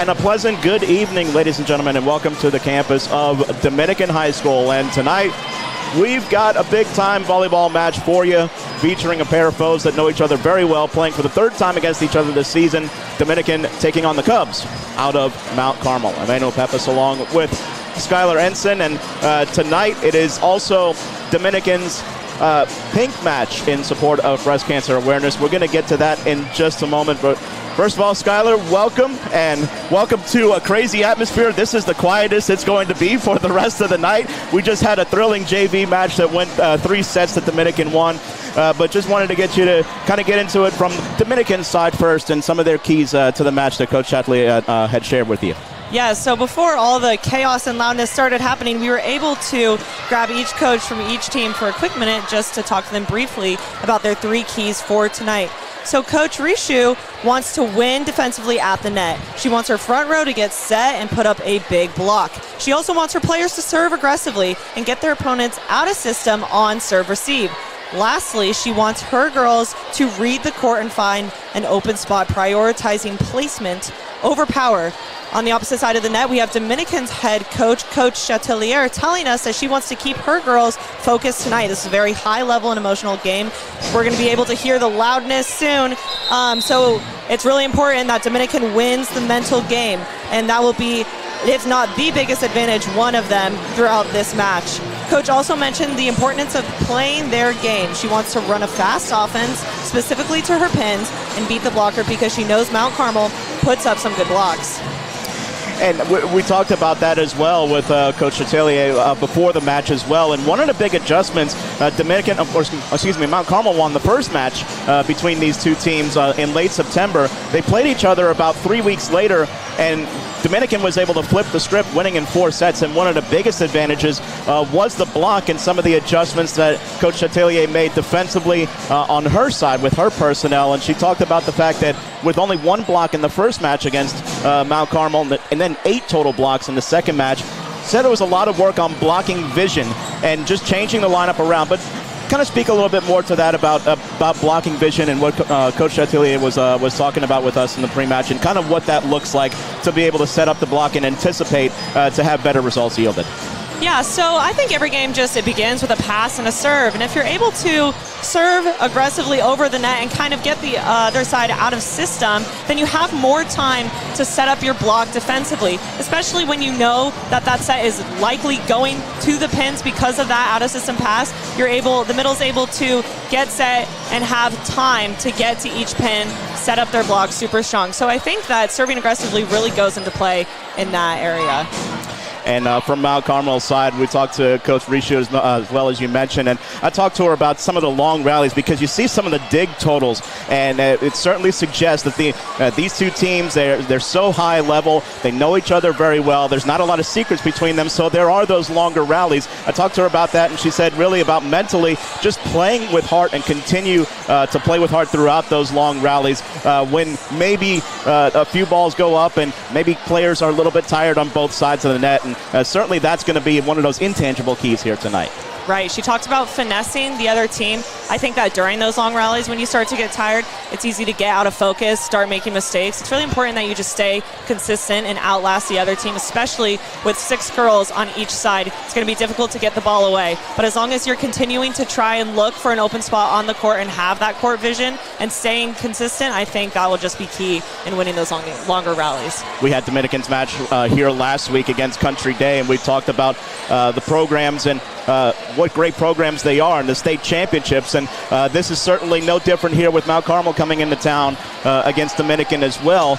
And a pleasant good evening, ladies and gentlemen, and welcome to the campus of Dominican High School. And tonight, we've got a big-time volleyball match for you, featuring a pair of foes that know each other very well, playing for the third time against each other this season. Dominican taking on the Cubs out of Mount Carmel. Emmanuel Peppis along with Skylar Ensign. And tonight, it is also Dominican's pink match in support of breast cancer awareness. We're going to get to that in just a moment, but first of all, Skylar, welcome, and welcome to a crazy atmosphere. This is the quietest it's going to be for the rest of the night. We just had a thrilling JV match that went 3 sets that Dominican won, but just wanted to get you to kind of get into it from Dominican's side first and some of their keys to the match that Coach Chatelier had shared with you. Yeah, so before all the chaos and loudness started happening, we were able to grab each coach from each team for a quick minute just to talk to them briefly about their 3 keys for tonight. So Coach Rishu wants to win defensively at the net. She wants her front row to get set and put up a big block. She also wants her players to serve aggressively and get their opponents out of system on serve-receive. Lastly, she wants her girls to read the court and find an open spot, prioritizing placement over power. On the opposite side of the net, we have Dominican's head coach, Coach Chatelier, telling us that she wants to keep her girls focused tonight. This is a very high-level and emotional game. We're going to be able to hear the loudness soon. So it's really important that Dominican wins the mental game, and that will be, if not the biggest advantage, one of them throughout this match. Coach also mentioned the importance of playing their game. She wants to run a fast offense, specifically to her pins, and beat the blocker because she knows Mount Carmel puts up some good blocks. And we talked about that as well with Coach Chatelier before the match as well. And one of the big adjustments, Mount Carmel won the first match between these two teams in late September. They played each other about 3 weeks later, and Dominican was able to flip the script, winning in 4 sets. And one of the biggest advantages was the block and some of the adjustments that Coach Chatelier made defensively on her side with her personnel. And she talked about the fact that with only 1 block in the first match against Mount Carmel, and then 8 total blocks in the second match, said it was a lot of work on blocking vision and just changing the lineup around. But kind of speak a little bit more to that about blocking vision and what Coach Chatelier was talking about with us in the pre-match, and kind of what that looks like to be able to set up the block and anticipate to have better results yielded. Yeah, so I think every game it begins with a pass and a serve. And if you're able to serve aggressively over the net and kind of get the other side out of system, then you have more time to set up your block defensively, especially when you know that that set is likely going to the pins because of that out-of-system pass. The middle's able to get set and have time to get to each pin, set up their block super strong. So I think that serving aggressively really goes into play in that area. And from Mount Carmel's side, we talked to Coach Rishu as well, as you mentioned, and I talked to her about some of the long rallies because you see some of the dig totals, and it certainly suggests that these two teams, they're so high level, they know each other very well, there's not a lot of secrets between them, so there are those longer rallies. I talked to her about that, and she said really about mentally just playing with heart and continue to play with heart throughout those long rallies when maybe a few balls go up and maybe players are a little bit tired on both sides of the net. And certainly that's going to be one of those intangible keys here tonight. Right. She talked about finessing the other team. I think that during those long rallies, when you start to get tired, it's easy to get out of focus, start making mistakes. It's really important that you just stay consistent and outlast the other team, especially with 6 girls on each side. It's going to be difficult to get the ball away. But as long as you're continuing to try and look for an open spot on the court and have that court vision and staying consistent, I think that will just be key in winning those longer rallies. We had Dominican's match here last week against Country Day, and we talked about the programs and what great programs they are in the state championships, and this is certainly no different here with Mount Carmel coming into town against Dominican as well.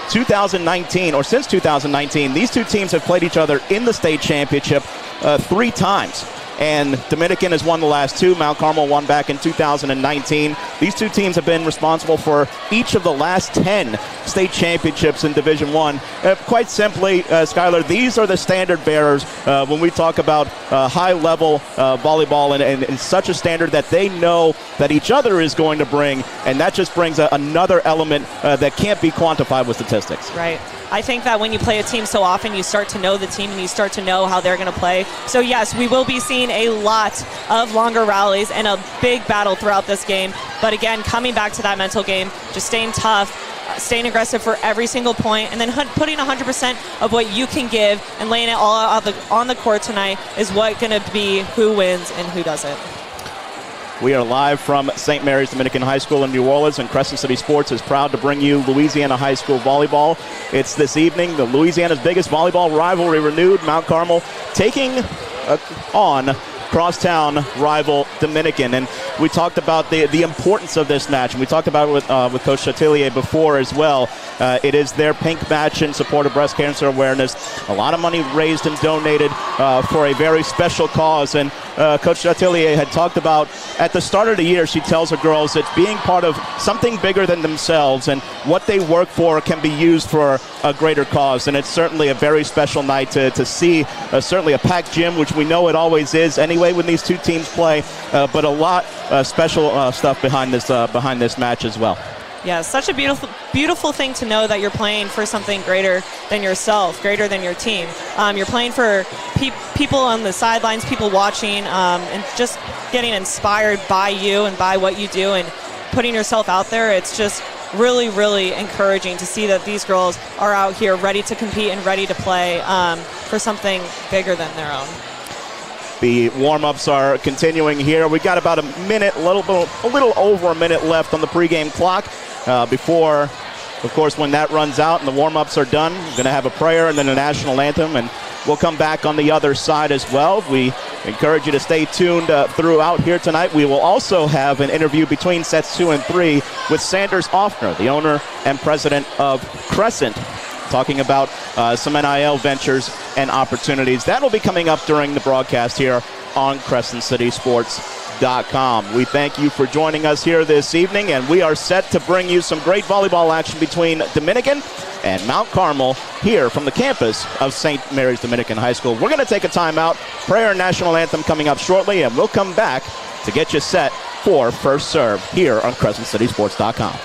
2019, or since 2019, these two teams have played each other in the state championship 3 times. And Dominican has won the last 2. Mount Carmel won back in 2019. These two teams have been responsible for each of the last 10 state championships in Division I. Quite simply, Skylar, these are the standard bearers when we talk about high-level volleyball and such a standard that they know that each other is going to bring, and that just brings another element that can't be quantified with statistics. Right. I think that when you play a team so often, you start to know the team and you start to know how they're going to play. So yes, we will be seeing a lot of longer rallies and a big battle throughout this game. But again, coming back to that mental game, just staying tough, staying aggressive for every single point, and then putting 100% of what you can give and laying it all out on the court tonight is what going to be who wins and who doesn't. We are live from St. Mary's Dominican High School in New Orleans, and Crescent City Sports is proud to bring you Louisiana High School volleyball. It's this evening, the Louisiana's biggest volleyball rivalry renewed. Mount Carmel taking on crosstown rival Dominican. And we talked about the importance of this match, and we talked about it with Coach Chatelier before as well. It is their pink match in support of breast cancer awareness. A lot of money raised and donated for a very special cause. And Coach Chatelier had talked about at the start of the year, she tells her girls that being part of something bigger than themselves and what they work for can be used for a greater cause. And it's certainly a very special night to see certainly a packed gym, which we know it always is anyway when these two teams play, but a lot special stuff behind this match as well. Yeah, such a beautiful thing to know that you're playing for something greater than yourself, greater than your team. You're playing for people on the sidelines, people watching, and just getting inspired by you and by what you do and putting yourself out there. It's just really, really encouraging to see that these girls are out here ready to compete and ready to play for something bigger than their own. The warm-ups are continuing here. We got about a minute, a little over a minute left on the pregame clock before, of course, when that runs out and the warm-ups are done, we're going to have a prayer and then a national anthem, and we'll come back on the other side as well. We encourage you to stay tuned throughout here tonight. We will also have an interview between sets 2 and 3 with Sanders Offner, the owner and president of Crescent, talking about some NIL ventures and opportunities. That will be coming up during the broadcast here on CrescentCitySports.com. We thank you for joining us here this evening, and we are set to bring you some great volleyball action between Dominican and Mount Carmel here from the campus of St. Mary's Dominican High School. We're going to take a timeout. Prayer and national anthem coming up shortly, and we'll come back to get you set for First Serve here on CrescentCitySports.com.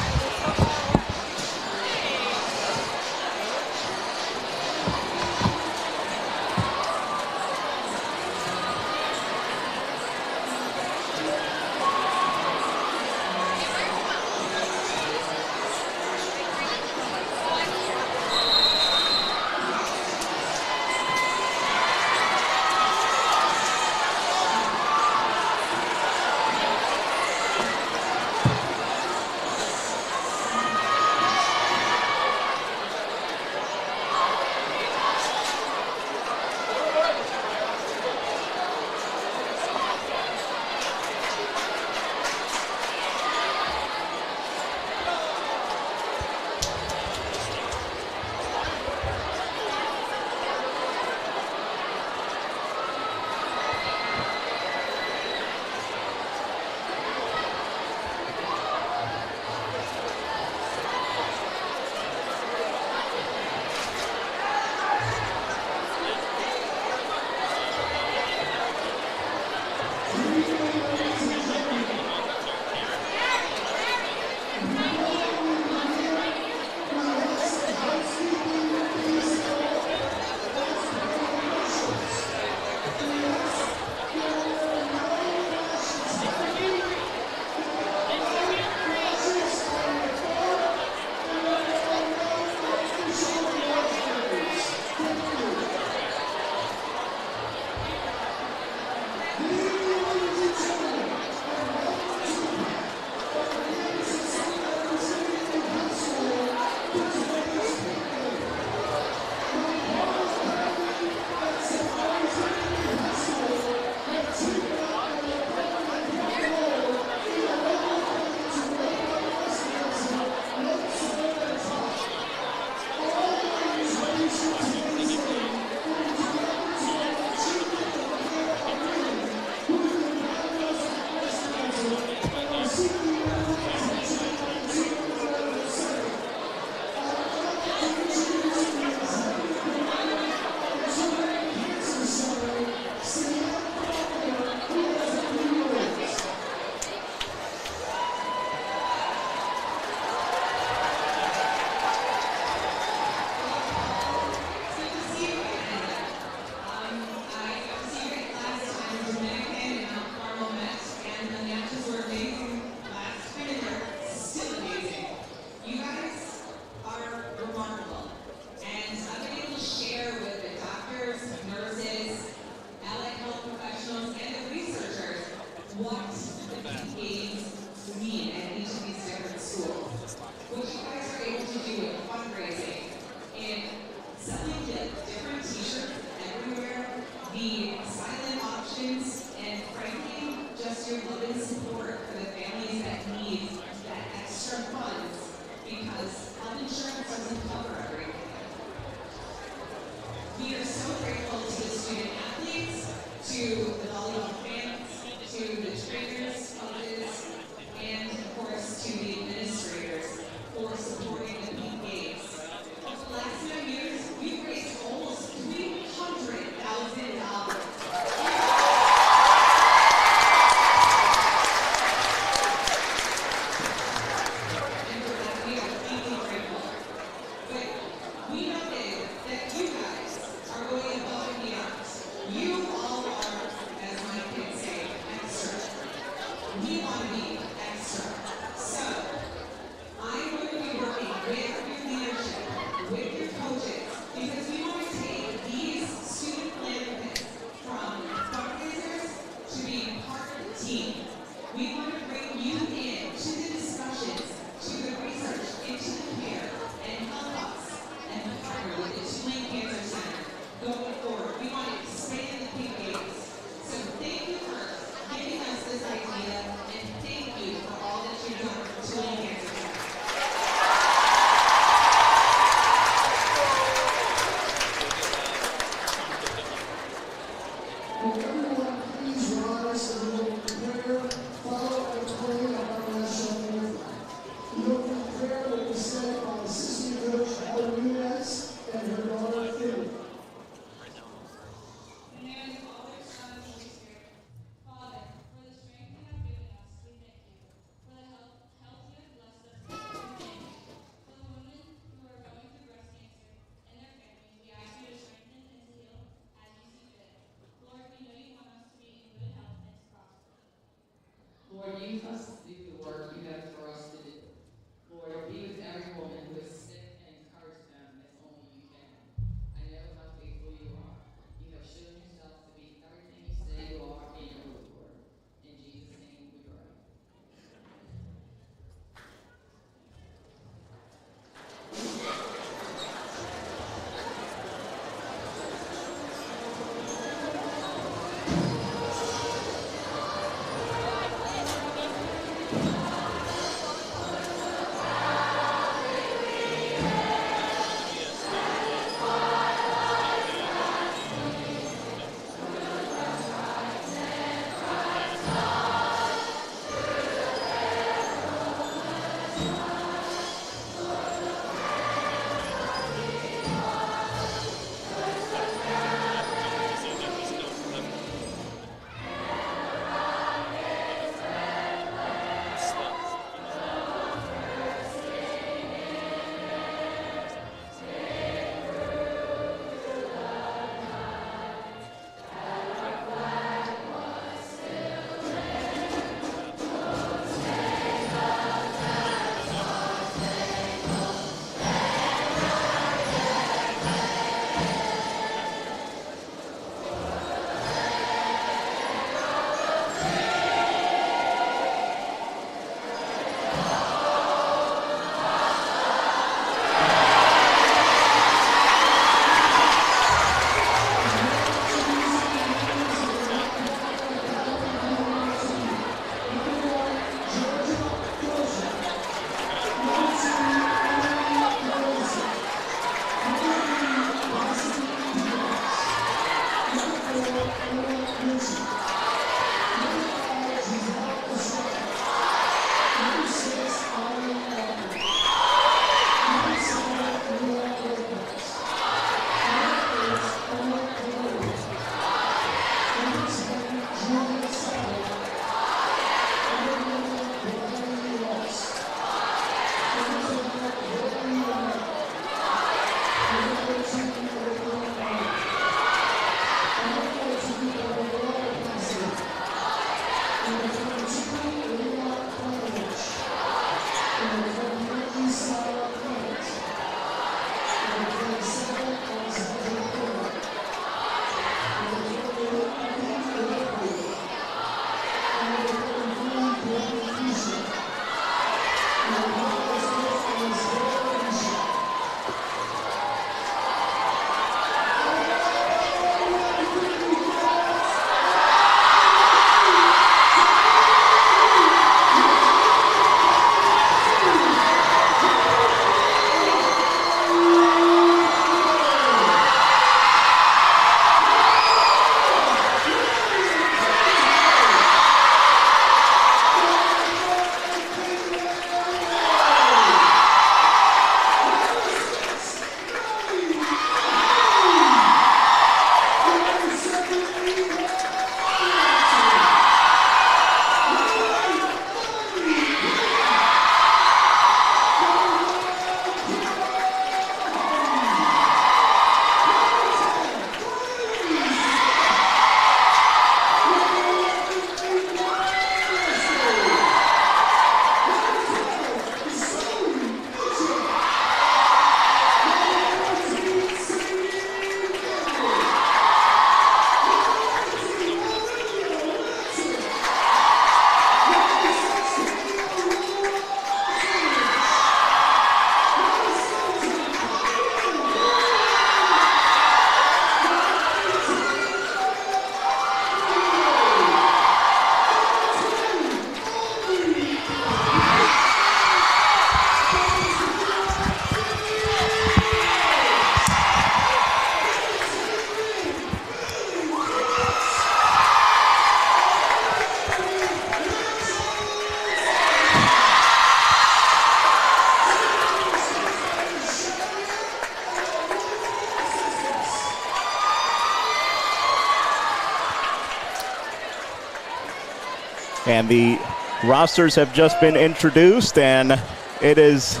And the rosters have just been introduced, and it is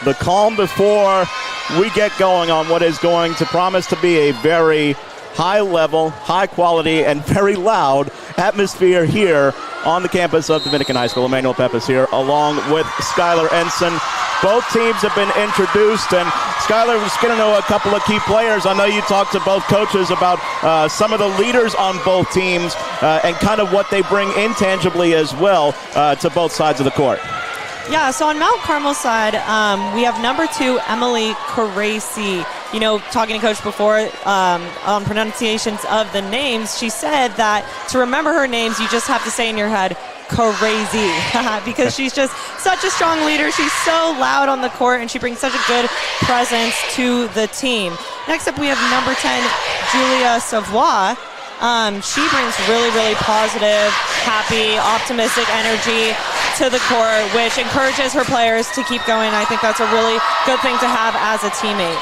the calm before we get going on what is going to promise to be a very high level, high quality, and very loud atmosphere here on the campus of Dominican High School. Emmanuel Peppes here along with Skylar Ensign. Both teams have been introduced, and Skylar, was going to know a couple of key players. I know you talked to both coaches about some of the leaders on both teams and kind of what they bring intangibly as well to both sides of the court. Yeah, so on Mount Carmel's side, we have number 2, Emily Carasi. You know, talking to Coach before on pronunciations of the names, she said that to remember her names, you just have to say in your head, crazy because she's just such a strong leader. She's so loud on the court, and she brings such a good presence to the team. Next up, we have number 10, Julia Savoy. She brings really, really positive, happy, optimistic energy to the court, which encourages her players to keep going. I think that's a really good thing to have as a teammate.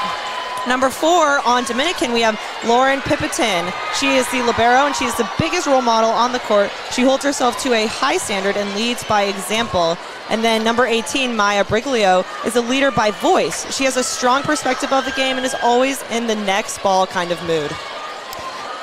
Number 4 on Dominican, we have Lauren Pipitin. She is the libero, and she's the biggest role model on the court. She holds herself to a high standard and leads by example. And then number 18, Maya Briglio, is a leader by voice. She has a strong perspective of the game and is always in the next ball kind of mood.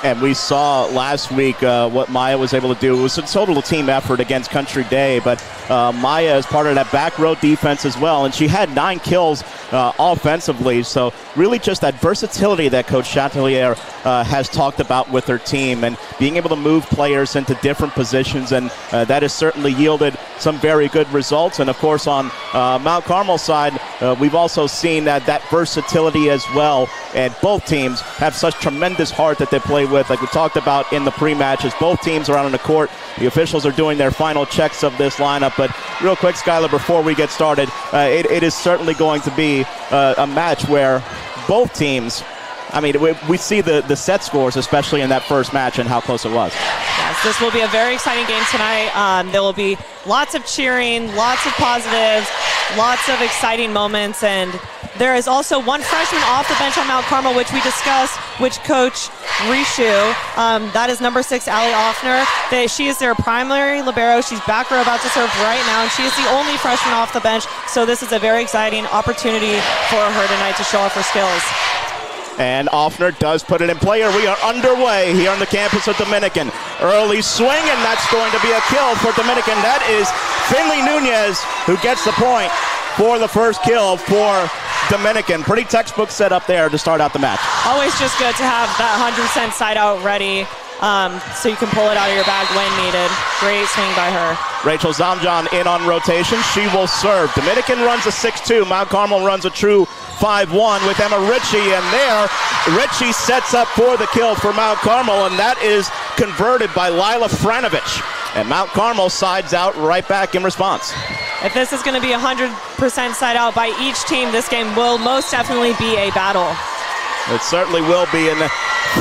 And we saw last week what Maya was able to do. It was a total team effort against Country Day, but Maya is part of that back row defense as well, and she had 9 kills offensively. So really just that versatility that Coach Chatelier has talked about with her team, and being able to move players into different positions, and that has certainly yielded some very good results. And of course on Mount Carmel's side, we've also seen that versatility as well, and both teams have such tremendous heart that they play with, like we talked about in the pre-matches. Both teams are out on the court. The officials are doing their final checks of this lineup. But real quick, Skylar, before we get started, it is certainly going to be a match where both teams, I mean, we see the set scores, especially in that first match, and how close it was. Yes, this will be a very exciting game tonight. There will be lots of cheering, lots of positives, lots of exciting moments, and there is also one freshman off the bench on Mount Carmel, which we discussed, which Coach Rishu, that is number 6, Allie Offner. She is their primary libero. She's back row about to serve right now, and she is the only freshman off the bench, so this is a very exciting opportunity for her tonight to show off her skills. And Offner does put it in play. We are underway here on the campus of Dominican. Early swing, and that's going to be a kill for Dominican. That is Finley Nunez who gets the point for the first kill for Dominican. Pretty textbook setup there to start out the match. Always just good to have that 100% side out ready, so you can pull it out of your bag when needed. Great swing by her. Rachel Zamjan in on rotation. She will serve. Dominican runs a 6-2. Mount Carmel runs a true 5-1 with Emma Ritchie, and there Ritchie sets up for the kill for Mount Carmel, and that is converted by Lila Franovich. And Mount Carmel sides out right back in response. If this is going to be 100% side out by each team, this game will most definitely be a battle. It certainly will be, and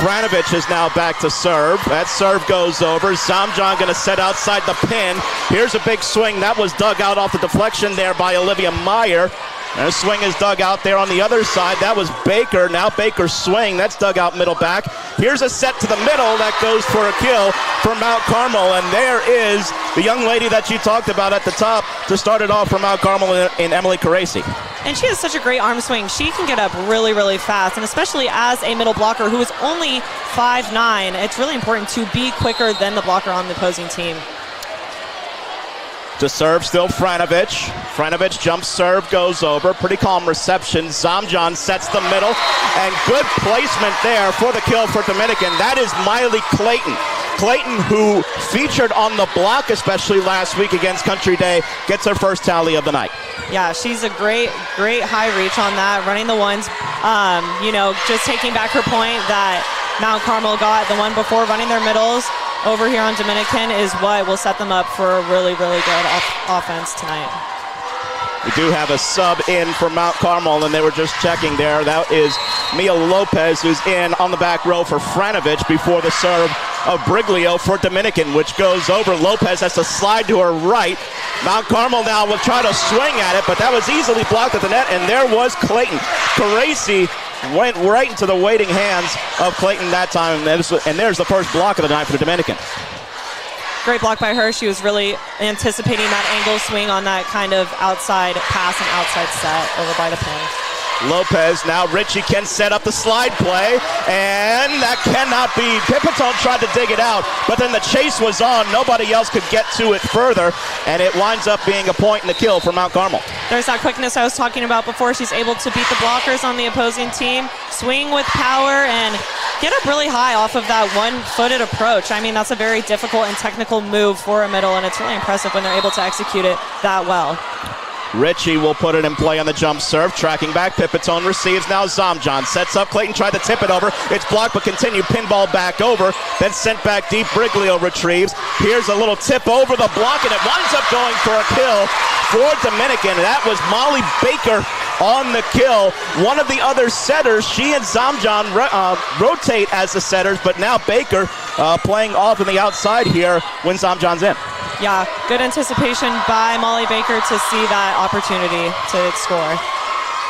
Franovich is now back to serve. That serve goes over. Zamjan going to set outside the pin. Here's a big swing. That was dug out off the deflection there by Olivia Meyer. And a swing is dug out there on the other side. That was Baker. Now Baker's swing. That's dug out middle back. Here's a set to the middle. That goes for a kill for Mount Carmel. And there is the young lady that you talked about at the top to start it off for Mount Carmel in Emily Carasi. And she has such a great arm swing. She can get up really, really fast. And especially as a middle blocker who is only 5'9", it's really important to be quicker than the blocker on the opposing team. To serve still Franovich. Franovich jump serve goes over. Pretty calm reception. Zamjan sets the middle. And good placement there for the kill for Dominican. That is Miley Clayton. Clayton, who featured on the block, especially last week against Country Day, gets her first tally of the night. Yeah, she's a great high reach on that, running the ones. Just taking back her point that Mount Carmel got the one before, running their middles over here on Dominican is what will set them up for a really, really good offense tonight. We do have a sub in for Mount Carmel, and they were just checking there. That is Mia Lopez, who's in on the back row for Franovich before the serve of Briglio for Dominican, which goes over. Lopez has to slide to her right. Mount Carmel now will try to swing at it, but that was easily blocked at the net, and there was Clayton. Carasi went right into the waiting hands of Clayton that time, and there's the first block of the night for the Dominican. Great block by her. She was really anticipating that angle swing on that kind of outside pass and outside set over by the pin. Lopez, now Ritchie can set up the slide play, and that cannot be. Pipiton tried to dig it out, but then the chase was on. Nobody else could get to it further, and it winds up being a point and a kill for Mount Carmel. There's that quickness I was talking about before. She's able to beat the blockers on the opposing team, swing with power, and get up really high off of that one-footed approach. I mean, that's a very difficult and technical move for a middle, and it's really impressive when they're able to execute it that well. Ritchie will put it in play on the jump serve. Tracking back, Pipitone receives. Now Zamjan sets up. Clayton tried to tip it over. It's blocked, but continued. Pinball back over. Then sent back deep. Briglio retrieves. Here's a little tip over the block, and it winds up going for a kill for Dominican. That was Molly Baker on the kill. One of the other setters, she and Zamjan rotate as the setters, but now Baker playing off on the outside here when Zamjan's in. Yeah, good anticipation by Molly Baker to see that opportunity to score.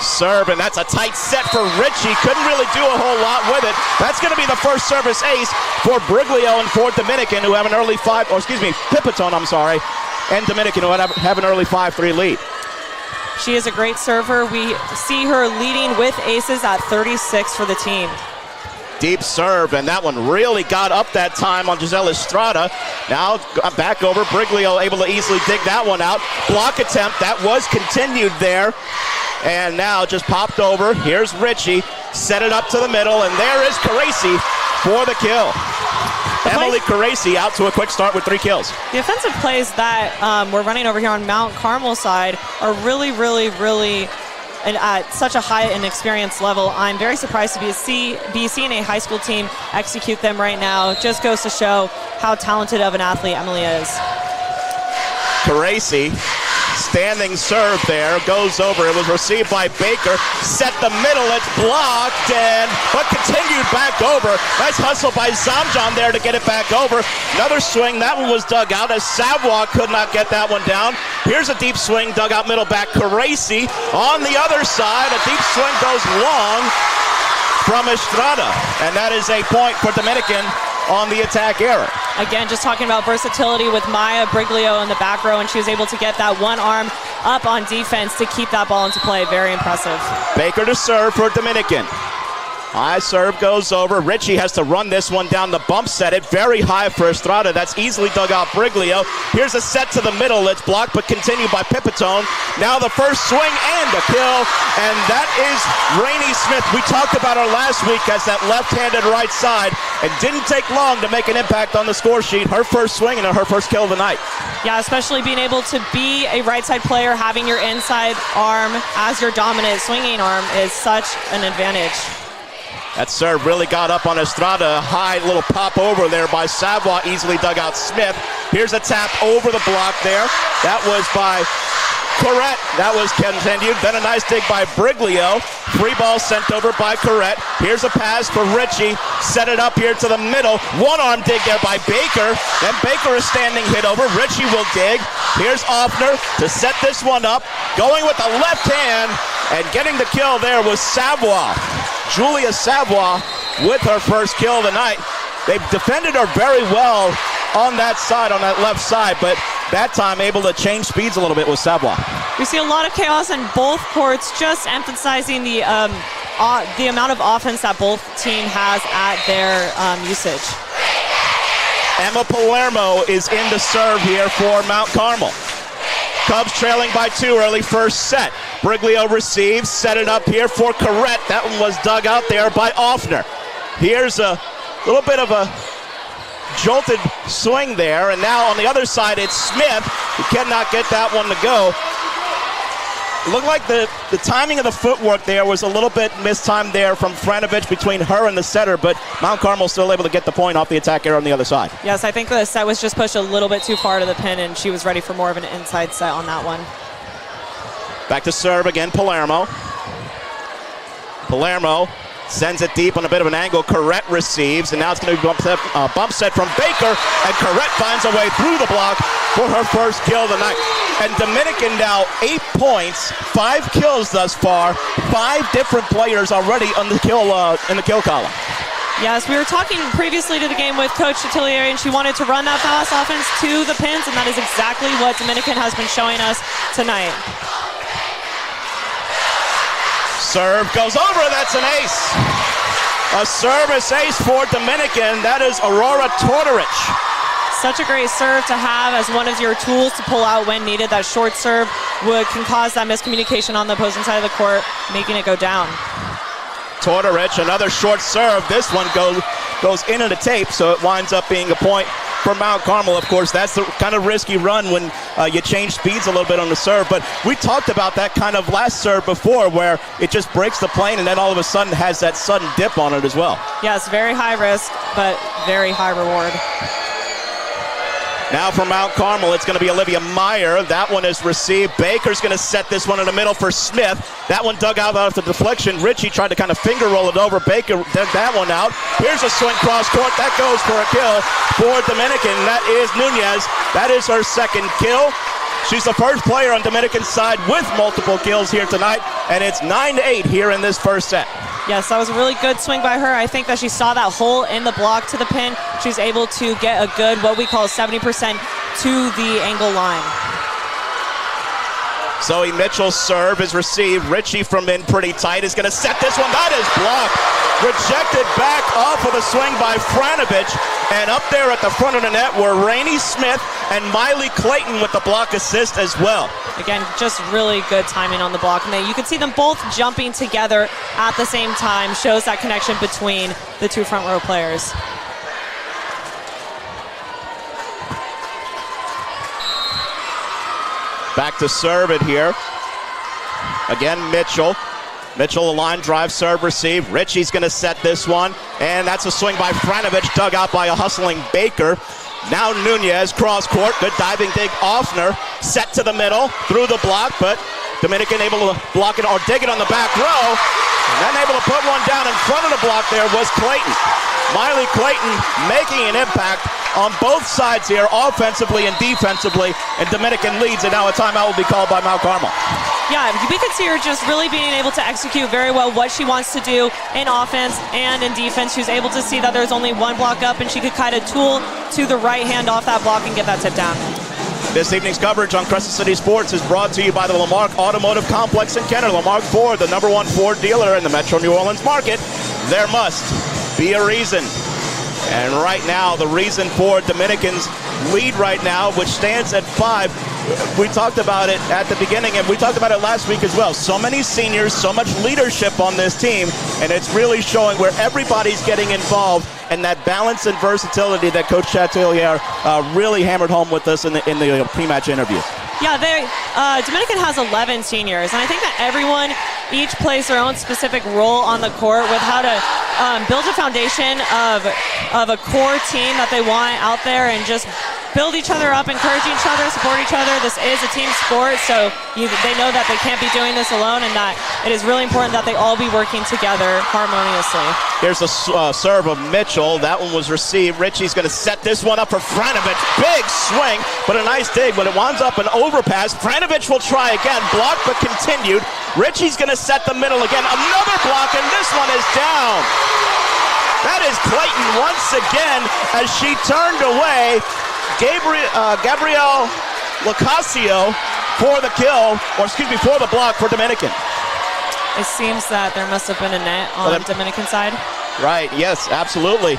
Serve, and that's a tight set for Ritchie. Couldn't really do a whole lot with it. That's going to be the first service ace for Briglio and for Dominican, who have an early Pipitone, and Dominican, who have an early 5-3 lead. She is a great server. We see her leading with aces at 36 for the team. Deep serve, and that one really got up that time on Giselle Estrada. Now back over. Briglio able to easily dig that one out. Block attempt, that was continued there. And now just popped over. Here's Ritchie. Set it up to the middle, and there is Carasi for the kill. Emily Carasi out to a quick start with 3 kills. The offensive plays that we're running over here on Mount Carmel side are really and at such a high and experienced level. I'm very surprised to be seeing a high school team execute them right now. Just goes to show how talented of an athlete Emily is. Carasi, standing serve there, goes over. It was received by Baker. Set the middle, it's blocked, but continued back over. Nice hustle by Zamjan there to get it back over. Another swing, that one was dug out as Savoie could not get that one down. Here's a deep swing, dug out middle back. Carasi on the other side. A deep swing goes long from Estrada, and that is a point for Dominican on the attack error. Again, just talking about versatility with Maya Briglio in the back row, and she was able to get that one arm up on defense to keep that ball into play. Very impressive. Baker to serve for Dominican. High serve goes over. Ritchie has to run this one down the bump set. It very high for Estrada. That's easily dug out Briglio. Here's a set to the middle. It's blocked but continued by Pipitone. Now the first swing and a kill. And that is Rainey Smith. We talked about her last week as that left-handed right side. It didn't take long to make an impact on the score sheet. Her first swing and her first kill of the night. Yeah, especially being able to be a right side player, having your inside arm as your dominant swinging arm is such an advantage. That serve really got up on Estrada. High little pop over there by Savoie, easily dug out Smith. Here's a tap over the block there. That was by Corrette. That was continued. Then a nice dig by Briglio. Free ball sent over by Corrette. Here's a pass for Ritchie. Set it up here to the middle. One arm dig there by Baker. Then Baker is standing hit over. Ritchie will dig. Here's Offner to set this one up. Going with the left hand and getting the kill there was Savoie. Julia Savoie with her first kill of the night. They've defended her very well on that side, on that left side, but that time able to change speeds a little bit with Savoie. We see a lot of chaos in both courts, just emphasizing the amount of offense that both team has at their usage. Emma Palermo is in to serve here for Mount Carmel. Cubs trailing by 2 early first set. Briglio receives, set it up here for Corrette. That one was dug out there by Offner. Here's a little bit of a jolted swing there, and now on the other side it's Smith who cannot get that one to go. It looked like the timing of the footwork there was a little bit mistimed there from Franovich between her and the setter, but Mount Carmel still able to get the point off the attack error on the other side. Yes, I think the set was just pushed a little bit too far to the pin, and she was ready for more of an inside set on that one. Back to serve again, Palermo. Palermo sends it deep on a bit of an angle. Corrette receives, and now it's going to be bump set from Baker, and Corrette finds a way through the block for her first kill of the night. And Dominican now 8 points, 5 kills thus far, 5 different players already on the kill in the kill column. Yes, we were talking previously to the game with Coach Chatilier, and she wanted to run that fast offense to the pins, and that is exactly what Dominican has been showing us tonight. Serve goes over, that's an ace. A service ace for Dominican, that is Aurora Tortorich. Such a great serve to have as one of your tools to pull out when needed. That short serve can cause that miscommunication on the opposing side of the court, making it go down. Tortorich, another short serve. This one goes into the tape, so it winds up being a point for Mount Carmel. Of course, that's the kind of risky run when you change speeds a little bit on the serve. But we talked about that kind of last serve before where it just breaks the plane and then all of a sudden has that sudden dip on it as well. Yes, very high risk, but very high reward. Now for Mount Carmel, it's going to be Olivia Meyer. That one is received. Baker's going to set this one in the middle for Smith. That one dug out of the deflection. Richie tried to kind of finger roll it over. Baker dug that one out. Here's a swing cross court. That goes for a kill for Dominican. That is Nunez. That is her second kill. She's the first player on Dominican's side with multiple kills here tonight, and it's 9-8 here in this first set. Yes, that was a really good swing by her. I think that she saw that hole in the block to the pin. She's able to get a good, what we call 70% to the angle line. Zoe Mitchell's serve is received. Richie from in pretty tight is going to set this one. That is blocked. Rejected back off of the swing by Franovich. And up there at the front of the net were Rainey Smith and Miley Clayton with the block assist as well. Again, just really good timing on the block. And you can see them both jumping together at the same time. Shows that connection between the two front row players. Back to serve it here. Again, Mitchell. Mitchell, a line drive, serve, receive. Richie's going to set this one. And that's a swing by Franovich, dug out by a hustling Baker. Now Nunez, cross court, good diving dig. Offner, set to the middle, through the block, but Dominican able to block it or dig it on the back row. And then able to put one down in front of the block there was Clayton. Miley Clayton making an impact on both sides here, offensively and defensively, and Dominican leads, and now a timeout will be called by Mount Carmel. Yeah, we could see her just really being able to execute very well what she wants to do in offense and in defense. She was able to see that there's only one block up, and she could kind of tool to the right hand off that block and get that tip down. This evening's coverage on Crescent City Sports is brought to you by the Lamarck Automotive Complex in Kenner. Lamarck Ford, the #1 Ford dealer in the Metro New Orleans market. There must be a reason. And right now, the reason for Dominican's lead right now, which stands at 5, we talked about it at the beginning, and we talked about it last week as well. So many seniors, so much leadership on this team, and it's really showing where everybody's getting involved, and that balance and versatility that Coach Chatelier really hammered home with us in the pre-match interview. Yeah, Dominican has 11 seniors, and I think that everyone each plays their own specific role on the court with how to build a foundation of a core team that they want out there and just build each other up, encourage each other, support each other. This is a team sport, so they know that they can't be doing this alone and that it is really important that they all be working together harmoniously. Here's a serve of Mitchell. That one was received. Richie's going to set this one up for Franovich. Big swing, but a nice dig, but it winds up an overpass. Franovich will try again. Blocked, but continued. Richie's going to set the middle again. Another block, and this one is down. That is Clayton once again as she turned away Gabrielle Locasio for the kill, or excuse me, for the block for Dominican. It seems that there must have been a net on the Dominican side. Right, yes, absolutely.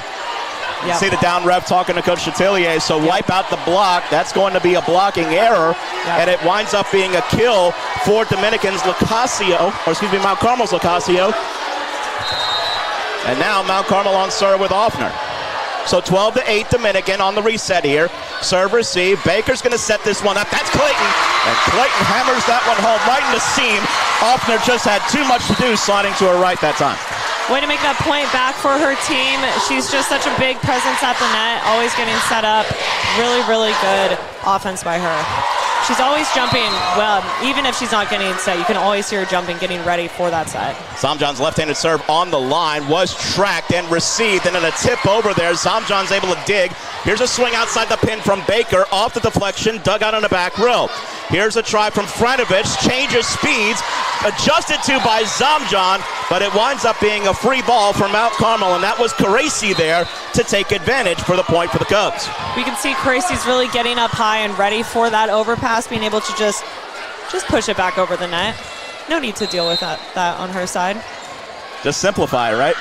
You see the down ref talking to Coach Chatelier, so wipe out the block. That's going to be a blocking error, and it winds up being a kill for Dominican's Locasio, or excuse me, Mount Carmel's Locasio. And now Mount Carmel on serve with Offner. So 12-8 Dominican on the reset here. Serve receive. Baker's going to set this one up. That's Clayton. And Clayton hammers that one home right in the seam. Offner just had too much to do sliding to her right that time. Way to make that point back for her team. She's just such a big presence at the net, always getting set up. Really, really good offense by her. She's always jumping well, even if she's not getting set. You can always see her jumping, getting ready for that set. Somjohn's left-handed serve on the line was tracked and received, and then a tip over there. Somjohn's able to dig. Here's a swing outside the pin from Baker, off the deflection, dug out on the back row. Here's a try from Franovich, changes speeds, adjusted to by Somjon, but it winds up being a free ball for Mount Carmel, and that was Caresi there to take advantage for the point for the Cubs. We can see Caresi's really getting up high and ready for that overpass, being able to just push it back over the net. No need to deal with that on her side. Just simplify, right?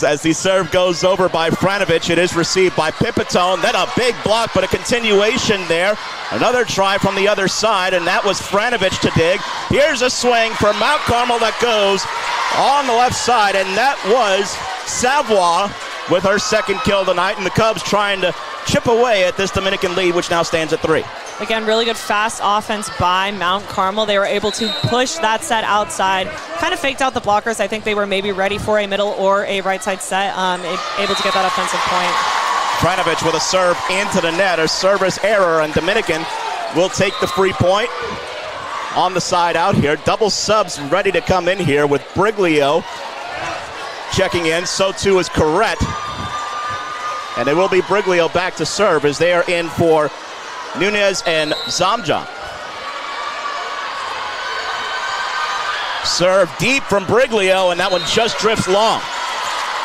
As the serve goes over by Franovich, it is received by Pipitone. Then a big block, but a continuation there. Another try from the other side, and that was Franovich to dig. Here's a swing for Mount Carmel that goes on the left side, and that was Savoie with her second kill of the night, and the Cubs trying to chip away at this Dominican lead, which now stands at 3. Again, really good fast offense by Mount Carmel. They were able to push that set outside, kind of faked out the blockers. I think they were maybe ready for a middle or a right side set, able to get that offensive point. Franovich with a serve into the net, a service error, and Dominican will take the free point on the side out here. Double subs ready to come in here with Briglio checking in. So too is Corrette. And it will be Briglio back to serve as they are in for Nunez and Zamjan. Serve deep from Briglio, and that one just drifts long.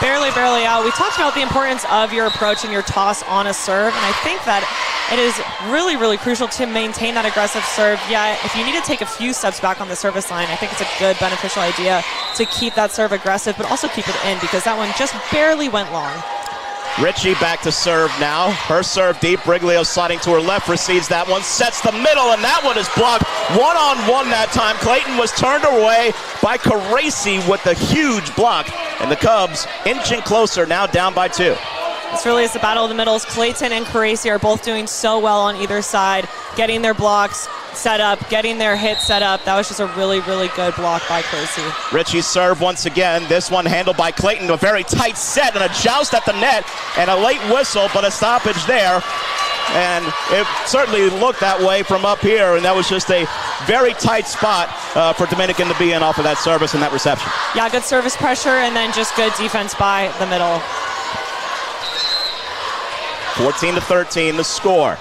Barely out. We talked about the importance of your approach and your toss on a serve, and I think that it is really, really crucial to maintain that aggressive serve. Yeah, if you need to take a few steps back on the service line, I think it's a good, beneficial idea to keep that serve aggressive, but also keep it in, because that one just barely went long. Ritchie back to serve now. Her serve deep. Briglio sliding to her left, receives that one, sets the middle, and that one is blocked. One-on-one that time. Clayton was turned away by Caracci with the huge block, and the Cubs inching closer, now down by 2. This really is the battle of the middles. Clayton and Caracci are both doing so well on either side, getting their blocks set up, getting their hits set up. That was just a really, really good block by Caracci. Ritchie's serve once again. This one handled by Clayton. A very tight set and a joust at the net and a late whistle, but a stoppage there. And it certainly looked that way from up here, and that was just a very tight spot for Dominican to be in off of that service and that reception. Yeah, good service pressure and then just good defense by the middle. 14-13, the score.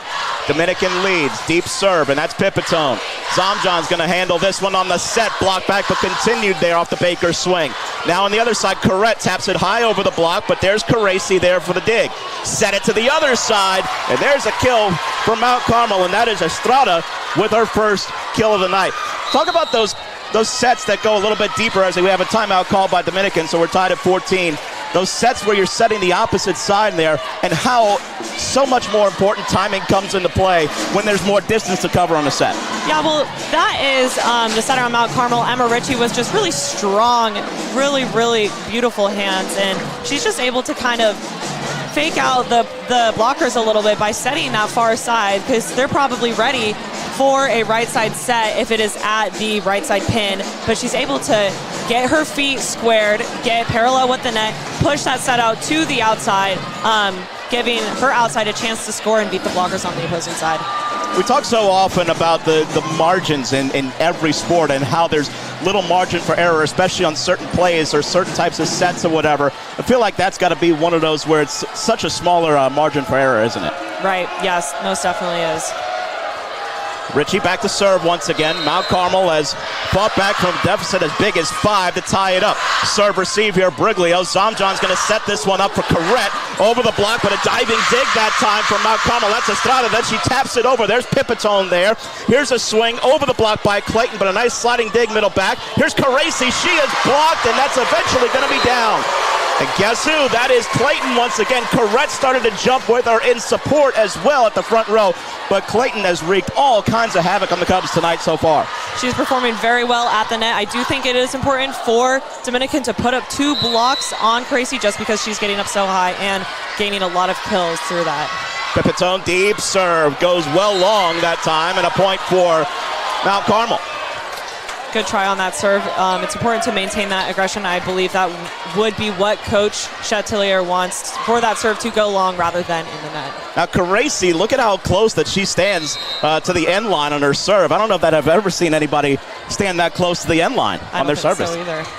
Dominican leads, deep serve, and that's Pipitone. Zamjan's going to handle this one on the set, block back, but continued there off the Baker swing. Now on the other side, Corrette taps it high over the block, but there's Caracci there for the dig. Set it to the other side, and there's a kill from Mount Carmel, and that is Estrada with her first kill of the night. Talk about those sets that go a little bit deeper, as we have a timeout called by Dominican, so we're tied at 14. Those sets where you're setting the opposite side there, and how so much more important timing comes into play when there's more distance to cover on a set. Yeah, well, that is the setter on Mount Carmel. Emma Ritchie was just really strong, really, really beautiful hands, and she's just able to kind of fake out the blockers a little bit by setting that far side, because they're probably ready for a right side set if it is at the right side pin, but she's able to get her feet squared, get parallel with the net, push that set out to the outside, giving her outside a chance to score and beat the blockers on the opposing side. We talk so often about the margins in every sport and how there's little margin for error, especially on certain plays or certain types of sets or whatever. I feel like that's got to be one of those where it's such a smaller margin for error, isn't it? Right, yes, most definitely is. Ritchie back to serve once again. Mount Carmel has fought back from a deficit as big as 5 to tie it up. Serve receive here, Briglio. Zamjan's going to set this one up for Corrette. Over the block, but a diving dig that time from Mount Carmel. That's Estrada. Then she taps it over. There's Pipitone there. Here's a swing over the block by Clayton, but a nice sliding dig middle back. Here's Caracci. She is blocked, and that's eventually going to be down. And guess who? That is Clayton once again. Corrette started to jump with her in support as well at the front row, but Clayton has wreaked all kinds of havoc on the Cubs tonight so far. She's performing very well at the net. I do think it is important for Dominican to put up 2 blocks on Caracci just because she's getting up so high and gaining a lot of kills through that. Pipitone deep serve goes well long that time, and a point for Mount Carmel. Good try on that serve. It's important to maintain that aggression. I believe that would be what Coach Chatelier wants, for that serve to go long rather than in the net. Now Caracci, look at how close that she stands to the end line on her serve. I don't know that I've ever seen anybody stand that close to the end line on their service. I don't think so either.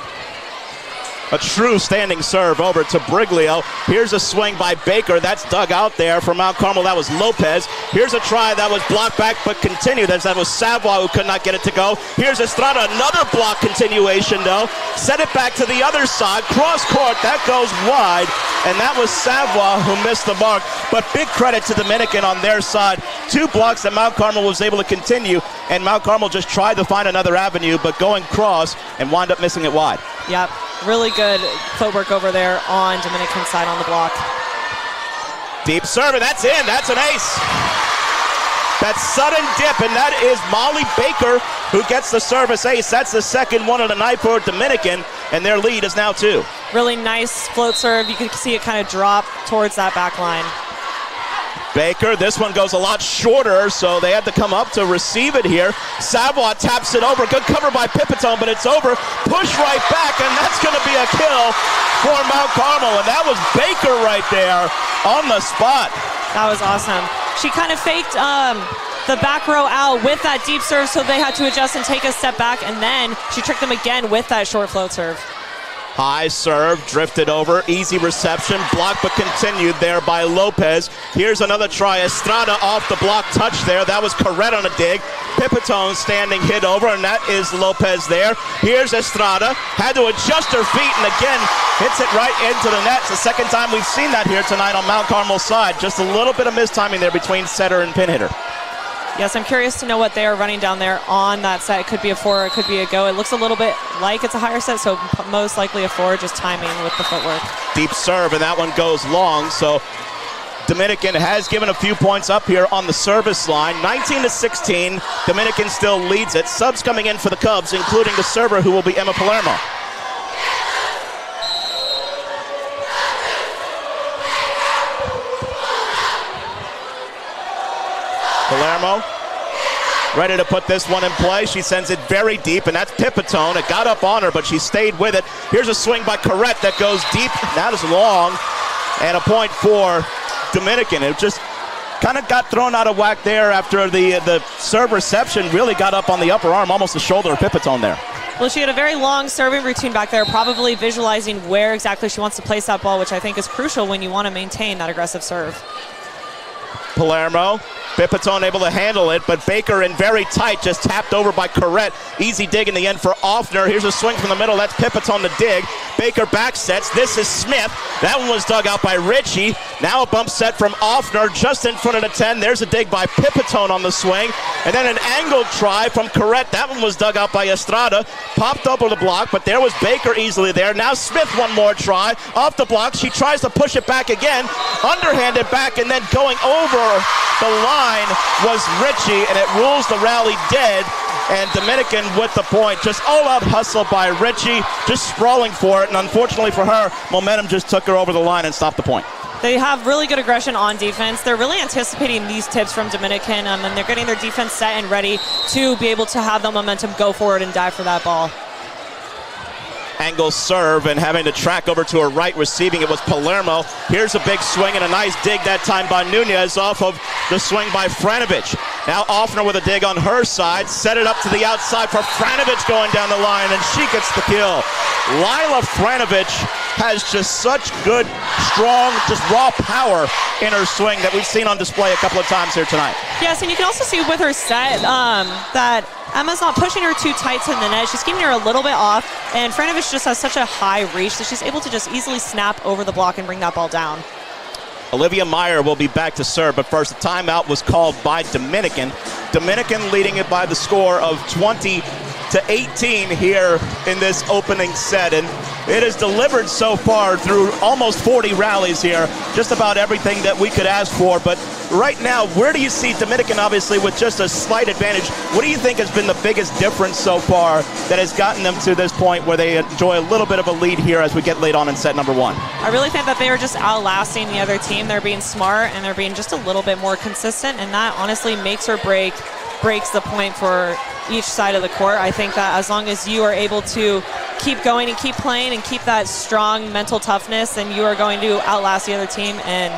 A true standing serve over to Briglio. Here's a swing by Baker. That's dug out there for Mount Carmel. That was Lopez. Here's a try that was blocked back but continued. That was Savoy who could not get it to go. Here's Estrada. Another block continuation though. Set it back to the other side. Cross court. That goes wide. And that was Savoy who missed the mark. But big credit to Dominican on their side. 2 blocks that Mount Carmel was able to continue. And Mount Carmel just tried to find another avenue, but going cross and wound up missing it wide. Yep. Really good footwork over there on Dominican's side on the block. Deep serve, and that's in. That's an ace. That sudden dip, and that is Molly Baker who gets the service ace. That's the second one of the night for Dominican, and their lead is now 2. Really nice float serve. You can see it kind of drop towards that back line. Baker, this one goes a lot shorter, so they had to come up to receive it here. Savoie taps it over. Good cover by Pipitone, but it's over. Push right back, and that's going to be a kill for Mount Carmel. And that was Baker right there on the spot. That was awesome. She kind of faked the back row out with that deep serve, so they had to adjust and take a step back, and then she tricked them again with that short float serve. High serve, drifted over, easy reception, blocked but continued there by Lopez. Here's another try, Estrada off the block touch there. That was Corrette on a dig. Pipitone standing hit over, and that is Lopez there. Here's Estrada, had to adjust her feet, and again, hits it right into the net. It's the second time we've seen that here tonight on Mount Carmel's side. Just a little bit of mistiming there between setter and pin hitter. Yes, I'm curious to know what they are running down there on that set. It could be a 4, it could be a go. It looks a little bit like it's a higher set, so most likely a 4, just timing with the footwork. Deep serve, and that one goes long, so Dominican has given a few points up here on the service line. 19-16, Dominican still leads it. Subs coming in for the Cubs, including the server, who will be Emma Palermo. Palermo ready to put this one in play. She sends it very deep, and that's Pipitone. It got up on her, but she stayed with it. Here's a swing by Corrette that goes deep. That is long, and a point for Dominican. It just kind of got thrown out of whack there after the serve reception really got up on the upper arm, almost the shoulder of Pipitone there. Well, she had a very long serving routine back there, probably visualizing where exactly she wants to place that ball, which I think is crucial when you want to maintain that aggressive serve. Palermo, Pipitone able to handle it, but Baker in very tight, just tapped over by Corrette. Easy dig in the end for Offner. Here's a swing from the middle. That's Pipitone to dig. Baker back sets. This is Smith. That one was dug out by Ritchie. Now a bump set from Offner just in front of the 10. There's a dig by Pipitone on the swing. And then an angled try from Corrette. That one was dug out by Estrada. Popped up on the block, but there was Baker easily there. Now Smith one more try. Off the block. She tries to push it back again. Underhanded back, and then going over the line was Ritchie, and it rules the rally dead. And Dominican with the point. Just all-out hustle by Ritchie, just sprawling for it, and unfortunately for her, momentum just took her over the line and stopped the point. They have really good aggression on defense. They're really anticipating these tips from Dominican, and they're getting their defense set and ready to be able to have the momentum go forward and dive for that ball. Angle serve, and having to track over to her right, receiving it was Palermo. Here's a big swing and a nice dig that time by Nunez off of the swing by Franovich. Now Offner with a dig on her side, set it up to the outside for Franovich going down the line, and she gets the kill. Lila Franovich has just such good, strong, just raw power in her swing that we've seen on display a couple of times here tonight. Yes, and you can also see with her set that Emma's not pushing her too tight to the net. She's keeping her a little bit off, and Franovich just has such a high reach that she's able to just easily snap over the block and bring that ball down. Olivia Meyer will be back to serve, but first, a timeout was called by Dominican. Dominican leading it by the score of 20-18 here in this opening set, and it has delivered so far through almost 40 rallies here, just about everything that we could ask for. But right now, where do you see Dominican, obviously, with just a slight advantage? What do you think has been the biggest difference so far that has gotten them to this point where they enjoy a little bit of a lead here as we get late on in set number 1? I really think that they are just outlasting the other team. They're being smart, and they're being just a little bit more consistent, and that honestly makes or breaks the point for each side of the court. I think that as long as you are able to keep going and keep playing and keep that strong mental toughness, then you are going to outlast the other team and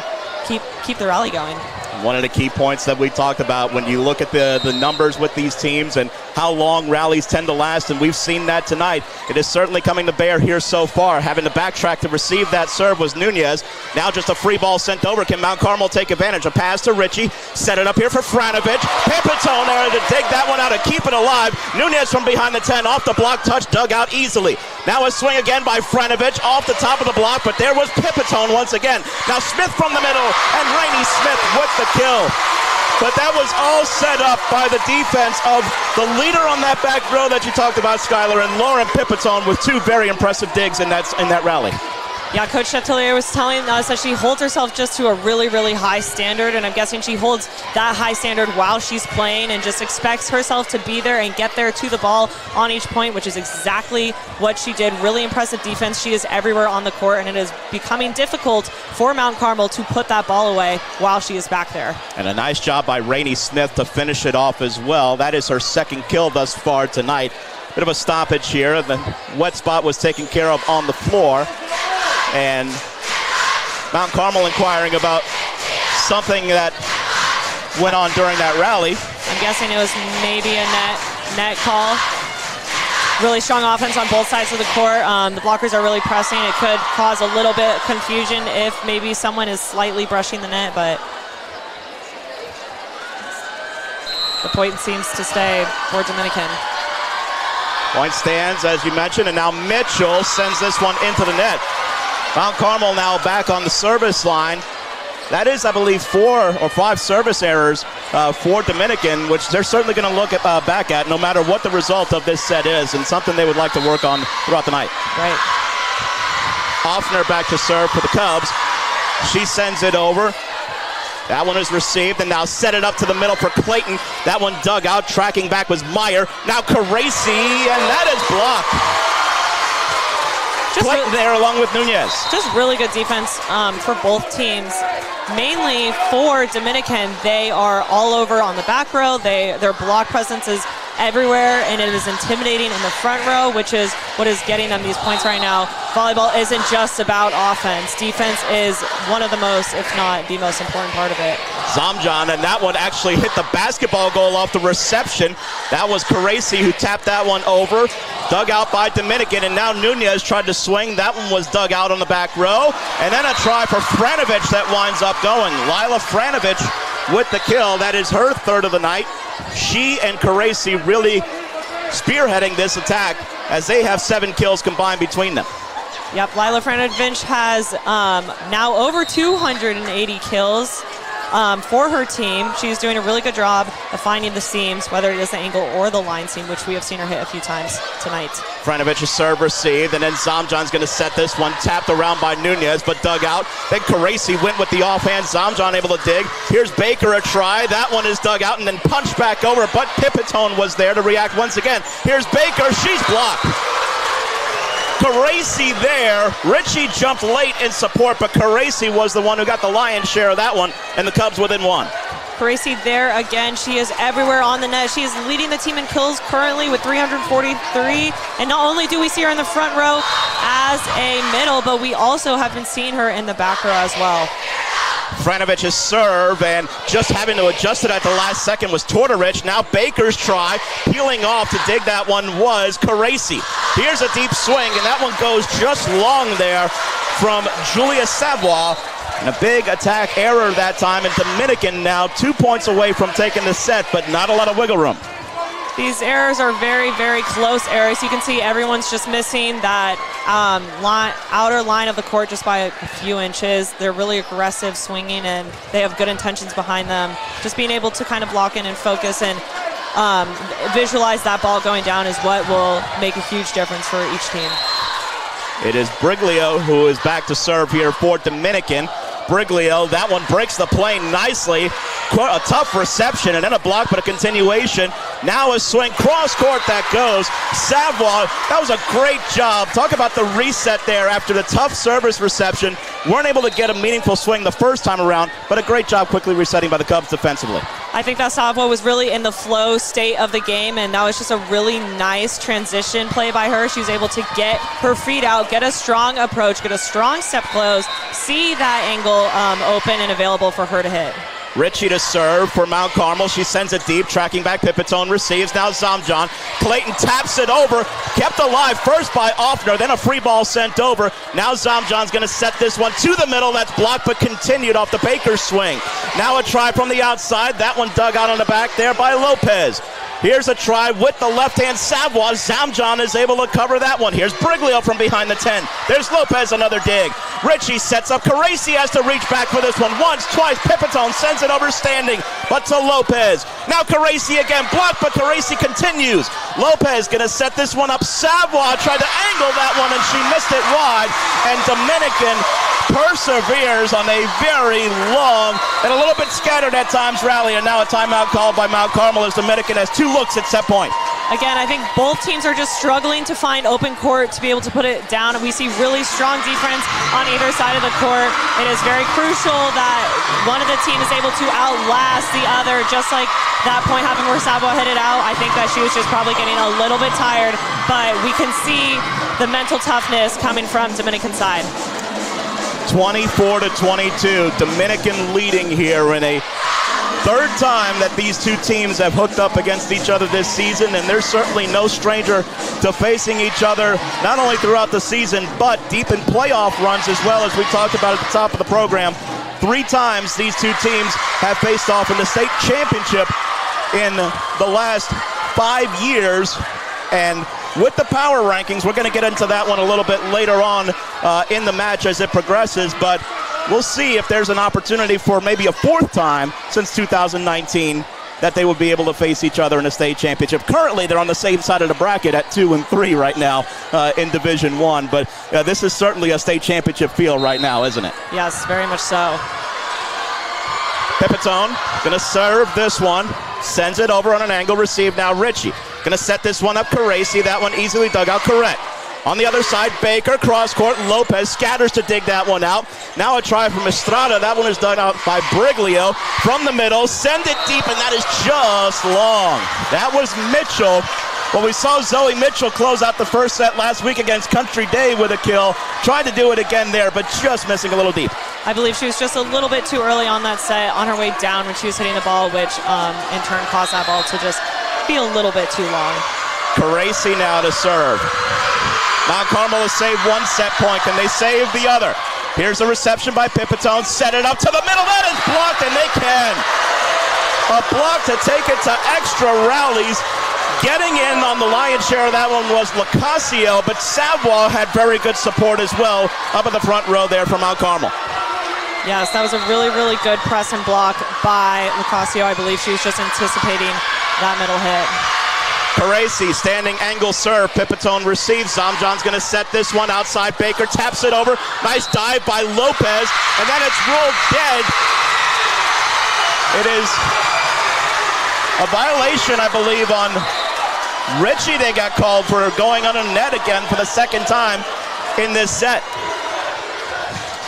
keep the rally going. One of the key points that we talked about when you look at the numbers with these teams and how long rallies tend to last, and we've seen that tonight. It is certainly coming to bear here so far. Having to backtrack to receive that serve was Nunez. Now just a free ball sent over. Can Mount Carmel take advantage? A pass to Ritchie. Set it up here for Franovich. Pipitone there to take that one out and keep it alive. Nunez from behind the 10. Off the block, touch, dug out easily. Now a swing again by Franovich off the top of the block, but there was Pipitone once again. Now Smith from the middle, and Rainey Smith with the kill. But that was all set up by the defense of the leader on that back row that you talked about, Skylar, and Lauren Pipitone with two very impressive digs in that rally. Yeah, Coach Chatelier was telling us that she holds herself just to a really, really high standard, and I'm guessing she holds that high standard while she's playing and just expects herself to be there and get there to the ball on each point, which is exactly what she did. Really impressive defense. She is everywhere on the court, and it is becoming difficult for Mount Carmel to put that ball away while she is back there. And a nice job by Rainey Smith to finish it off as well. That is her second kill thus far tonight. Bit of a stoppage here. The wet spot was taken care of on the floor. And Mount Carmel inquiring about something that went on during that rally. I'm guessing it was maybe a net call. Really strong offense on both sides of the court. The blockers are really pressing. It could cause a little bit of confusion if maybe someone is slightly brushing the net, but the point seems to stay for Dominican. Point stands, as you mentioned, and now Mitchell sends this one into the net. Mount Carmel now back on the service line. That is, I believe, 4 or 5 service errors for Dominican, which they're certainly going to look back at no matter what the result of this set is, and something they would like to work on throughout the night. Right. Offner back to serve for the Cubs. She sends it over. That one is received, and now set it up to the middle for Clayton. That one dug out. Tracking back was Meyer. Now Caracci, and that is blocked. Clayton there along with Nunez. Just really good defense for both teams. Mainly for Dominican, they are all over on the back row. Their block presence is everywhere, and it is intimidating in the front row, which is what is getting them these points right now. Volleyball isn't just about offense. Defense is one of the most, if not the most important part of it. Zamjan, and that one actually hit the basketball goal off the reception. That was Caracci who tapped that one over. Dug out by Dominican, and now Nunez tried to swing. That one was dug out on the back row. And then a try for Franovich that winds up going. Lila Franovich with the kill. That is her third of the night. She and Caracci really spearheading this attack as they have 7 kills combined between them. Yep, Lila Franovich has now over 280 kills for her team. She's doing a really good job of finding the seams, whether it is the angle or the line seam, which we have seen her hit a few times tonight. Franovich's serve received, and then Zamjan's going to set this one. Tapped around by Nunez, but dug out. Then Caracci went with the offhand. Zamjan able to dig. Here's Baker a try. That one is dug out and then punched back over, but Pipitone was there to react once again. Here's Baker. She's blocked. Caracci there. Ritchie jumped late in support, but Caracci was the one who got the lion's share of that one, and the Cubs within 1. Caracci there again. She is everywhere on the net. She is leading the team in kills currently with 343. And not only do we see her in the front row as a middle, but we also have been seeing her in the back row as well. Franovich's serve, and just having to adjust it at the last second was Tortorich. Now Baker's try, peeling off to dig that one was Caracci. Here's a deep swing, and that one goes just long there from Julia Savoie. And a big attack error that time, and Dominican now 2 points away from taking the set, but not a lot of wiggle room. These errors are very, very close errors. You can see everyone's just missing that outer line of the court just by a few inches. They're really aggressive swinging, and they have good intentions behind them. Just being able to kind of lock in and focus and visualize that ball going down is what will make a huge difference for each team. It is Briglio who is back to serve here for Dominican. Briglio, that one breaks the plane nicely. A tough reception and then a block, but a continuation. Now a swing, cross court that goes. Savoie, that was a great job. Talk about the reset there after the tough service reception. Weren't able to get a meaningful swing the first time around, but a great job quickly resetting by the Cubs defensively. I think that Savoie was really in the flow state of the game, and that was just a really nice transition play by her. She was able to get her feet out, get a strong approach, get a strong step close, see that angle open and available for her to hit. Ritchie to serve for Mount Carmel. She sends it deep, tracking back. Pipitone receives. Now Zamjan. Clayton taps it over. Kept alive first by Offner, then a free ball sent over. Now Zamjan's going to set this one to the middle. That's blocked, but continued off the Baker swing. Now a try from the outside. That one dug out on the back there by Lopez. Here's a try with the left hand. Savoie. Zamjan is able to cover that one. Here's Briglio from behind the 10. There's Lopez, another dig. Richie sets up. Caracci has to reach back for this one. Once, twice. Pipitone sends it over standing, but to Lopez. Now Caracci again. Blocked, but Caracci continues. Lopez going to set this one up. Savoie tried to angle that one, and she missed it wide. And Dominican perseveres on a very long and a little bit scattered at times rally. And now a timeout called by Mount Carmel as Dominican has 2 looks at set point. Again, I think both teams are just struggling to find open court to be able to put it down. We see really strong defense on either side of the court. It is very crucial that one of the team is able to outlast the other, just like that point happened where Savoie hit it out. I think that she was just probably getting a little bit tired, but we can see the mental toughness coming from Dominican side. 24-22, Dominican leading here in a third time that these two teams have hooked up against each other this season, and they're certainly no stranger to facing each other, not only throughout the season, but deep in playoff runs as well, as we talked about at the top of the program. 3 times these two teams have faced off in the state championship in the last 5 years, and with the power rankings, we're going to get into that one a little bit later on in the match as it progresses, but we'll see if there's an opportunity for maybe a 4th time since 2019 that they would be able to face each other in a state championship. Currently, they're on the same side of the bracket at 2 and 3 right now in Division I, but this is certainly a state championship feel right now, isn't it? Yes, very much so. Pipitone going to serve this one, sends it over on an angle receive. Now Richie going to set this one up. Caracci, that one easily dug out. Correct. On the other side, Baker, cross court. Lopez scatters to dig that one out. Now a try from Estrada. That one is dug out by Briglio from the middle. Send it deep, and that is just long. That was Mitchell. Well, we saw Zoe Mitchell close out the first set last week against Country Day with a kill. Tried to do it again there, but just missing a little deep. I believe she was just a little bit too early on that set, on her way down when she was hitting the ball, which in turn caused that ball to just be a little bit too long. Caracci now to serve. Mount Carmel has saved 1 set point. Can they save the other? Here's a reception by Pipitone. Set it up to the middle. That is blocked, and they can. A block to take it to extra rallies. Getting in on the lion's share of that one was Locascio, but Savoie had very good support as well up in the front row there from Mount Carmel. Yes, that was a really, really good press and block by Locascio. I believe she was just anticipating that middle hit. Caracci, standing angle serve. Pipitone receives. Zamjan's going to set this one outside. Baker taps it over. Nice dive by Lopez, and then it's ruled dead. It is a violation, I believe, on Richie. They got called for going under net again for the 2nd time in this set.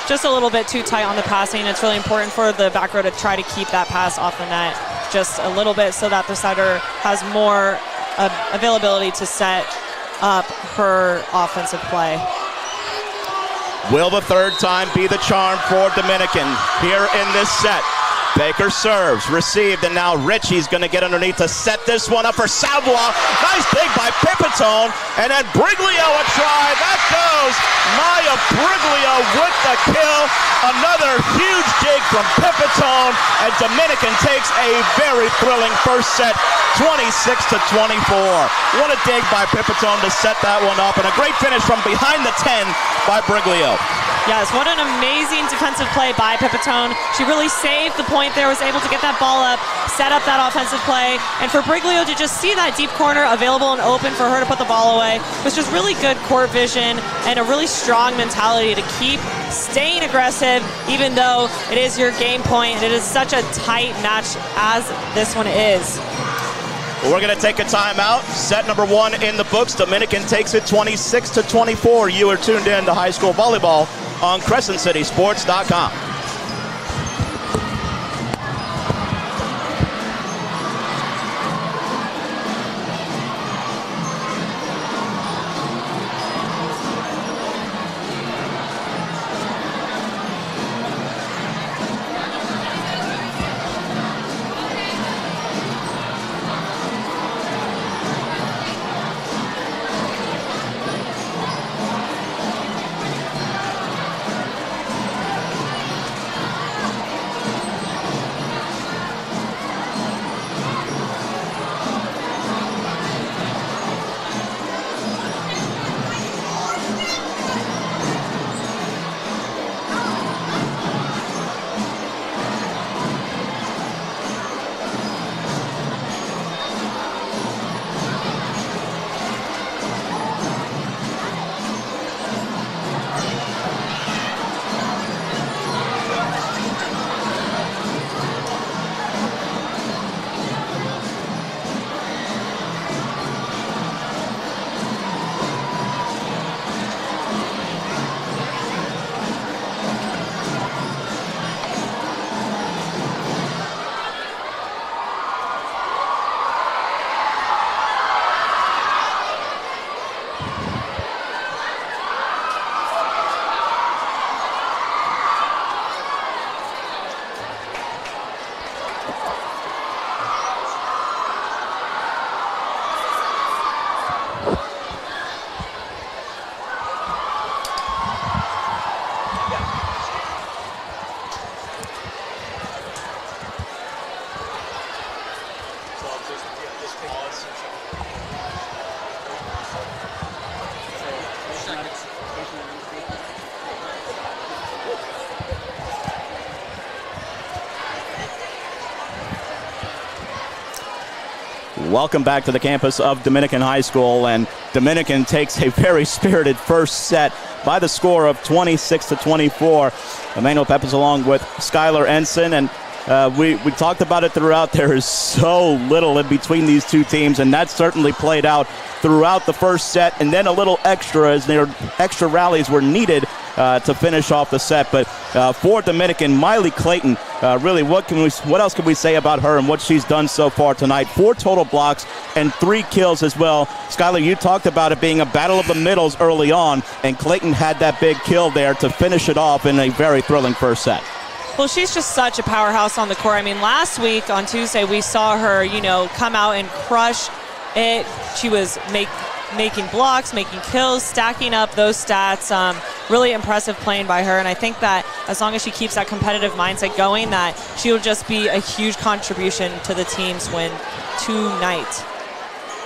Just a little bit too tight on the passing. It's really important for the back row to try to keep that pass off the net just a little bit so that the setter has more availability to set up her offensive play. Will the 3rd time be the charm for Dominican here in this set? Baker serves, received, and now Richie's going to get underneath to set this one up for Savoie. Nice dig by Pipitone, and then Briglio a try. That goes Maya Briglio with the kill. Another huge dig from Pipitone, and Dominican takes a very thrilling first set, 26-24. What a dig by Pipitone to set that one up, and a great finish from behind the 10 by Briglio. Yes, what an amazing defensive play by Pipitone. She really saved the point there, was able to get that ball up, set up that offensive play, and for Briglio to just see that deep corner available and open for her to put the ball away was just really good court vision and a really strong mentality to keep staying aggressive even though it is your game point and it is such a tight match as this one is. Well, we're going to take a timeout. Set number 1 in the books. Dominican takes it 26-24. You are tuned in to high school volleyball on CrescentCitySports.com. Welcome back to the campus of Dominican High School, and Dominican takes a very spirited first set by the score of 26-24. Emmanuel Peppers along with Skylar Ensign, and we talked about it throughout. There is so little in between these two teams, and that certainly played out throughout the first set, and then a little extra as their extra rallies were needed to finish off the set. But for Dominican, Miley Clayton, really, what else can we say about her and what she's done so far tonight? 4 total blocks and 3 kills as well. Skylar, you talked about it being a battle of the middles early on, and Clayton had that big kill there to finish it off in a very thrilling first set. Well, she's just such a powerhouse on the court. I mean, last week on Tuesday, we saw her, come out and crush it. She was making blocks, making kills, stacking up those stats. Really impressive playing by her, and I think that as long as she keeps that competitive mindset going, that she'll just be a huge contribution to the team's win tonight.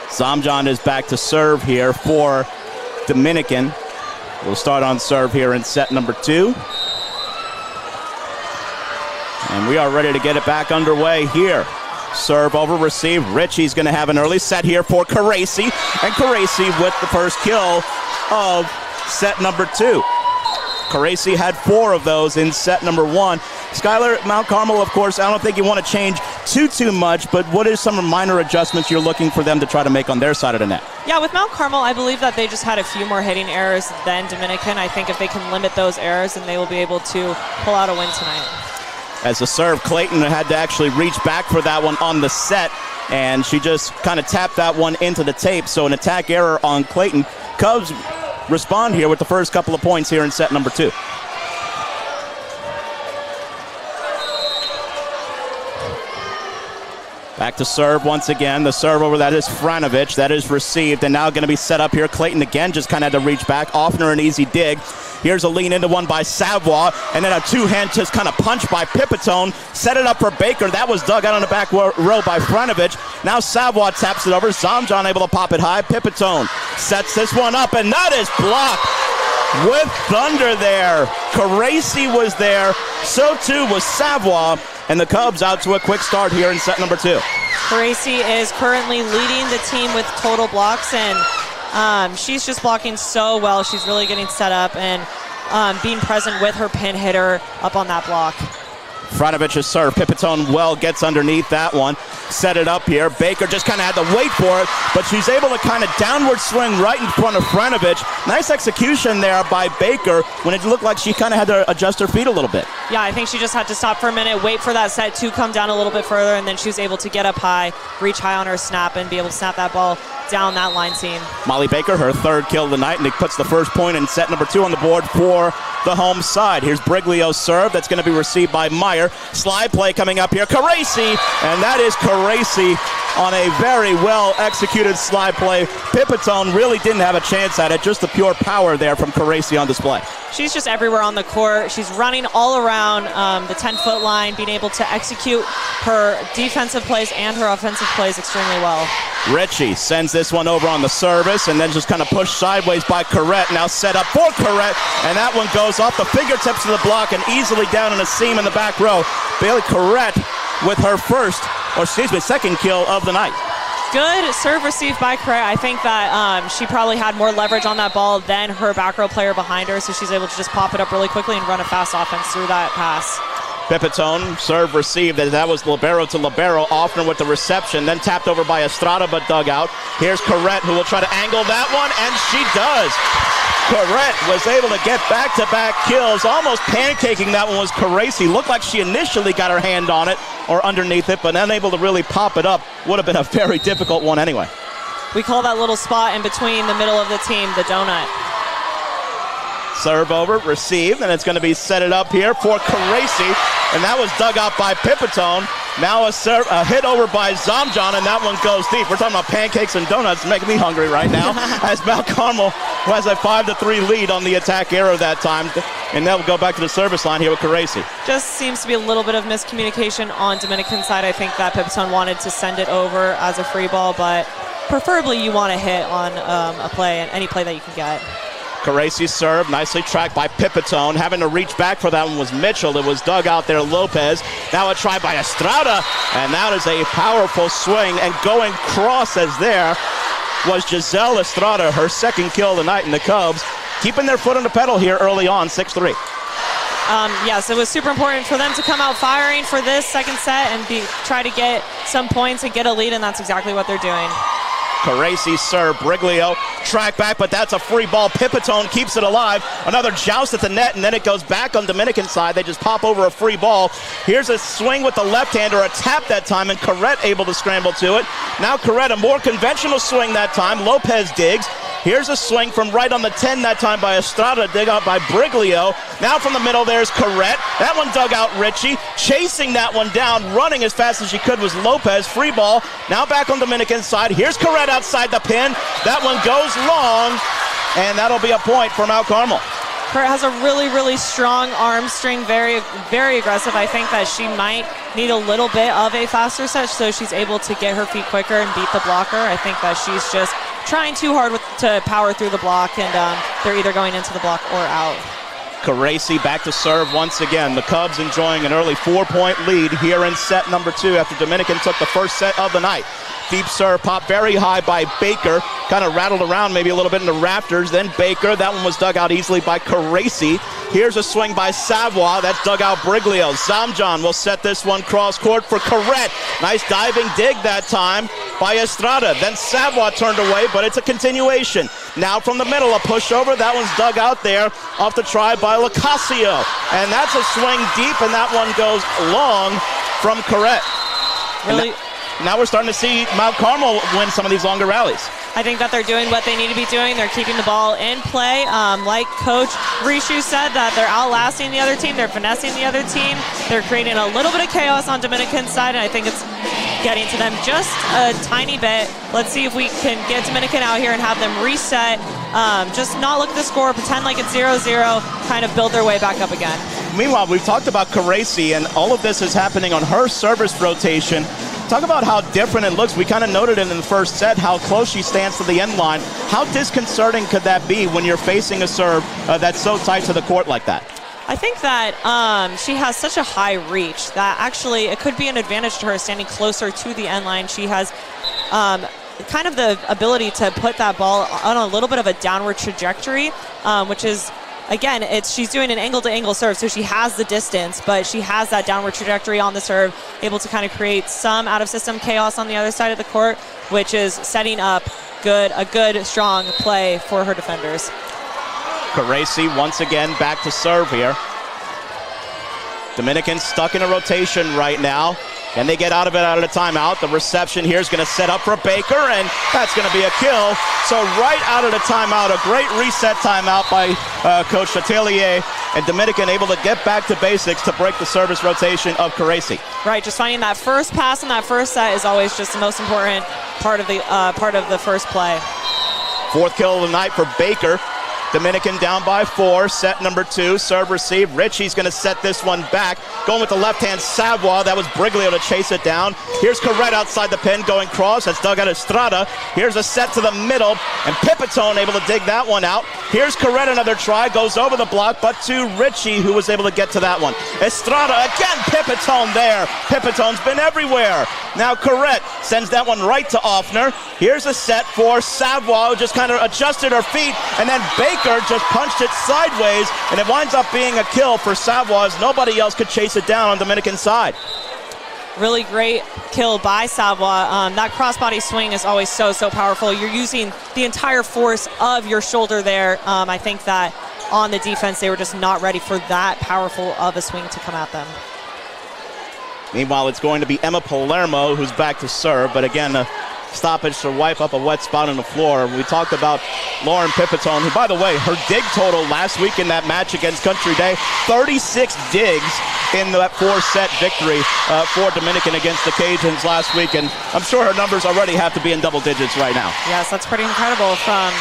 Zamjan is back to serve here for Dominican. We'll start on serve here in set number 2. And we are ready to get it back underway here. Serve over, receive. Richie's going to have an early set here for Caresi. And Caresi with the first kill of set number 2. Caresi had 4 of those in set number 1. Skylar, Mount Carmel, of course, I don't think you want to change too much, but what is some minor adjustments you're looking for them to try to make on their side of the net? Yeah, with Mount Carmel, I believe that they just had a few more hitting errors than Dominican. I think if they can limit those errors, then they will be able to pull out a win tonight. As the serve, Clayton had to actually reach back for that one on the set, and she just kind of tapped that one into the tape. So an attack error on Clayton. Cubs respond here with the first couple of points here in set number 2. Back to serve once again. The serve over, that is Franovich. That is received, and now going to be set up here. Clayton again just kind of had to reach back. Offner an easy dig. Here's a lean into one by Savoy, and then a two-hand just kind of punch by Pipitone. Set it up for Baker. That was dug out on the back row by Franovich. Now Savoy taps it over. Zamjan able to pop it high. Pipitone sets this one up, and that is blocked with thunder there. Caresi was there. So too was Savoy. And the Cubs out to a quick start here in set number 2. Caresi is currently leading the team with total blocks, and she's just blocking so well. She's really getting set up and being present with her pin hitter up on that block. Franovich's serve. Pipitone well gets underneath that one. Set it up here. Baker just kind of had to wait for it, but she's able to kind of downward swing right in front of Franovich. Nice execution there by Baker when it looked like she kind of had to adjust her feet a little bit. Yeah, I think she just had to stop for a minute, wait for that set to come down a little bit further, and then she was able to get up high, reach high on her snap, and be able to snap that ball down that line seam. Molly Baker, her 3rd kill of the night, and it puts the first point in set number 2 on the board for the home side. Here's Briglio's serve. That's going to be received by Meyer. Slide play coming up here. Caresi, and that is Caresi on a very well-executed slide play. Pipitone really didn't have a chance at it. Just the pure power there from Caresi on display. She's just everywhere on the court. She's running all around the 10-foot line, being able to execute her defensive plays and her offensive plays extremely well. Ritchie sends this one over on the service and then just kind of pushed sideways by Corrette. Now set up for Corrette, and that one goes off the fingertips of the block and easily down in a seam in the back row. Bailey Corrette with her second kill of the night. Good serve received by Corrette. I think that she probably had more leverage on that ball than her back row player behind her, so she's able to just pop it up really quickly and run a fast offense through that pass. Pipitone, serve received. That was libero to libero. Offner with the reception, then tapped over by Estrada, but dug out. Here's Corrette, who will try to angle that one, and she does. Corrette was able to get back-to-back kills, almost pancaking that one was Caresi. Looked like she initially got her hand on it or underneath it, but unable to really pop it up. Would have been a very difficult one anyway. We call that little spot in between the middle of the team the donut. Serve over, received, and it's going to be set it up here for Caresi, and that was dug out by Pipitone. Now a hit over by Zamjan, and that one goes deep. We're talking about pancakes and donuts, making me hungry right now. As Mount Carmel has a 5-3 lead on the attack arrow that time, and they'll go back to the service line here with Caresi. Just seems to be a little bit of miscommunication on Dominican side. I think that Pipitone wanted to send it over as a free ball, but preferably you want to hit on a play, and any play that you can get. Caresi's serve, nicely tracked by Pipitone. Having to reach back for that one was Mitchell. It was dug out there, Lopez. Now a try by Estrada, and that is a powerful swing. And going cross as there was Giselle Estrada, her second kill of the night in the Cubs, keeping their foot on the pedal here early on, 6-3. Yes, it was super important for them to come out firing for this second set and try to get some points and get a lead, and that's exactly what they're doing. Caresi serve, Briglio track back, but that's a free ball. Pipitone keeps it alive. Another joust at the net, and then it goes back on Dominican side. They just pop over a free ball. Here's a swing with the left-hander, a tap that time, and Corrette able to scramble to it. Now Corrette, a more conventional swing that time. Lopez digs. Here's a swing from right on the 10 that time by Estrada, dig out by Briglio. Now from the middle, there's Corrette. That one dug out Ritchie. Chasing that one down, running as fast as she could was Lopez. Free ball. Now back on Dominican side. Here's Corrette outside the pin. That one goes long, and that'll be a point for Mount Carmel. Corrette has a really, really strong arm string, very, very aggressive. I think that she might need a little bit of a faster set so she's able to get her feet quicker and beat the blocker. I think that she's just trying too hard to power through the block, and they're either going into the block or out. Caresi back to serve once again. The Cubs enjoying an early 4-point lead here in set number 2 after Dominican took the first set of the night. Deep serve popped very high by Baker. Kind of rattled around maybe a little bit in the rafters. Then Baker, that one was dug out easily by Caresi. Here's a swing by Savoy. That's dug out Briglio. Zamjan will set this one cross court for Corrette. Nice diving dig that time by Estrada. Then Savoy turned away, but it's a continuation. Now from the middle, a pushover. That one's dug out there off the try by Locasio. And that's a swing deep, and that one goes long from Corrette. Really? Now we're starting to see Mount Carmel win some of these longer rallies. I think that they're doing what they need to be doing. They're keeping the ball in play. Like Coach Rishu said, that they're outlasting the other team. They're finessing the other team. They're creating a little bit of chaos on Dominican's side, and I think it's getting to them just a tiny bit. Let's see if we can get Dominican out here and have them reset. Just not look at the score, pretend like it's 0-0, kind of build their way back up again. Meanwhile, we've talked about Caresi, and all of this is happening on her service rotation. Talk about how different it looks. We kind of noted it in the first set, how close she stands to the end line. How disconcerting could that be when you're facing a serve that's so tight to the court like that? I think that she has such a high reach that actually it could be an advantage to her standing closer to the end line. She has kind of the ability to put that ball on a little bit of a downward trajectory, which is, again, she's doing an angle-to-angle serve, so she has the distance, but she has that downward trajectory on the serve, able to kind of create some out-of-system chaos on the other side of the court, which is setting up a good, strong play for her defenders. Caresi once again back to serve here. Dominican stuck in a rotation right now. Can they get out of the timeout? The reception here is going to set up for Baker, and that's going to be a kill. So right out of the timeout, a great reset timeout by Coach Chatelier, and Dominican able to get back to basics to break the service rotation of Caresi. Right, just finding that first pass in that first set is always just the most important part of the first play. Fourth kill of the night for Baker. Dominican down by 4, set number 2, serve receive. Ritchie's going to set this one back. Going with the left hand, Savoy. That was Briglio to chase it down. Here's Corrette outside the pin, going cross. That's dug out Estrada. Here's a set to the middle, and Pipitone able to dig that one out. Here's Corrette, another try, goes over the block, but to Ritchie, who was able to get to that one. Estrada, again, Pipitone there. Pipitone's been everywhere. Now Corrette sends that one right to Offner. Here's a set for Savoy, who just kind of adjusted her feet, and then Baker just punched it sideways, and it winds up being a kill for Savoy, as nobody else could chase it down on Dominican side. Really great kill by Savoy. That crossbody swing is always so powerful. You're using the entire force of your shoulder there. I think that on the defense, they were just not ready for that powerful of a swing to come at them. Meanwhile, it's going to be Emma Palermo who's back to serve, but again, stoppage to wipe up a wet spot on the floor. We talked about Lauren Pipitone, who, by the way, her dig total last week in that match against Country Day, 36 digs in that 4-set victory for Dominican against the Cajuns last week, and I'm sure her numbers already have to be in double digits right now. Yes, that's pretty incredible from,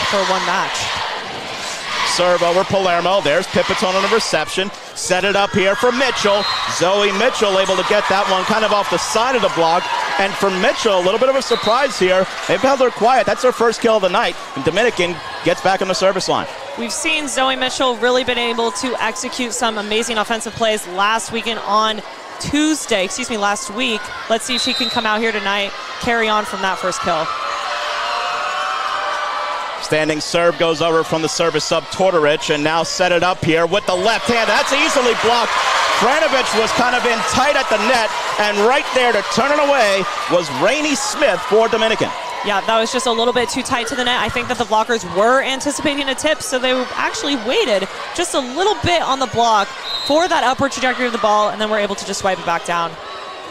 for one match. Serve over Palermo. There's Pipitone on the reception. Set it up here for Mitchell. Zoe Mitchell able to get that one kind of off the side of the block. And for Mitchell, a little bit of a surprise here. They've held her quiet. That's her first kill of the night. And Dominican gets back on the service line. We've seen Zoe Mitchell really been able to execute some amazing offensive plays last week. Let's see if she can come out here tonight, carry on from that first kill. Standing serve goes over from the service sub Tortorich, and now set it up here with the left hand. That's easily blocked. Franovich was kind of in tight at the net, and right there to turn it away was Rainey Smith for Dominican. Yeah, that was just a little bit too tight to the net. I think that the blockers were anticipating a tip, so they actually waited just a little bit on the block for that upward trajectory of the ball, and then were able to just swipe it back down.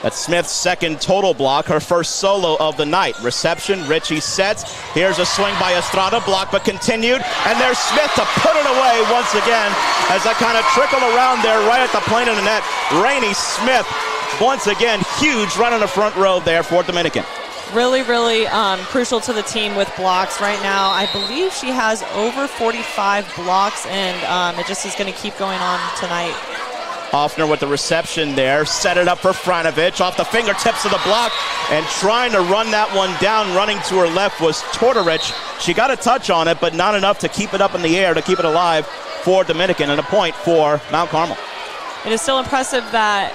That's Smith's second total block, her first solo of the night. Reception, Richie sets. Here's a swing by Estrada, block but continued. And there's Smith to put it away once again as that kind of trickled around there right at the plane of the net. Rainey Smith, once again, huge run in the front row there for Dominican. Really, really crucial to the team with blocks right now. I believe she has over 45 blocks, and it just is going to keep going on tonight. Offner with the reception there, set it up for Franovich off the fingertips of the block, and trying to run that one down, running to her left was Tortorich. She got a touch on it, but not enough to keep it up in the air, to keep it alive for Dominican, and a point for Mount Carmel. It is still impressive that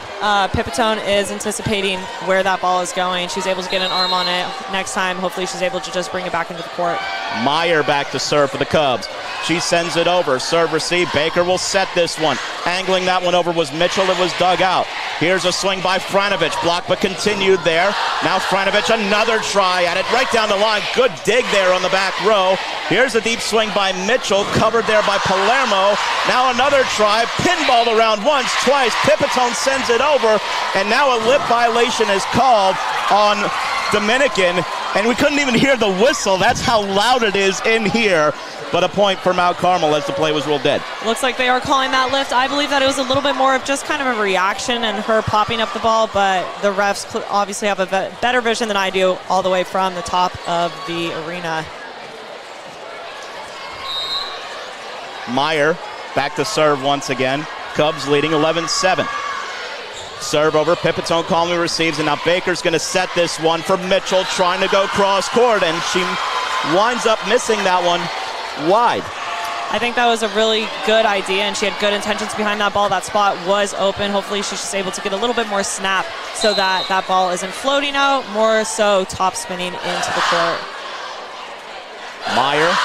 Pipitone is anticipating where that ball is going. She's able to get an arm on it. Next time, hopefully she's able to just bring it back into the court. Meyer back to serve for the Cubs. She sends it over. Serve receive. Baker will set this one. Angling that one over was Mitchell. It was dug out. Here's a swing by Franovich. Block but continued there. Now Franovich, another try at it right down the line. Good dig there on the back row. Here's a deep swing by Mitchell, covered there by Palermo. Now another try. Pinballed around once, twice. Pipitone sends it over. And now a lip violation is called on Dominican. And we couldn't even hear the whistle. That's how loud it is in here. But a point for Mount Carmel as the play was ruled dead. Looks like they are calling that lift. I believe that it was a little bit more of just kind of a reaction and her popping up the ball, but the refs obviously have a better vision than I do all the way from the top of the arena. Meyer back to serve once again. Cubs leading 11-7. Serve over, Pipitone calmly receives, and now Baker's going to set this one for Mitchell, trying to go cross court, and she winds up missing that one wide. I think that was a really good idea, and she had good intentions behind that ball. That spot was open. Hopefully she's just able to get a little bit more snap so that that ball isn't floating out, more so top spinning into the court. Meyer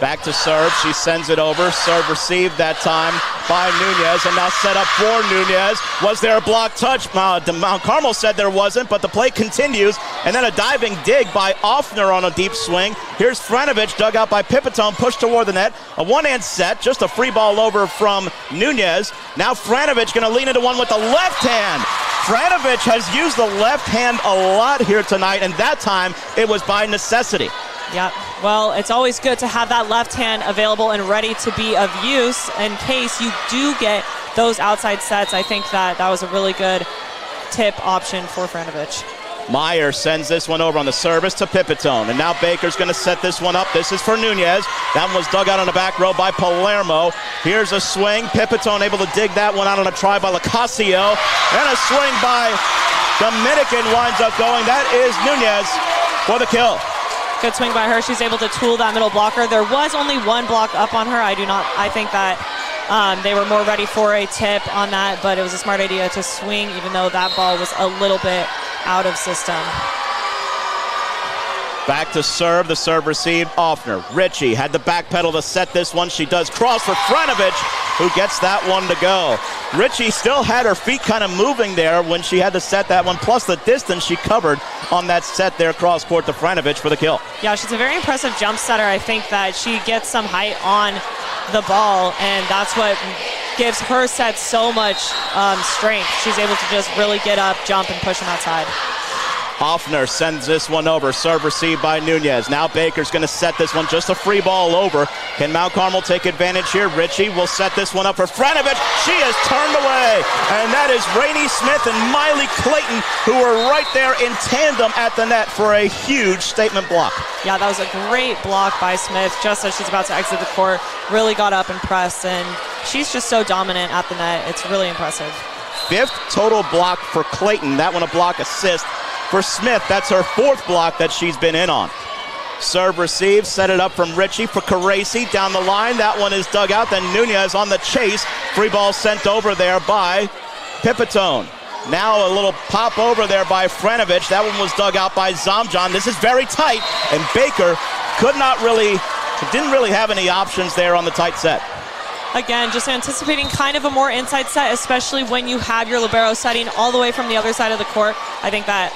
back to serve. She sends it over. Serve received that time by Nunez, and now set up for Nunez. Was there a block touch? Mount Carmel said there wasn't, but the play continues, and then a diving dig by Offner on a deep swing. Here's Franovich, dug out by Pipitone, pushed toward the net. A one-hand set, just a free ball over from Nunez. Now Franovich going to lean into one with the left hand. Franovich has used the left hand a lot here tonight, and that time it was by necessity. Yeah, well, it's always good to have that left hand available and ready to be of use in case you do get those outside sets. I think that was a really good tip option for Franovich. Meyer sends this one over on the service to Pipitone, and now Baker's going to set this one up. This is for Nunez. That one was dug out on the back row by Palermo. Here's a swing. Pipitone able to dig that one out on a try by Lacasio, and a swing by Dominican winds up going. That is Nunez for the kill. Good swing by her. She's able to tool that middle blocker. There was only one block up on her. I think that they were more ready for a tip on that, but it was a smart idea to swing even though that ball was a little bit out of system. Back to serve. The serve received. Offner. Richie had the back pedal to set this one. She does cross for Franovich, who gets that one to go. Richie still had her feet kind of moving there when she had to set that one, plus the distance she covered on that set there cross court to Franovich for the kill. Yeah, she's a very impressive jump setter. I think that she gets some height on the ball, and that's what gives her set so much strength. She's able to just really get up, jump, and push from outside. Offner sends this one over. Serve received by Nunez. Now Baker's going to set this one. Just a free ball over. Can Mount Carmel take advantage here? Richie will set this one up for Franovich. She is turned away. And that is Rainey Smith and Miley Clayton, who were right there in tandem at the net for a huge statement block. Yeah, that was a great block by Smith just as she's about to exit the court. Really got up and pressed, and she's just so dominant at the net. It's really impressive. 5th total block for Clayton. That one a block assist for Smith. That's her 4th block that she's been in on. Serve receive, set it up from Ritchie for Caresi down the line. That one is dug out. Then Nunez on the chase. Free ball sent over there by Pipitone. Now a little pop over there by Franovich. That one was dug out by Zamjan. This is very tight, and Baker didn't really have any options there on the tight set. Again, just anticipating kind of a more inside set, especially when you have your libero setting all the way from the other side of the court. I think that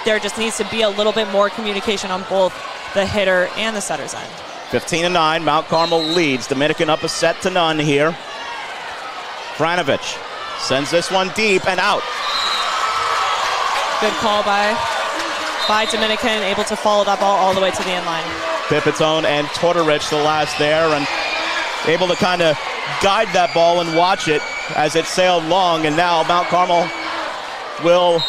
there just needs to be a little bit more communication on both the hitter and the setter's end. 15-9, Mount Carmel leads. Dominican up a set to none here. Franovich sends this one deep and out. Good call by Dominican, able to follow that ball all the way to the end line. Pipitone and Tortorich the last there, and able to kind of guide that ball and watch it as it sailed long. And now Mount Carmel will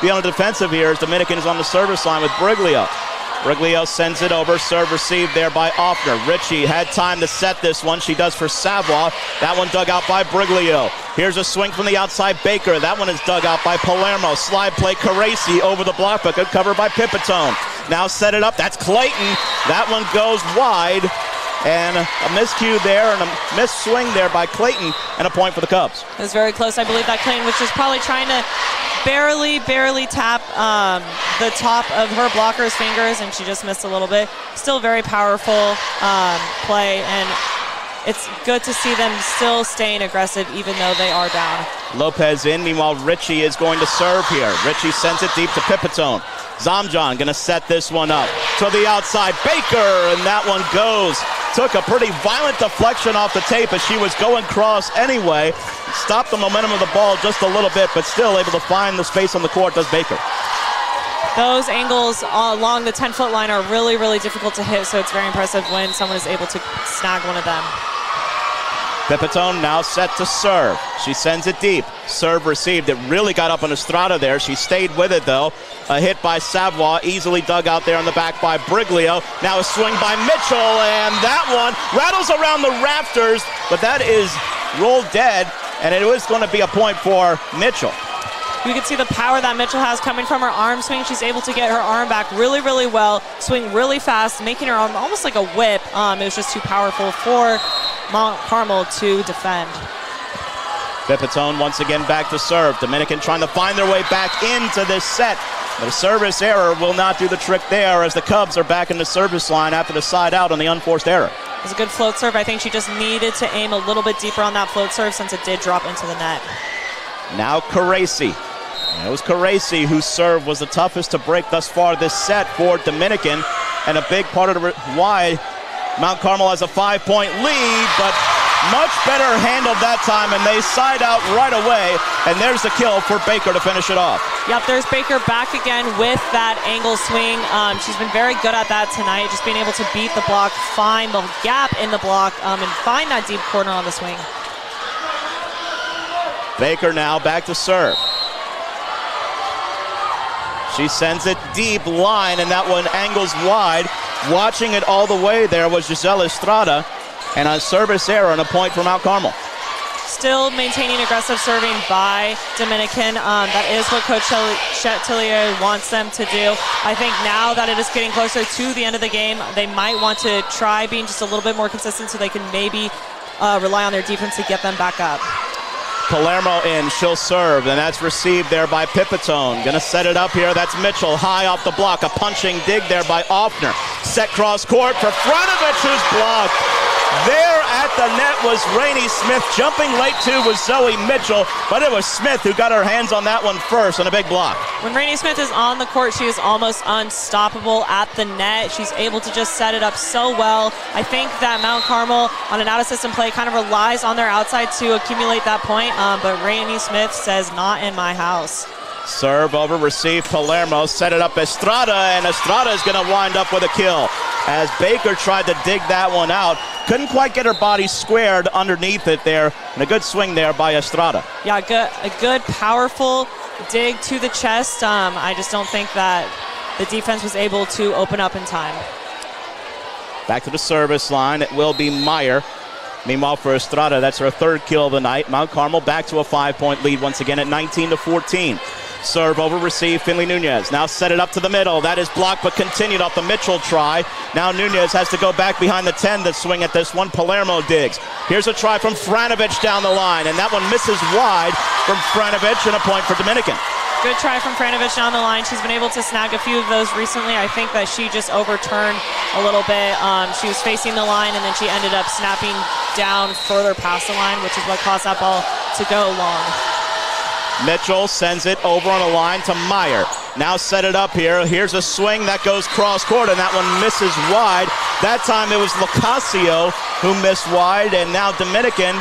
be on the defensive here as Dominican is on the service line with Briglio. Briglio sends it over, serve received there by Offner. Ritchie had time to set this one. She does for Savoie. That one dug out by Briglio. Here's a swing from the outside, Baker. That one is dug out by Palermo. Slide play, Caresi over the block, but good cover by Pipitone. Now set it up, that's Clayton. That one goes wide. And a miscue there and a missed swing there by Clayton, and a point for the Cubs. It was very close. I believe that Clayton was just probably trying to barely tap the top of her blocker's fingers, and she just missed a little bit. Still very powerful play, and it's good to see them still staying aggressive even though they are down. Lopez in. Meanwhile, Ritchie is going to serve here. Ritchie sends it deep to Pipitone. Zamjan going to set this one up to the outside. Baker, and that one goes. Took a pretty violent deflection off the tape as she was going cross anyway. Stopped the momentum of the ball just a little bit, but still able to find the space on the court, does Baker. Those angles along the 10-foot line are really, really difficult to hit, so it's very impressive when someone is able to snag one of them. Pipitone now set to serve. She sends it deep. Serve received. It really got up on Estrada there. She stayed with it, though. A hit by Savoie, easily dug out there on the back by Briglio. Now a swing by Mitchell, and that one rattles around the rafters, but that is rolled dead, and it was going to be a point for Mitchell. You can see the power that Mitchell has coming from her arm swing. She's able to get her arm back really, really well, swing really fast, making her arm almost like a whip. It was just too powerful for Mount Carmel to defend. Pipitone once again back to serve. Dominican trying to find their way back into this set. But a service error will not do the trick there as the Cubs are back in the service line after the side out on the unforced error. It was a good float serve. I think she just needed to aim a little bit deeper on that float serve since it did drop into the net. Now Caresi. It was Caresi whose serve was the toughest to break thus far this set for Dominican, and a big part of why Mount Carmel has a 5-point lead, but much better handled that time, and they side out right away, and there's the kill for Baker to finish it off. Yep, there's Baker back again with that angle swing. She's been very good at that tonight, just being able to beat the block, find the gap in the block, and find that deep corner on the swing. Baker now back to serve. She sends it deep line, and that one angles wide. Watching it all the way there was Giselle Estrada, and a service error and a point for Mount Carmel. Still maintaining aggressive serving by Dominican. That is what Coach Chatelier wants them to do. I think now that it is getting closer to the end of the game, they might want to try being just a little bit more consistent so they can maybe rely on their defense to get them back up. Palermo in, she'll serve, and that's received there by Pipitone. Gonna set it up here, that's Mitchell, high off the block. A punching dig there by Offner. Set cross court for Franovich, who's blocked. There at the net was Rainey Smith. Jumping late too was Zoe Mitchell, but it was Smith who got her hands on that one first on a big block. When Rainey Smith is on the court, she is almost unstoppable at the net. She's able to just set it up so well. I think that Mount Carmel on an out-of-system play kind of relies on their outside to accumulate that point, but Rainey Smith says, not in my house. Serve over, receive Palermo, set it up Estrada, and Estrada is going to wind up with a kill. As Baker tried to dig that one out, couldn't quite get her body squared underneath it there, and a good swing there by Estrada. Yeah, a good, powerful dig to the chest. I just don't think that the defense was able to open up in time. Back to the service line, it will be Meyer. Meanwhile, for Estrada, that's her third kill of the night. Mount Carmel back to a 5-point lead once again at 19-14. Serve over, receive, Finley Nunez. Now set it up to the middle. That is blocked, but continued off the Mitchell try. Now Nunez has to go back behind the 10 to swing at this one. Palermo digs. Here's a try from Franovich down the line, and that one misses wide from Franovich, and a point for Dominican. Good try from Franovich down the line. She's been able to snag a few of those recently. I think that she just overturned a little bit. She was facing the line, and then she ended up snapping down further past the line, which is what caused that ball to go long. Mitchell sends it over on a line to Meyer. Now set it up here. Here's a swing that goes cross court, and that one misses wide. That time it was Locasio who missed wide, and now Dominican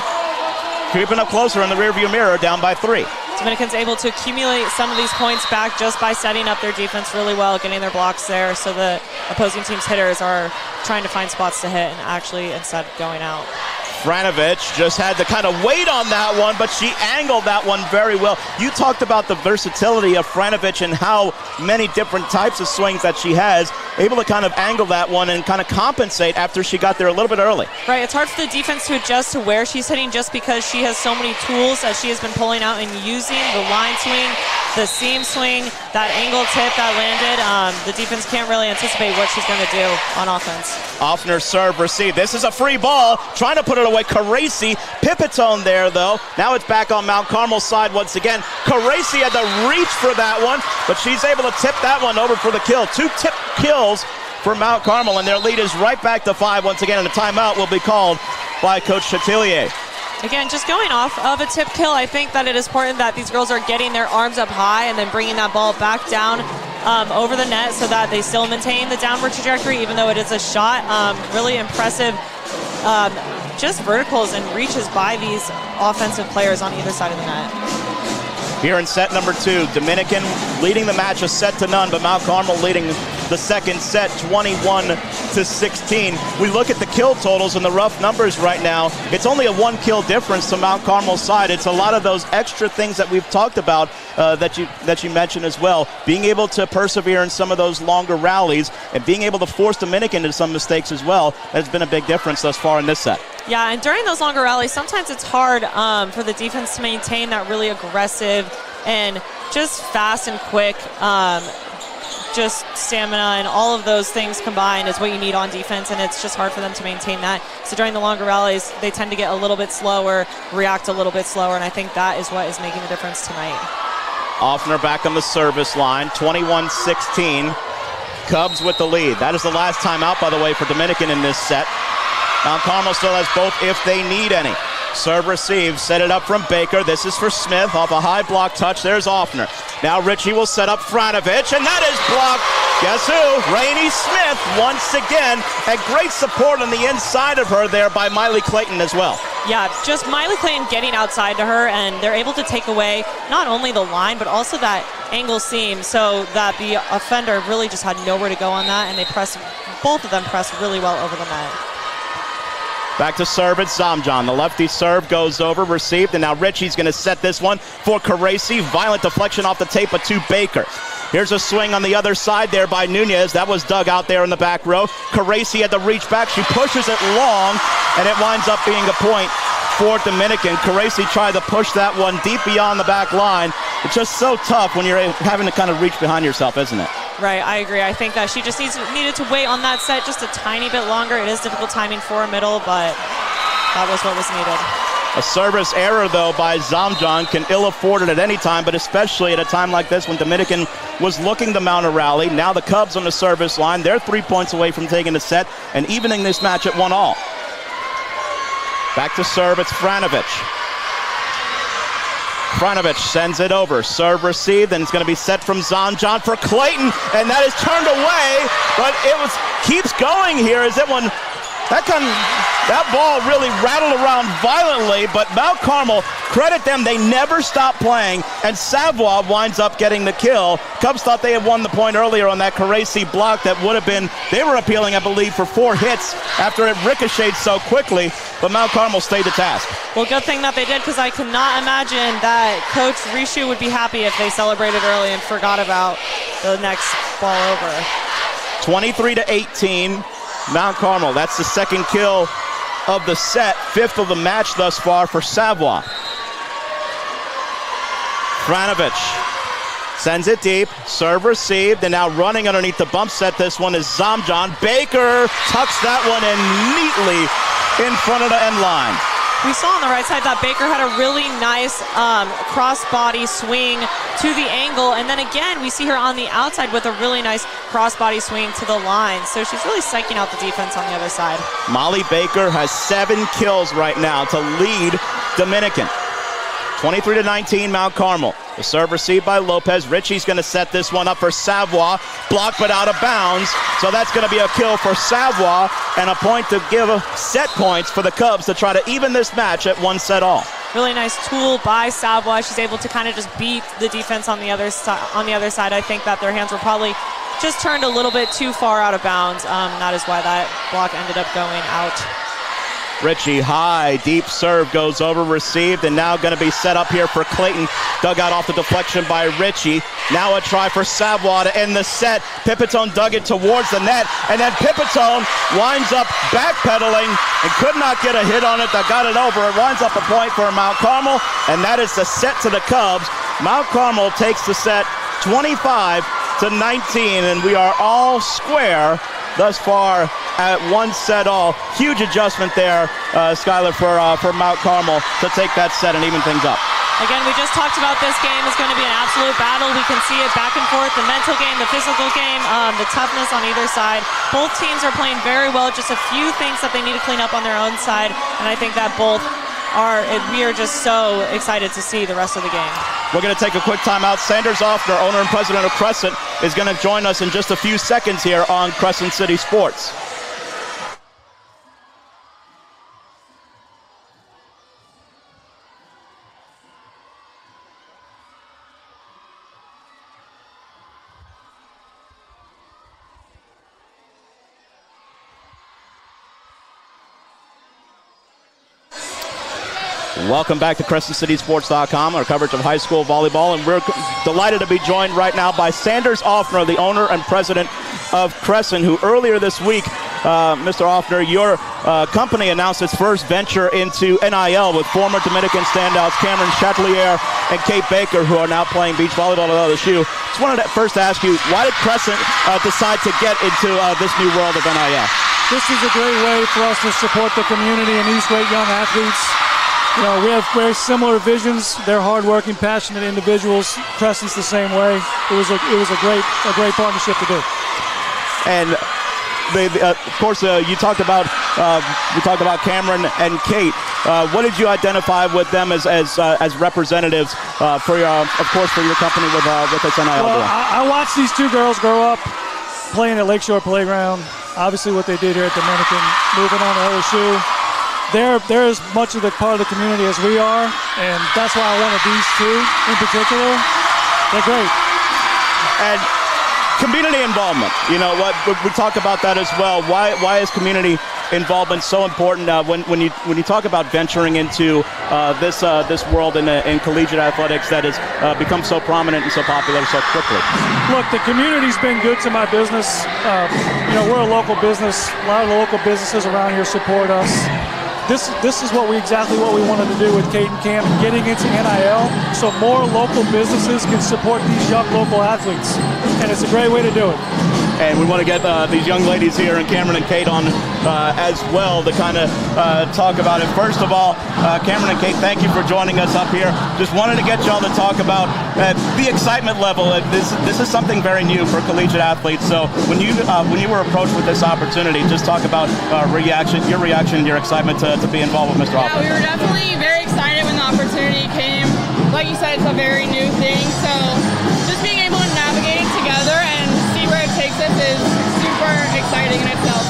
creeping up closer in the rearview mirror, down by 3. Dominican's able to accumulate some of these points back just by setting up their defense really well, getting their blocks there, so the opposing team's hitters are trying to find spots to hit and actually instead going out. Franovich just had to kind of wait on that one, but she angled that one very well. You talked about the versatility of Franovich and how many different types of swings that she has, able to kind of angle that one and kind of compensate after she got there a little bit early. Right, it's hard for the defense to adjust to where she's hitting just because she has so many tools that she has been pulling out and using. The line swing, the seam swing, that angle tip that landed. The defense can't really anticipate what she's going to do on offense. Offner serve receive. This is a free ball, trying to put it away. Caracci, Pipitone there though. Now it's back on Mount Carmel's side once again. Caracci had to reach for that one, but she's able to tip that one over for the kill. 2 tip kills for Mount Carmel, and their lead is right back to 5 once again, and a timeout will be called by Coach Chatelier. Again, just going off of a tip kill, I think that it is important that these girls are getting their arms up high and then bringing that ball back down over the net so that they still maintain the downward trajectory even though it is a shot. Really impressive just verticals and reaches by these offensive players on either side of the net. Here in set number 2, Dominican leading the match a set to none, but Mount Carmel leading the second set 21-16. We look at the kill totals and the rough numbers right now. It's only a 1 kill difference to Mount Carmel's side. It's a lot of those extra things that we've talked about that you mentioned as well. Being able to persevere in some of those longer rallies and being able to force Dominican into some mistakes as well has been a big difference thus far in this set. Yeah, and during those longer rallies, sometimes it's hard for the defense to maintain that really aggressive and just fast and quick, just stamina and all of those things combined is what you need on defense, and it's just hard for them to maintain that. So during the longer rallies, they tend to get a little bit slower, react a little bit slower, and I think that is what is making the difference tonight. Offner back on the service line, 21-16. Cubs with the lead. That is the last timeout, by the way, for Dominican in this set. Mount Carmel still has both if they need any. Serve receive, set it up from Baker. This is for Smith off a high block touch. There's Offner. Now Ritchie will set up Franovich, and that is blocked. Guess who? Rainey Smith once again. And great support on the inside of her there by Miley Clayton as well. Yeah, just Miley Clayton getting outside to her, and they're able to take away not only the line, but also that angle seam so that the offender really just had nowhere to go on that, and both of them pressed really well over the net. Back to serve at Zamjan. The lefty serve goes over, received, and now Ritchie's going to set this one for Caracci. Violent deflection off the tape, but to Baker. Here's a swing on the other side there by Nunez. That was dug out there in the back row. Caracci had to reach back. She pushes it long, and it winds up being a point for Dominican. Caracci tried to push that one deep beyond the back line. It's just so tough when you're having to kind of reach behind yourself, isn't it? Right, I agree. I think that she just needed to wait on that set just a tiny bit longer. It is difficult timing for a middle, but that was what was needed. A service error, though, by Zamjan can ill afford it at any time, but especially at a time like this when Dominican was looking to mount a rally. Now the Cubs on the service line. They're 3 points away from taking the set and evening this match at 1-all. Back to serve, it's Franovich. Franovich sends it over. Serve received, and it's going to be set from Zamjan for Clayton, and that is turned away, but it keeps going here as that ball really rattled around violently, but Mount Carmel, credit them, they never stop playing, and Savoie winds up getting the kill. Cubs thought they had won the point earlier on that Caracci block that would have been, they were appealing, I believe, for 4 hits after it ricocheted so quickly, but Mount Carmel stayed the task. Well, good thing that they did, because I cannot imagine that Coach Rishu would be happy if they celebrated early and forgot about the next ball over. 23-18. Mount Carmel, that's the second kill of the set, 5th of the match thus far for Savoie. Franovic sends it deep, serve received, and now running underneath the bump set. This one is Zamjan. Baker tucks that one in neatly in front of the end line. We saw on the right side that Baker had a really nice cross-body swing to the angle, and then again we see her on the outside with a really nice cross-body swing to the line. So she's really psyching out the defense on the other side. Molly Baker has 7 kills right now to lead Dominican. 23-19 Mount Carmel. The serve received by Lopez. Ritchie's going to set this one up for Savoie. Blocked but out of bounds. So that's going to be a kill for Savoie and a point to give set points for the Cubs to try to even this match at 1 set all. Really nice tool by Savoie. She's able to kind of just beat the defense on the other side. I think that their hands were probably just turned a little bit too far out of bounds. That is why that block ended up going out. Ritchie, high, deep serve goes over, received, and now going to be set up here for Clayton. Dug out off the deflection by Ritchie. Now a try for Savoie to end the set. Pipitone dug it towards the net, and then Pipitone winds up backpedaling and could not get a hit on it that got it over. It winds up a point for Mount Carmel, and that is the set to the Cubs. Mount Carmel takes the set 25-19, and we are all square thus far at 1 set all. Huge adjustment there, Skylar, for Mount Carmel to take that set and even things up. Again, we just talked about this game is going to be an absolute battle. We can see it back and forth, the mental game, the physical game, the toughness on either side. Both teams are playing very well, just a few things that they need to clean up on their own side, and I think that we are just so excited to see the rest of the game. We're going to take a quick timeout. Sanders Offner, owner and president of Crescent, is going to join us in just a few seconds here on Crescent City Sports. Welcome back to CrescentCitySports.com, our coverage of high school volleyball, and we're delighted to be joined right now by Sanders Offner, the owner and president of Crescent, who earlier this week, Mr. Offner, your company announced its first venture into NIL with former Dominican standouts Cameron Chatelier and Kate Baker, who are now playing beach volleyball at LSU. Just wanted to first ask you, why did Crescent decide to get into this new world of NIL? This is a great way for us to support the community and these great young athletes. You know, we have very similar visions. They're hardworking, passionate individuals. Crescent's the same way. It was a great partnership to do. And of course, you talked about Cameron and Kate. What did you identify with them as representatives for your company with this NIL deal? I watched these two girls grow up playing at Lakeshore Playground. Obviously, what they did here at Dominican, moving on to LSU. They're as much of the part of the community as we are, and that's why I wanted these two in particular. They're great. And community involvement, you know, we talk about that as well. Why is community involvement so important when you talk about venturing into this world in collegiate athletics that has become so prominent and so popular so quickly? Look, the community's been good to my business. You know, we're a local business. A lot of the local businesses around here support us. This is exactly what we wanted to do with Kate and Cam, getting into NIL, so more local businesses can support these young local athletes, and it's a great way to do it. And we want to get these young ladies here, and Cameron and Kate, on as well to kind of talk about it. First of all, Cameron and Kate, thank you for joining us up here. Just wanted to get y'all to talk about the excitement level. This is something very new for collegiate athletes. So when you were approached with this opportunity, just talk about your reaction, your excitement to be involved with Mr. Offner. Yeah, we were definitely very excited when the opportunity came. Like you said, it's a very new thing. So just being able to navigate together and see where it takes us is super exciting in itself.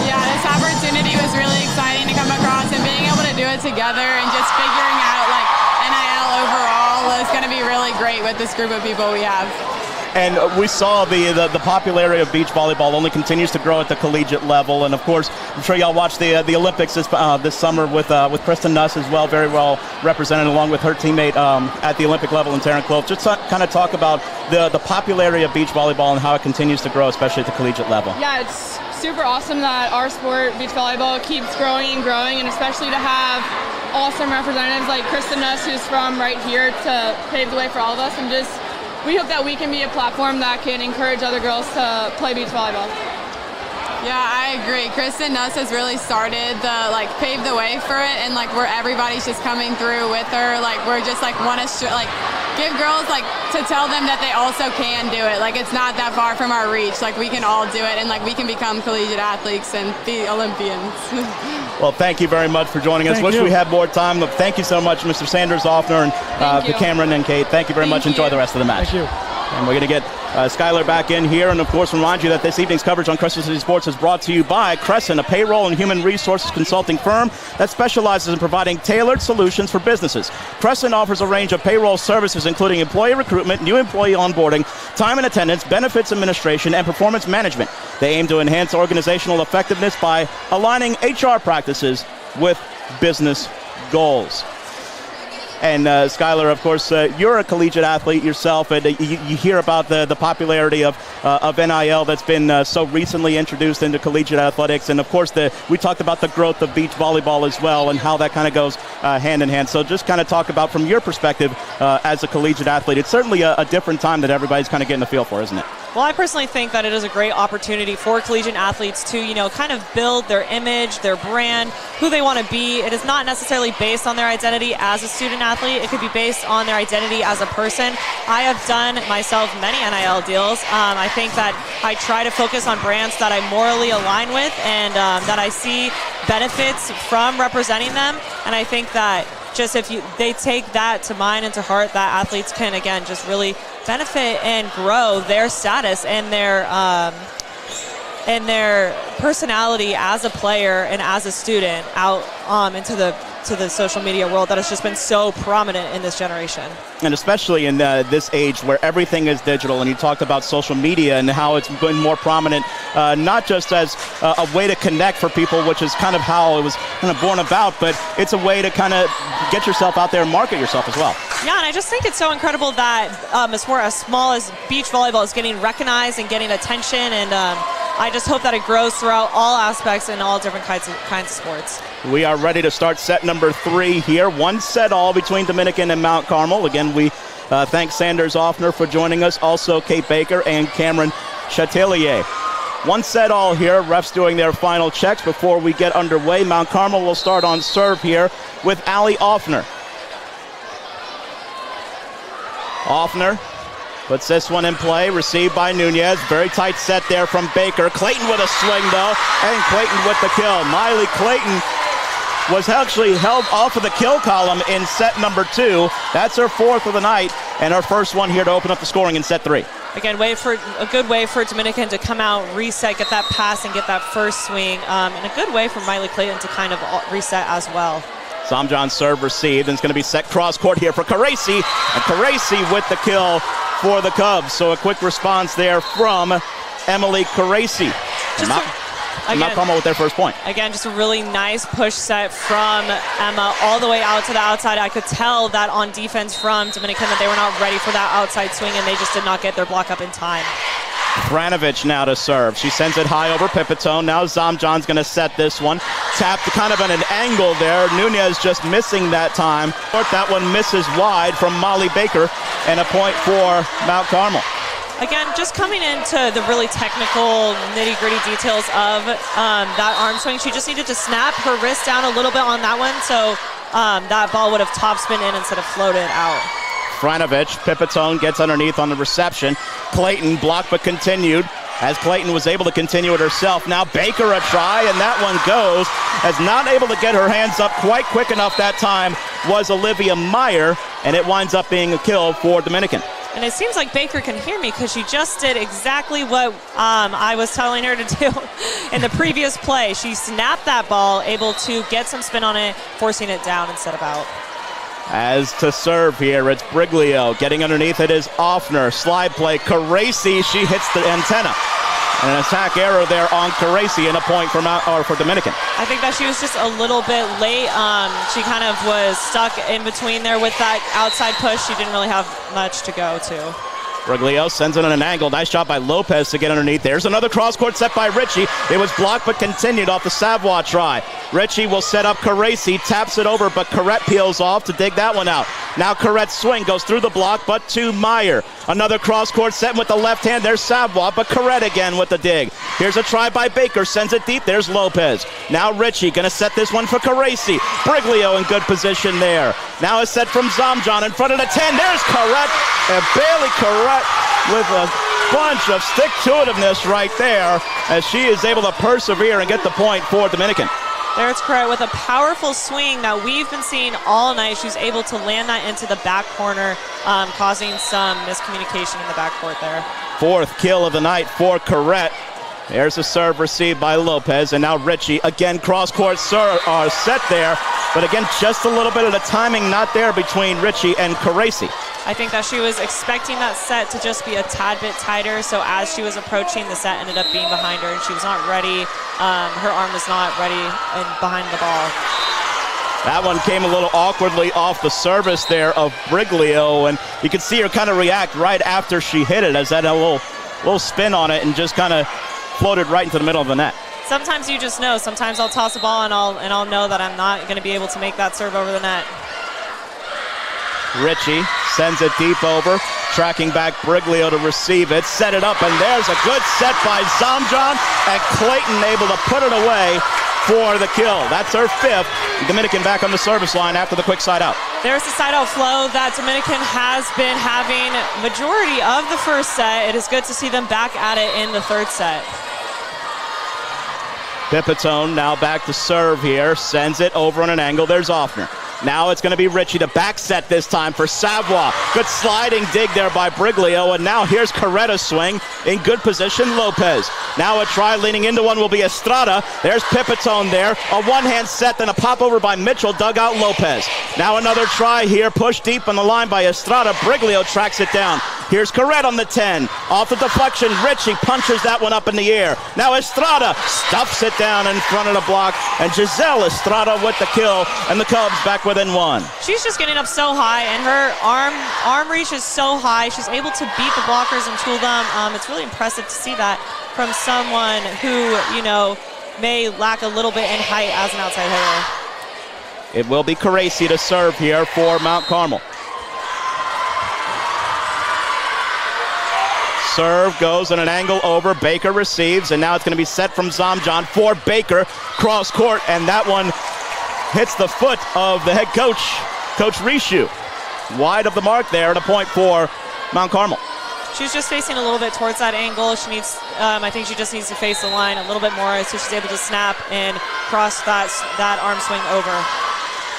Yeah, this opportunity was really exciting to come across, and being able to do it together and just figuring out like NIL overall is going to be really great with this group of people we have. And we saw the popularity of beach volleyball only continues to grow at the collegiate level. And of course, I'm sure y'all watched the Olympics this summer with Kristen Nuss as well, very well represented, along with her teammate at the Olympic level in Taryn Clove. Just kind of talk about the popularity of beach volleyball and how it continues to grow, especially at the collegiate level. Yeah, it's super awesome that our sport, beach volleyball, keeps growing and growing, and especially to have awesome representatives like Kristen Nuss, who's from right here, to pave the way for all of us. And just, we hope that we can be a platform that can encourage other girls to play beach volleyball. Yeah, I agree. Kristen Nuss has really started paved the way for it, and where everybody's just coming through with her. We're just want to give girls to tell them that they also can do it. It's not that far from our reach. We can all do it, and we can become collegiate athletes and be Olympians. Well, thank you very much for joining us. Wish we had more time. Thank you so much, Mr. Sanders, Offner, and Cameron and Kate. Thank you very much. Enjoy the rest of the match. Thank you. And we're going to get Skylar back in here, and of course remind you that this evening's coverage on Crescent City Sports is brought to you by Crescent, a payroll and human resources consulting firm that specializes in providing tailored solutions for businesses. Crescent offers a range of payroll services including employee recruitment, new employee onboarding, time and attendance, benefits administration, and performance management. They aim to enhance organizational effectiveness by aligning HR practices with business goals. And Skylar, of course, you're a collegiate athlete yourself, and you hear about the popularity of NIL that's been so recently introduced into collegiate athletics. And, of course, we talked about the growth of beach volleyball as well and how that kind of goes hand in hand. So just kind of talk about, from your perspective as a collegiate athlete, it's certainly a different time that everybody's kind of getting a feel for, isn't it? Well, I personally think that it is a great opportunity for collegiate athletes to, kind of build their image, their brand, who they want to be. It is not necessarily based on their identity as a student athlete. It could be based on their identity as a person. I have done myself many NIL deals. I think that I try to focus on brands that I morally align with and that I see benefits from representing them. And I think that just they take that to mind and to heart, that athletes can, again, just really benefit and grow their status and their personality as a player and as a student out into the social media world that has just been so prominent in this generation. And especially in this age where everything is digital, and you talked about social media and how it's been more prominent, not just as a way to connect for people, which is kind of how it was kind of born about, but it's a way to kind of get yourself out there and market yourself as well. Yeah, and I just think it's so incredible that a sport as small as beach volleyball is getting recognized and getting attention, and I just hope that it grows throughout all aspects and all different kinds of sports. We are ready to start set number 3 here. 1 set all between Dominican and Mount Carmel. Again, we thank Sanders Offner for joining us, also Kate Baker and Cameron Chatelier. 1 set all here. Refs doing their final checks before we get underway. Mount Carmel will start on serve here with Allie Offner. Offner puts this one in play, received by Nunez. Very tight set there from Baker. Clayton with a swing, though, and Clayton with the kill. Miley Clayton was actually held off of the kill column in set number 2. That's her 4th of the night, and her first one here to open up the scoring in set 3. Again, a good way for Dominican to come out, reset, get that pass, and get that first swing, and a good way for Miley Clayton to kind of reset as well. Samjan's serve received, and it's going to be set cross-court here for Caresi, and Caresi with the kill for the Cubs. So a quick response there from Emily Caresi. Mount Carmel with their first point. Again, just a really nice push set from Emma all the way out to the outside. I could tell that on defense from Dominican that they were not ready for that outside swing, and they just did not get their block up in time. Franovich now to serve. She sends it high over Pipitone. Now Zamjan's going to set this one. Tapped kind of on an angle there. Nunez just missing that time. That one misses wide from Molly Baker, and a point for Mount Carmel. Again, just coming into the really technical, nitty-gritty details of that arm swing. She just needed to snap her wrist down a little bit on that one, so that ball would have topspin in instead of floated out. Franovich, Pipitone gets underneath on the reception. Clayton blocked but continued, as Clayton was able to continue it herself. Now Baker a try, and that one goes. As not able to get her hands up quite quick enough that time was Olivia Meyer, and it winds up being a kill for Dominican. And it seems like Baker can hear me because she just did exactly what I was telling her to do in the previous play. She snapped that ball, able to get some spin on it, forcing it down instead of out. As to serve here, it's Briglio. Getting underneath it is Offner. Slide play, Caresi. She hits the antenna. And an attack error there on Caresi, and a point for Dominican. I think that she was just a little bit late. She kind of was stuck in between there with that outside push. She didn't really have much to go to. Briglio sends it on an angle. Nice job by Lopez to get underneath. There's another cross-court set by Ritchie. It was blocked but continued off the Savoie try. Ritchie will set up Caresi, taps it over, but Corrette peels off to dig that one out. Now Corrette's swing goes through the block, but to Meyer. Another cross-court set with the left hand. There's Savoie, but Corrette again with the dig. Here's a try by Baker. Sends it deep. There's Lopez. Now Ritchie going to set this one for Caresi. Briglio in good position there. Now a set from Zomjan in front of the 10. There's Corrette. And Bailey Corrette with a bunch of stick-to-itiveness right there as she is able to persevere and get the point for Dominican. There's Corrette with a powerful swing that we've been seeing all night. She's able to land that into the back corner, causing some miscommunication in the backcourt there. Fourth kill of the night for Corrette. There's a serve received by Lopez, and now Ritchie again cross-court set there, but again just a little bit of the timing not there between Ritchie and Caresi. I think that she was expecting that set to just be a tad bit tighter, so as she was approaching, the set ended up being behind her, and she was not ready. Her arm was not ready and behind the ball. That one came a little awkwardly off the service there of Briglio, and you can see her kind of react right after she hit it as that a little spin on it and just kind of floated right into the middle of the net. Sometimes you just know. Sometimes I'll toss a ball and I'll know that I'm not going to be able to make that serve over the net. Ritchie sends it deep over, tracking back Briglio to receive it, set it up, and there's a good set by Zomjan, and Clayton able to put it away for the kill. That's her fifth. Dominican back on the service line after the quick side out. There's the side out flow that Dominican has been having majority of the first set. It is good to see them back at it in the third set. Pipitone now back to serve here, sends it over on an angle. There's Offner. Now it's going to be Ritchie to back set this time for Savoie. Good sliding dig there by Briglio, and now here's Coretta's swing. In good position, Lopez. Now a try leaning into one will be Estrada. There's Pipitone there. A one-hand set, then a pop over by Mitchell, dug out Lopez. Now another try here, pushed deep on the line by Estrada. Briglio tracks it down. Here's Corrette on the 10. Off the deflection, Ritchie punches that one up in the air. Now Estrada stuffs it down in front of the block, and Giselle Estrada with the kill, and the Cubs back within one. She's just getting up so high, and her arm reach is so high. She's able to beat the blockers and tool them. It's really impressive to see that from someone who, may lack a little bit in height as an outside hitter. It will be Caresi to serve here for Mount Carmel. Serve goes on an angle over. Baker receives, and now it's going to be set from Zomjan for Baker. Cross court, and that one hits the foot of the head coach, Coach Rishu. Wide of the mark there, and a point for Mount Carmel. She's just facing a little bit towards that angle. She needs, I think she just needs to face the line a little bit more so she's able to snap and cross that arm swing over.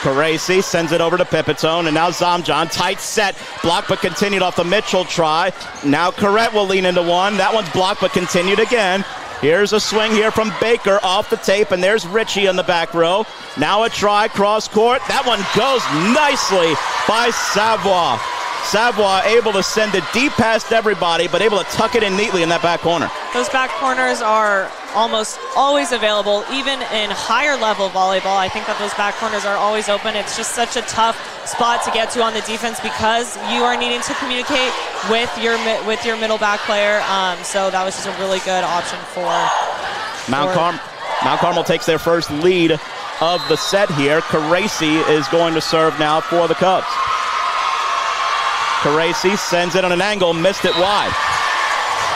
Caresi sends it over to Pipitone, and now Zomjan, tight set, blocked but continued off the Mitchell try. Now Corrette will lean into one. That one's blocked but continued again. Here's a swing here from Baker off the tape, and there's Ritchie on the back row. Now a try, cross court. That one goes nicely by Savoie. Savoie able to send it deep past everybody, but able to tuck it in neatly in that back corner. Those back corners are almost always available, even in higher level volleyball. I think that those back corners are always open. It's just such a tough spot to get to on the defense because you are needing to communicate with your middle back player. So that was just a really good option for Mount Carmel takes their first lead of the set here. Caresi is going to serve now for the Cubs. Caresi sends it on an angle, missed it wide.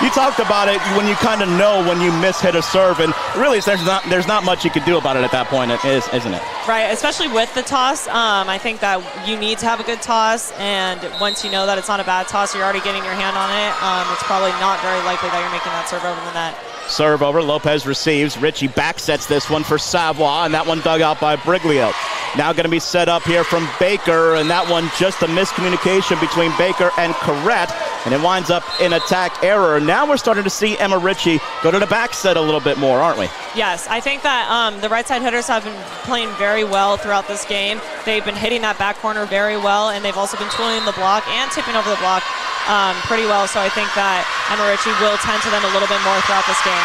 You talked about it when you kind of know when you hit a serve, and really there's not much you could do about it at that point, isn't it? Right, especially with the toss. I think that you need to have a good toss, and once you know that it's not a bad toss, you're already getting your hand on it. It's probably not very likely that you're making that serve over the net. Serve over, Lopez receives. Ritchie back sets this one for Savoie, and that one dug out by Briglio. Now going to be set up here from Baker, and that one just a miscommunication between Baker and Corrette, and it winds up in attack error. Now we're starting to see Emma Ritchie go to the back set a little bit more, aren't we? Yes, I think that the right side hitters have been playing very well throughout this game. They've been hitting that back corner very well, and they've also been tooling the block and tipping over the block pretty well. So I think that Emma Ritchie will tend to them a little bit more throughout this game.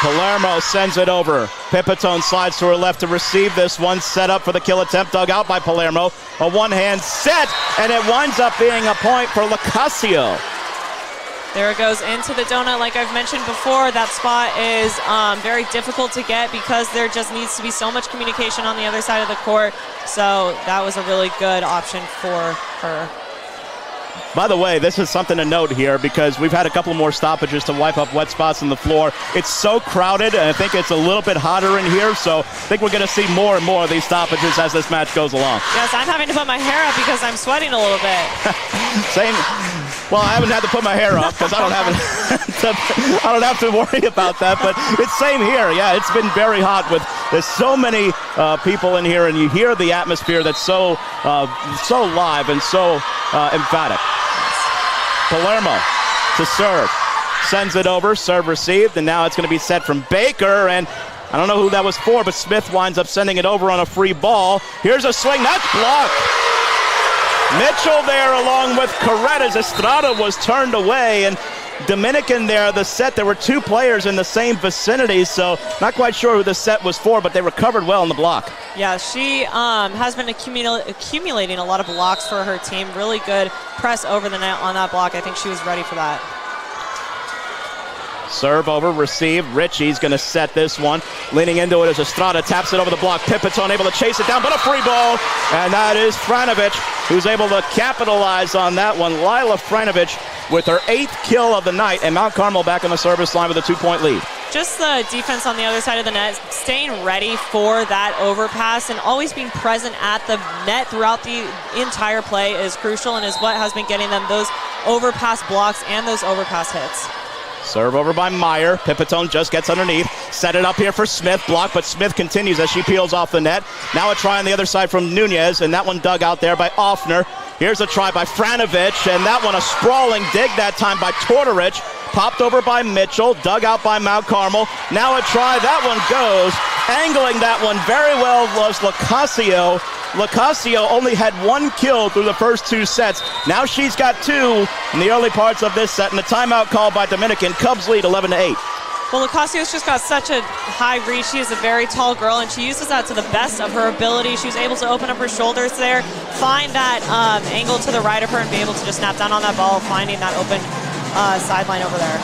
Palermo sends it over. Pipitone slides to her left to receive this one. Set up for the kill attempt, dug out by Palermo. A one-hand set, and it winds up being a point for Lacasio. There it goes into the donut. Like I've mentioned before, that spot is very difficult to get because there just needs to be so much communication on the other side of the court. So that was a really good option for her. By the way, this is something to note here because we've had a couple more stoppages to wipe up wet spots on the floor. It's so crowded, and I think it's a little bit hotter in here, so I think we're going to see more and more of these stoppages as this match goes along. Yes, I'm having to put my hair up because I'm sweating a little bit. Same. Well, I haven't had to put my hair up because I don't have to worry about that, but it's same here. Yeah, it's been very hot with there's so many people in here, and you hear the atmosphere that's so live and so emphatic. Palermo to serve. Sends it over. Serve received. And now it's going to be set from Baker. And I don't know who that was for, but Smith winds up sending it over on a free ball. Here's a swing. That's blocked. Mitchell there along with Corretas. Estrada was turned away. And Dominican there, the set, there were two players in the same vicinity, so not quite sure who the set was for, but they recovered well in the block. Yeah, she has been accumulating a lot of blocks for her team. Really good press over the net on that block. I think she was ready for that. Serve over, receive. Ritchie's going to set this one. Leaning into it as Estrada taps it over the block. Pippett's unable to chase it down, but a free ball. And that is Franovich, who's able to capitalize on that one. Lila Franovich with her 8th kill of the night, and Mount Carmel back on the service line with a 2-point lead. Just the defense on the other side of the net, staying ready for that overpass and always being present at the net throughout the entire play is crucial and is what has been getting them those overpass blocks and those overpass hits. Serve over by Meyer. Pipitone just gets underneath. Set it up here for Smith. Block, but Smith continues as she peels off the net. Now a try on the other side from Nunez, and that one dug out there by Offner. Here's a try by Franovich, and that one a sprawling dig that time by Tortorich. Popped over by Mitchell, dug out by Mount Carmel. Now a try, that one goes. Angling that one very well was Locasio. Locasio only had 1 kill through the first 2 sets. Now she's got 2 in the early parts of this set, and the timeout call by Dominican. Cubs lead 11-8. Well, Locasio's just got such a high reach. She is a very tall girl, and she uses that to the best of her ability. She was able to open up her shoulders there, find that angle to the right of her, and be able to just snap down on that ball, finding that open sideline over there.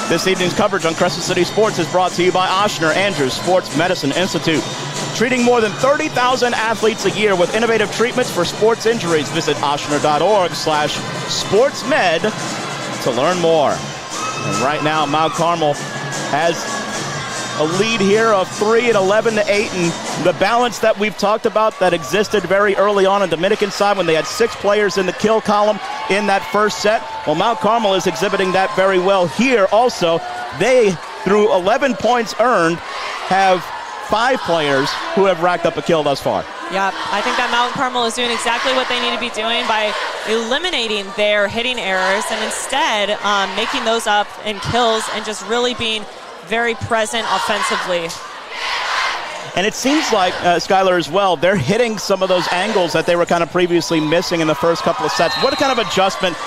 This evening's coverage on Crescent City Sports is brought to you by Oshner Andrews Sports Medicine Institute. Treating more than 30,000 athletes a year with innovative treatments for sports injuries. Visit oshner.org/sportsmed to learn more. And right now, Mount Carmel has a lead here of 3 at 11-8, and the balance that we've talked about that existed very early on Dominican side when they had 6 players in the kill column in that first set. Well, Mount Carmel is exhibiting that very well here also. They, through 11 points earned, have 5 players who have racked up a kill thus far. Yeah, I think that Mount Carmel is doing exactly what they need to be doing by eliminating their hitting errors and instead making those up in kills and just really being very present offensively. And it seems like, Skylar, as well, they're hitting some of those angles that they were kind of previously missing in the first couple of sets. What kind of adjustment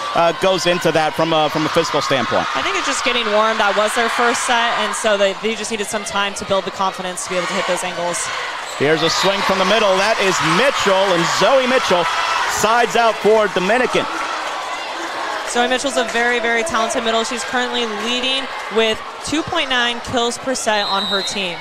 goes into that from a physical standpoint? I think it's just getting warm. That was their first set, and so they just needed some time to build the confidence to be able to hit those angles. Here's a swing from the middle. That is Mitchell, and Zoe Mitchell sides out for Dominican. Zoe Mitchell's a very, very talented middle. She's currently leading with 2.9 kills per set on her team.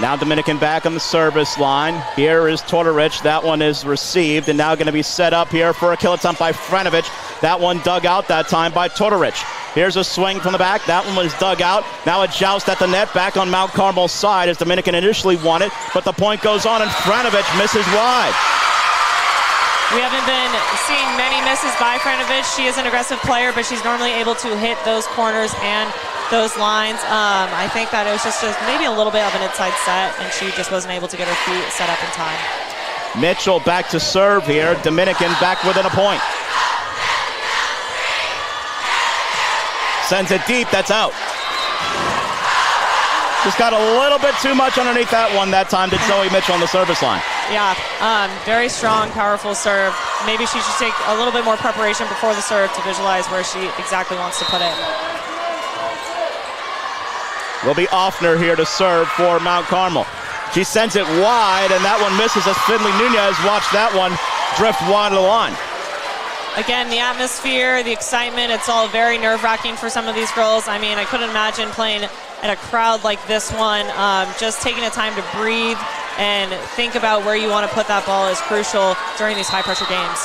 Now Dominican back on the service line. Here is Tortorich. That one is received, and now going to be set up here for a kill attempt by Franovich. That one dug out that time by Tortorich. Here's a swing from the back. That one was dug out. Now a joust at the net back on Mount Carmel's side as Dominican initially won it, but the point goes on, and Franovich misses wide. We haven't been seeing many misses by Franovich. She is an aggressive player, but she's normally able to hit those corners and those lines. I think that it was just maybe a little bit of an inside set, and she just wasn't able to get her feet set up in time. Mitchell back to serve here. Dominican back within a point. Sends it deep. That's out. Just got a little bit too much underneath that one that time, did Zoe Mitchell on the service line. Yeah, very strong, powerful serve. Maybe she should take a little bit more preparation before the serve to visualize where she exactly wants to put it. Will be Offner here to serve for Mount Carmel. She sends it wide, and that one misses as Finley Nunez watched that one drift wide of the line. Again, the atmosphere, the excitement, it's all very nerve-wracking for some of these girls. I mean, I couldn't imagine playing in a crowd like this one. Just taking the time to breathe and think about where you want to put that ball is crucial during these high-pressure games.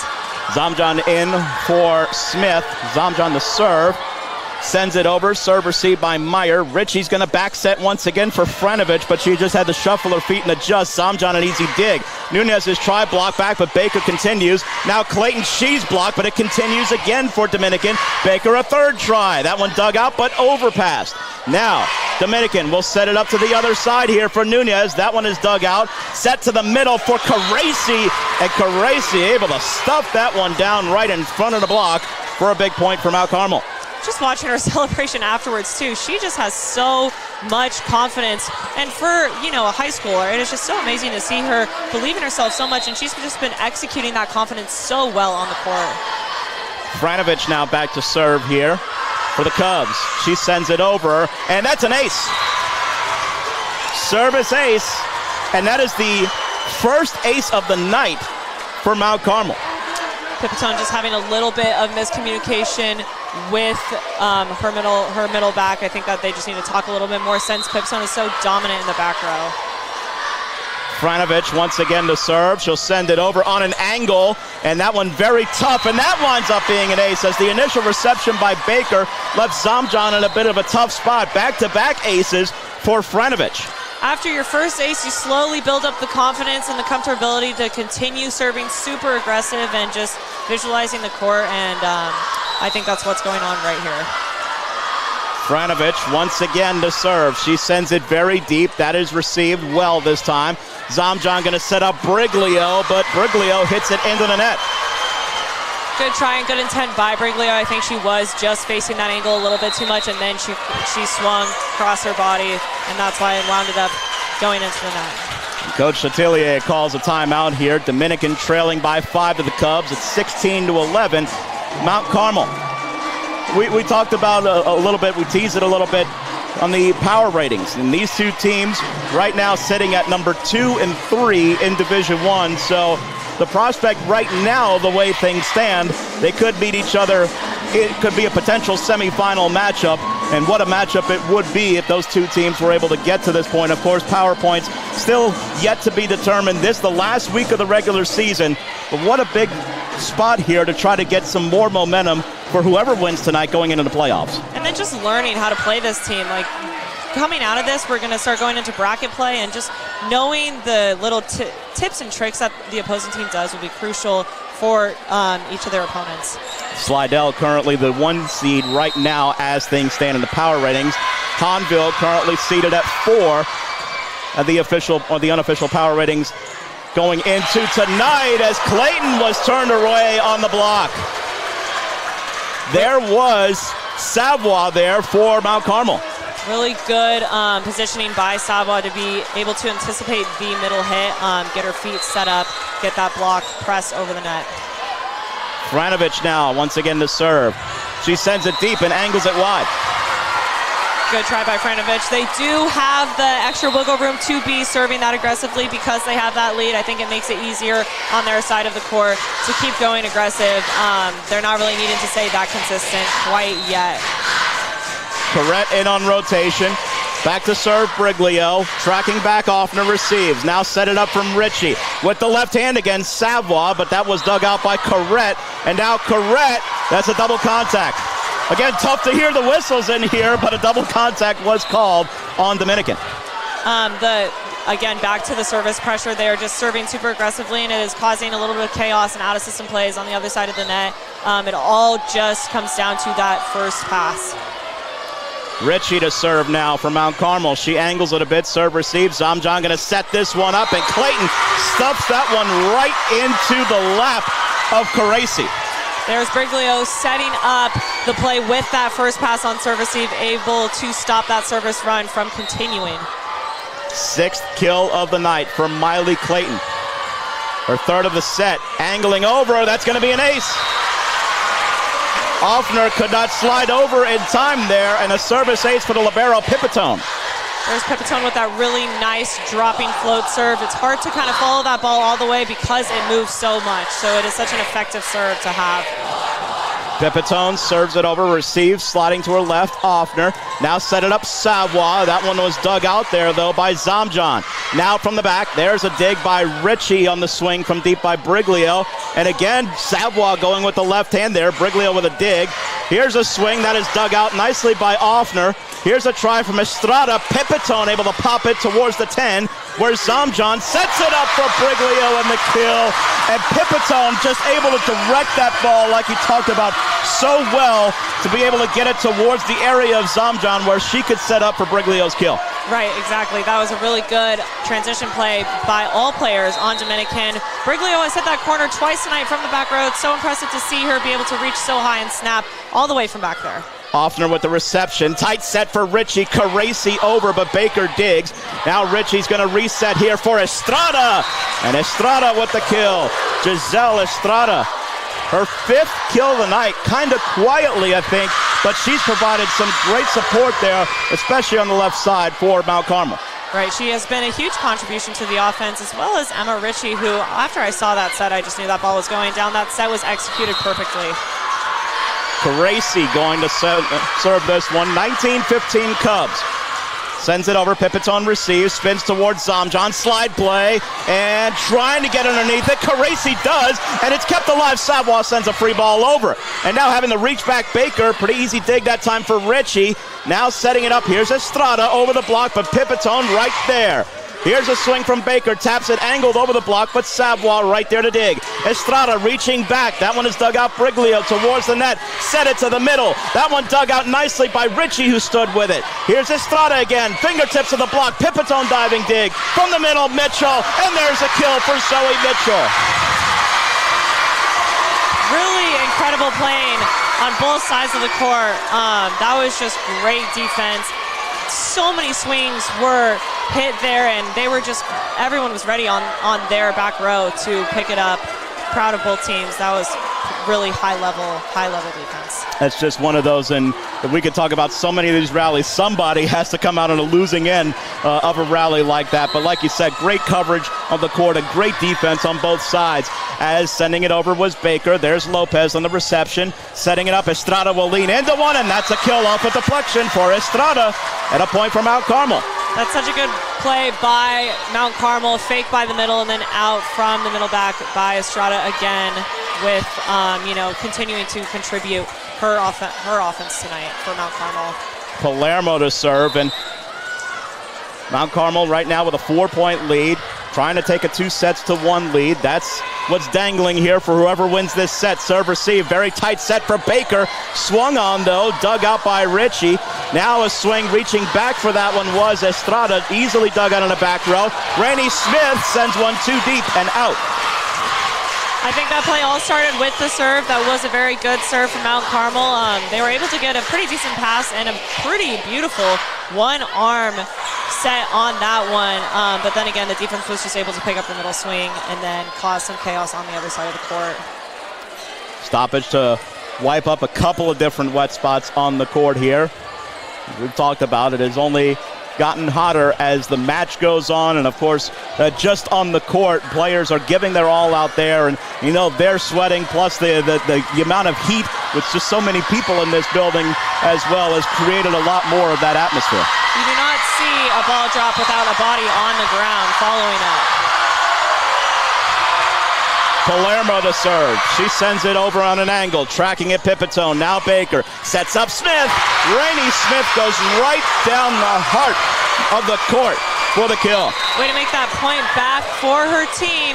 Zamjan in for Smith. Zamjan the serve. Sends it over. Serve received by Meyer. Ritchie's going to back set once again for Franovich, but she just had to shuffle her feet and adjust. Zamjan an easy dig. Nunez has tried block back, but Baker continues. Now Clayton, she's blocked, but it continues again for Dominican. Baker a third try. That one dug out, but overpassed. Now Dominican will set it up to the other side here for Nunez. That one is dug out. Set to the middle for Caracci, and Caracci able to stuff that one down right in front of the block for a big point for Mount Carmel. Just watching her celebration afterwards too, she just has so much confidence, and for a high schooler, it is just so amazing to see her believe in herself so much, and she's just been executing that confidence so well on the court. Franovich now back to serve here for the Cubs. She sends it over, and that's an ace. Service ace, and that is the first ace of the night for Mount Carmel. Pipitone just having a little bit of miscommunication with her middle back. I think that they just need to talk a little bit more since Pipitone is so dominant in the back row. Franovich once again to serve. She'll send it over on an angle, and that one very tough, and that winds up being an ace as the initial reception by Baker left Zamjan in a bit of a tough spot. Back-to-back aces for Franovich. After your first ace, you slowly build up the confidence and the comfortability to continue serving super aggressive and just visualizing the court, and I think that's what's going on right here. Franovich once again to serve. She sends it very deep. That is received well this time. Zamjan going to set up Briglio, but Briglio hits it into the net. Good try and good intent by Briglio. I think she was just facing that angle a little bit too much, and then she swung across her body, and that's why it wound up going into the net. Coach Chatelier calls a timeout here. Dominican trailing by 5 to the Cubs. It's 16-11. Mount Carmel. We talked about a little bit, we teased it a little bit on the power ratings. And these two teams right now sitting at number 2 and 3 in Division I. So the prospect right now, the way things stand, they could beat each other. It could be a potential semifinal matchup, and what a matchup it would be if those two teams were able to get to this point. Of course, power points still yet to be determined. This the last week of the regular season, but what a big spot here to try to get some more momentum for whoever wins tonight going into the playoffs. And then just learning how to play this team. Like, coming out of this, we're going to start going into bracket play, and just knowing the little tips and tricks that the opposing team does will be crucial for each of their opponents. Slidell currently the 1 seed right now as things stand in the power ratings. Conville currently seated at 4 at the official or the unofficial power ratings going into tonight as Clayton was turned away on the block. There was Savoie there for Mount Carmel. Really good positioning by Savoie to be able to anticipate the middle hit, get her feet set up, get that block, press over the net. Franovich now once again to serve. She sends it deep and angles it wide. Good try by Franovich. They do have the extra wiggle room to be serving that aggressively because they have that lead. I think it makes it easier on their side of the court to keep going aggressive. They're not really needing to stay that consistent quite yet. Correct in on rotation. Back to serve Briglio. Tracking back Offner receives. Now set it up from Ritchie. With the left hand against Savoie, but that was dug out by Correct. And now Correct, that's a double contact. Again, tough to hear the whistles in here, but a double contact was called on Dominican. Again, back to the service pressure. They are just serving super aggressively, and it is causing a little bit of chaos and out-of-system plays on the other side of the net. It all just comes down to that first pass. Ritchie to serve now for Mount Carmel. She angles it a bit, serve receives. Zamjan going to set this one up, and Clayton stuffs that one right into the lap of Caracci. There's Briglio setting up the play with that first pass on serve receive, able to stop that service run from continuing. 6th kill of the night for Miley Clayton. Her 3rd of the set, angling over, that's going to be an ace. Offner could not slide over in time there, and a service ace for the libero Pipitone. There's Pipitone with that really nice dropping float serve. It's hard to kind of follow that ball all the way because it moves so much. So it is such an effective serve to have. Pipitone serves it over, receives, sliding to her left, Offner. Now set it up, Savoie. That one was dug out there, though, by Zamjan. Now from the back, there's a dig by Ritchie on the swing from deep by Briglio. And again, Savoie going with the left hand there, Briglio with a dig. Here's a swing that is dug out nicely by Offner. Here's a try from Estrada. Pipitone able to pop it towards the 10, where Zamjan sets it up for Briglio and the kill. And Pipitone just able to direct that ball like he talked about so well to be able to get it towards the area of Zamjan where she could set up for Briglio's kill. Right, exactly. That was a really good transition play by all players on Dominican. Briglio has hit that corner twice tonight from the back row. It's so impressive to see her be able to reach so high and snap all the way from back there. Offner with the reception. Tight set for Ritchie. Caracci over, but Baker digs. Now Ritchie's going to reset here for Estrada. And Estrada with the kill. Giselle Estrada. Her 5th kill of the night, kind of quietly, I think, but she's provided some great support there, especially on the left side for Mount Carmel. Right, she has been a huge contribution to the offense, as well as Emma Ritchie, who, after I saw that set, I just knew that ball was going down. That set was executed perfectly. Caracci going to serve this one. 19-15 Cubs. Sends it over, Pipitone receives, spins towards Zamjan, slide play, and trying to get underneath it. Caracci does, and it's kept alive. Savoie sends a free ball over. And now having the reach back Baker, pretty easy dig that time for Ritchie. Now setting it up, here's Estrada over the block, but Pipitone right there. Here's a swing from Baker, taps it angled over the block, but Savoie right there to dig. Estrada reaching back. That one is dug out, Briglio towards the net. Set it to the middle. That one dug out nicely by Ritchie, who stood with it. Here's Estrada again. Fingertips of the block. Pipitone diving dig. From the middle, Mitchell. And there's a kill for Zoe Mitchell. Really incredible playing on both sides of the court. That was just great defense. So many swings were hit there, and they were just, everyone was ready on their back row to pick it up. Proud of both teams. That was really high level defense. That's just one of those, and we could talk about so many of these rallies. Somebody has to come out on a losing end of a rally like that. But like you said, great coverage on the court and great defense on both sides. As sending it over was Baker. There's Lopez on the reception. Setting it up, Estrada will lean into one, and that's a kill off a deflection for Estrada at a point for Mount Carmel. That's such a good play by Mount Carmel. Fake by the middle and then out from the middle back by Estrada again with, continuing to contribute her offense tonight for Mount Carmel. Palermo to serve, and Mount Carmel right now with a 4-point lead, trying to take a 2-1 lead. That's what's dangling here for whoever wins this set. Serve receive, very tight set for Baker. Swung on though, dug out by Ritchie. Now a swing reaching back for that one was Estrada, easily dug out on the back row. Rainey Smith sends one too deep and out. I think that play all started with the serve. That was a very good serve from Mount Carmel. They were able to get a pretty decent pass and a pretty beautiful one-arm set on that one. But then again, the defense was just able to pick up the middle swing and then cause some chaos on the other side of the court. Stoppage to wipe up a couple of different wet spots on the court here. We've talked about it. It's only gotten hotter as the match goes on, and of course just on the court players are giving their all out there, and they're sweating, plus the amount of heat with just so many people in this building as well has created a lot more of that atmosphere. You do not see a ball drop without a body on the ground following it. Palermo to serve. She sends it over on an angle, tracking it Pipitone. Now Baker sets up Smith. Rainey Smith goes right down the heart of the court for the kill. Way to make that point back for her team.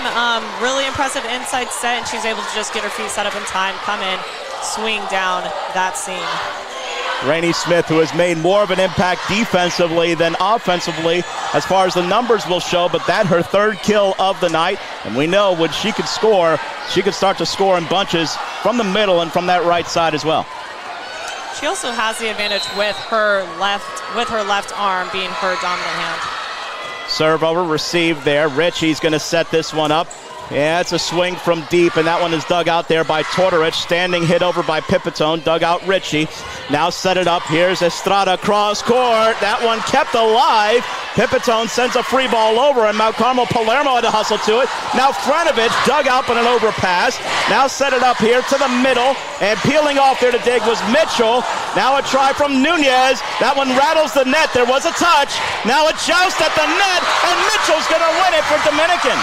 Really impressive inside set, and she's able to just get her feet set up in time, come in, swing down that seam. Rainey Smith, who has made more of an impact defensively than offensively as far as the numbers will show, but that her 3rd kill of the night. And we know when she could score, she could start to score in bunches from the middle and from that right side as well. She also has the advantage with her left arm being her dominant hand. Serve over, receive there. Ritchie's going to set this one up. Yeah, it's a swing from deep, and that one is dug out there by Tortorich. Standing hit over by Pipitone, dug out Ritchie. Now set it up. Here's Estrada cross court. That one kept alive. Pipitone sends a free ball over, and Mount Carmel Palermo had to hustle to it. Now Franovich dug out but an overpass. Now set it up here to the middle, and peeling off there to dig was Mitchell. Now a try from Nunez. That one rattles the net. There was a touch. Now a joust at the net, and Mitchell's going to win it for Dominican.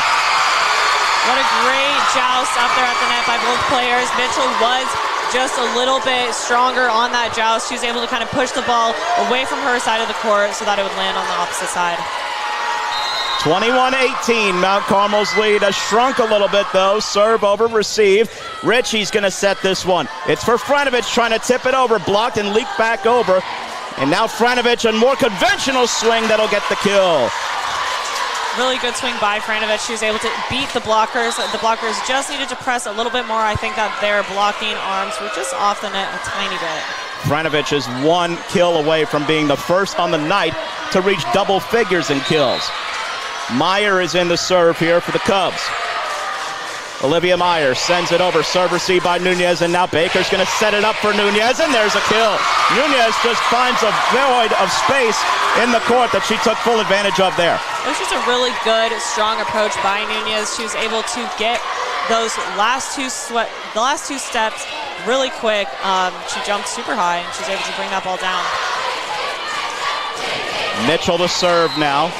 What a great joust up there at the net by both players. Mitchell was just a little bit stronger on that joust. She was able to kind of push the ball away from her side of the court so that it would land on the opposite side. 21-18, Mount Carmel's lead has shrunk a little bit though. Serve over, receive. Ritchie's going to set this one. It's for Franovich trying to tip it over, blocked and leaked back over. And now Franovich, a more conventional swing that'll get the kill. Really good swing by Franovich. She was able to beat the blockers. The blockers just needed to press a little bit more. I think that their blocking arms were just off the net a tiny bit. Franovich is one kill away from being the first on the night to reach double figures in kills. Meyer is in the serve here for the Cubs. Olivia Meyer sends it over, serve received by Nunez, and now Baker's going to set it up for Nunez, and there's a kill. Nunez just finds a void of space in the court that she took full advantage of there. It was just a really good, strong approach by Nunez. She was able to get those last two steps really quick. She jumped super high, and she was able to bring that ball down. Mitchell to serve now.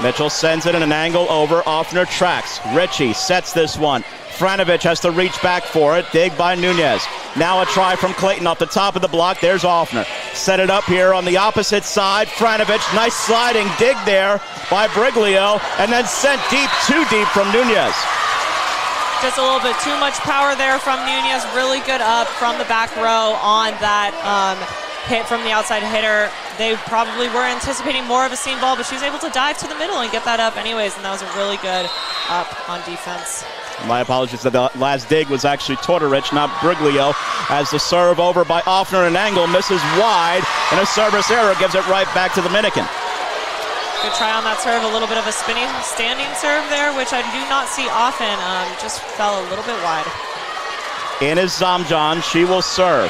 Mitchell sends it in an angle over. Offner tracks. Ritchie sets this one. Franovich has to reach back for it. Dig by Nunez. Now a try from Clayton off the top of the block. There's Offner. Set it up here on the opposite side. Franovich, nice sliding dig there by Briglio, and then sent deep, too deep from Nunez. Just a little bit too much power there from Nunez. Really good up from the back row on that hit from the outside hitter. They probably were anticipating more of a seam ball, but she was able to dive to the middle and get that up anyways, and that was a really good up on defense. My apologies, the last dig was actually Tortorich, not Briglio, as the serve over by Offner an angle misses wide, and a service error gives it right back to the Dominican. Good try on that serve, a little bit of a spinning standing serve there, which I do not see often. Just fell a little bit wide. In is Zamjan, she will serve.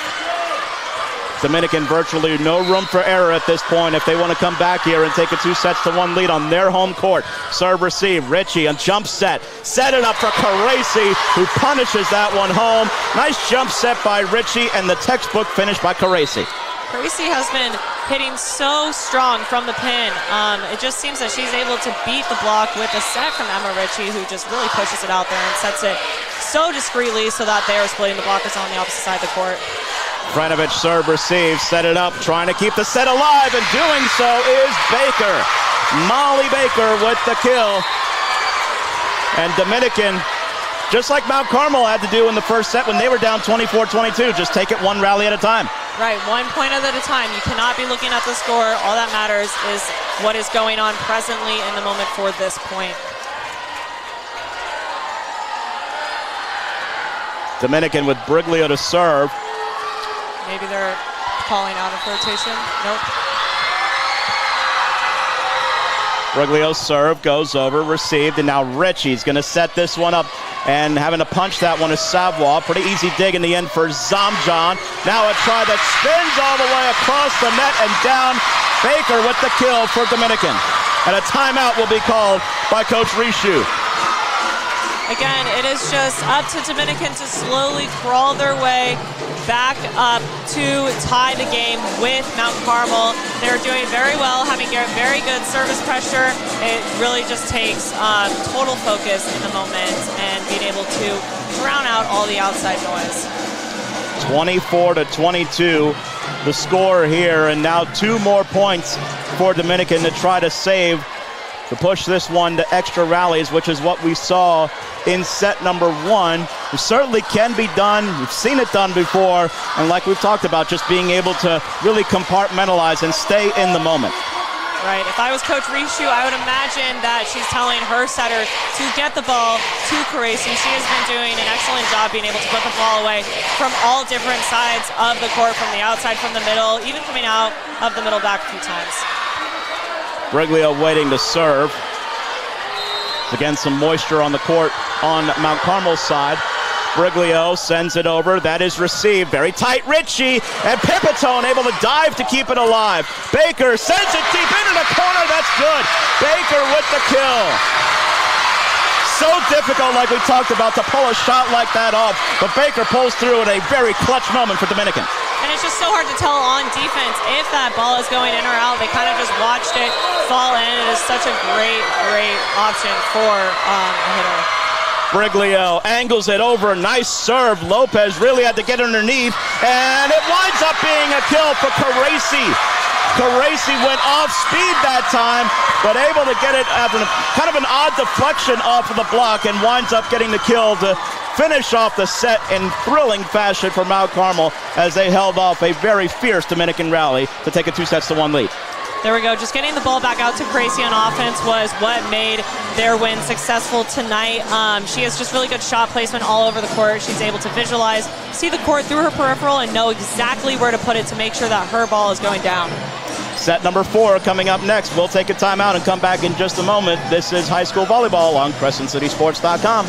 Dominican virtually no room for error at this point if they want to come back here and take a 2-1 lead on their home court. Serve receive, Ritchie, a jump set. Set it up for Caresi, who punishes that one home. Nice jump set by Ritchie, and the textbook finish by Caresi. Caresi has been hitting so strong from the pin. It just seems that she's able to beat the block with a set from Emma Ritchie, who just really pushes it out there and sets it so discreetly so that they are splitting the blockers on the opposite side of the court. Franovich serve receive, set it up, trying to keep the set alive, and doing so is Baker. Molly Baker with the kill. And Dominican, just like Mount Carmel had to do in the first set when they were down 24-22, just take it one rally at a time. Right, 1 point at a time. You cannot be looking at the score. All that matters is what is going on presently in the moment for this point. Dominican with Briglio to serve. Maybe they're calling out a flirtation. Nope. Briglio's serve goes over, received, and now Ritchie's going to set this one up, and having to punch that one is Savoie. Pretty easy dig in the end for Zamjan. Now a try that spins all the way across the net and down. Baker with the kill for Dominican. And a timeout will be called by Coach Rishu. Again, it is just up to Dominican to slowly crawl their way back up to tie the game with Mount Carmel. They're doing very well, having very good service pressure. It really just takes total focus in the moment and being able to drown out all the outside noise. 24-22, the score here, and now 2 more points for Dominican to try to save, to push this one to extra rallies, which is what we saw in set number 1. It certainly can be done. We've seen it done before, and like we've talked about, just being able to really compartmentalize and stay in the moment. Right, if I was Coach Rishu, I would imagine that she's telling her setter to get the ball to Caresi. She has been doing an excellent job being able to put the ball away from all different sides of the court, from the outside, from the middle, even coming out of the middle back a few times. Briglio waiting to serve. Again, some moisture on the court on Mount Carmel's side. Briglio sends it over. That is received. Very tight, Ritchie. And Pipitone able to dive to keep it alive. Baker sends it deep into the corner. That's good. Baker with the kill. So difficult, like we talked about, to pull a shot like that off. But Baker pulls through at a very clutch moment for Dominican. And it's just so hard to tell on defense if that ball is going in or out. They kind of just watched it fall in. It is such a great, great option for a hitter. Briglio angles it over. Nice serve. Lopez really had to get underneath. And it winds up being a kill for Careci. Careci went off speed that time, but able to get it after kind of an odd deflection off of the block and winds up getting the kill to finish off the set in thrilling fashion for Mount Carmel as they held off a very fierce Dominican rally to take a 2-1 lead. There we go. Just getting the ball back out to Crescent on offense was what made their win successful tonight. She has just really good shot placement all over the court. She's able to visualize, see the court through her peripheral, and know exactly where to put it to make sure that her ball is going down. Set number 4 coming up next. We'll take a timeout and come back in just a moment. This is high school volleyball on CrescentCitySports.com.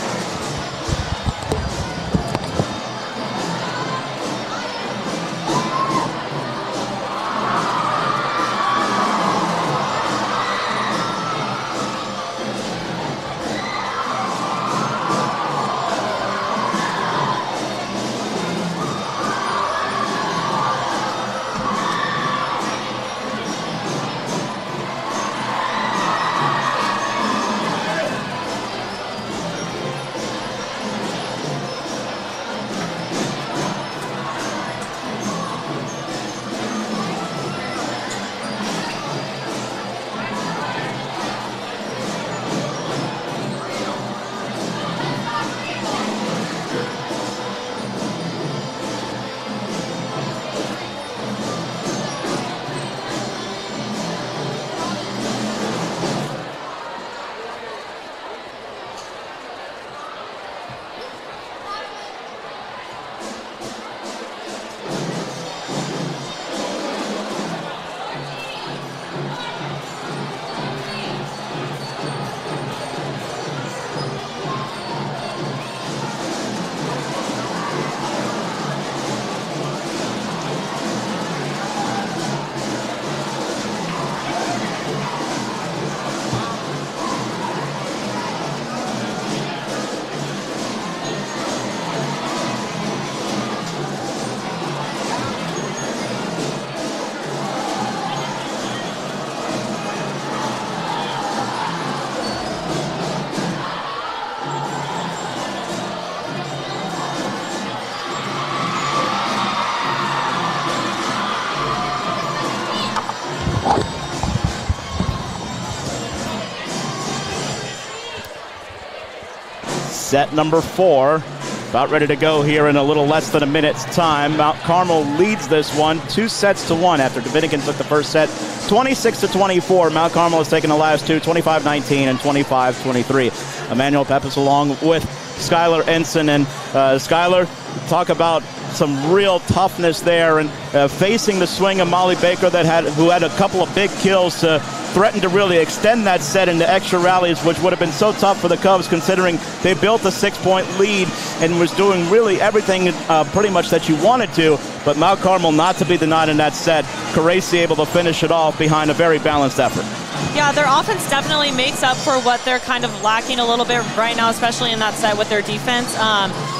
Set number 4, about ready to go here in a little less than a minute's time. Mount Carmel leads this one 2-1 after Dominican took the first set 26-24. Mount Carmel has taken the last two, 25-19 and 25-23. Emmanuel Pepis along with Skylar Ensign. And Skylar, talk about some real toughness there and facing the swing of Molly Baker who had a couple of big kills to threaten to really extend that set into extra rallies, which would have been so tough for the Cubs considering they built a 6-point lead and was doing really everything pretty much that you wanted to. But Mount Carmel not to be denied in that set. Careci able to finish it off behind a very balanced effort. Yeah, their offense definitely makes up for what they're kind of lacking a little bit right now, especially in that set with their defense.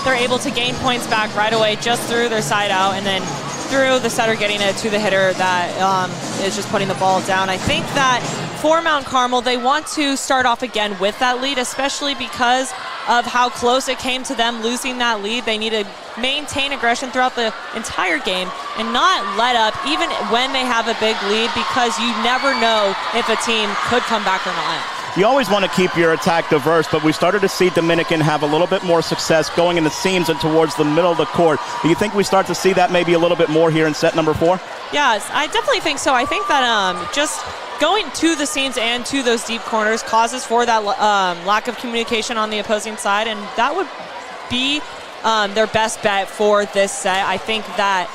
They're able to gain points back right away just through their side out and then through the setter getting it to the hitter that is just putting the ball down. I think that for Mount Carmel, they want to start off again with that lead, especially because of how close it came to them losing that lead. They need to maintain aggression throughout the entire game and not let up even when they have a big lead, because you never know if a team could come back or not. You always want to keep your attack diverse, but we started to see Dominican have a little bit more success going in the seams and towards the middle of the court. Do you think we start to see that maybe a little bit more here in set number 4? Yes, I definitely think so. I think that just going to the seams and to those deep corners causes for that lack of communication on the opposing side, and that would be their best bet for this set. I think that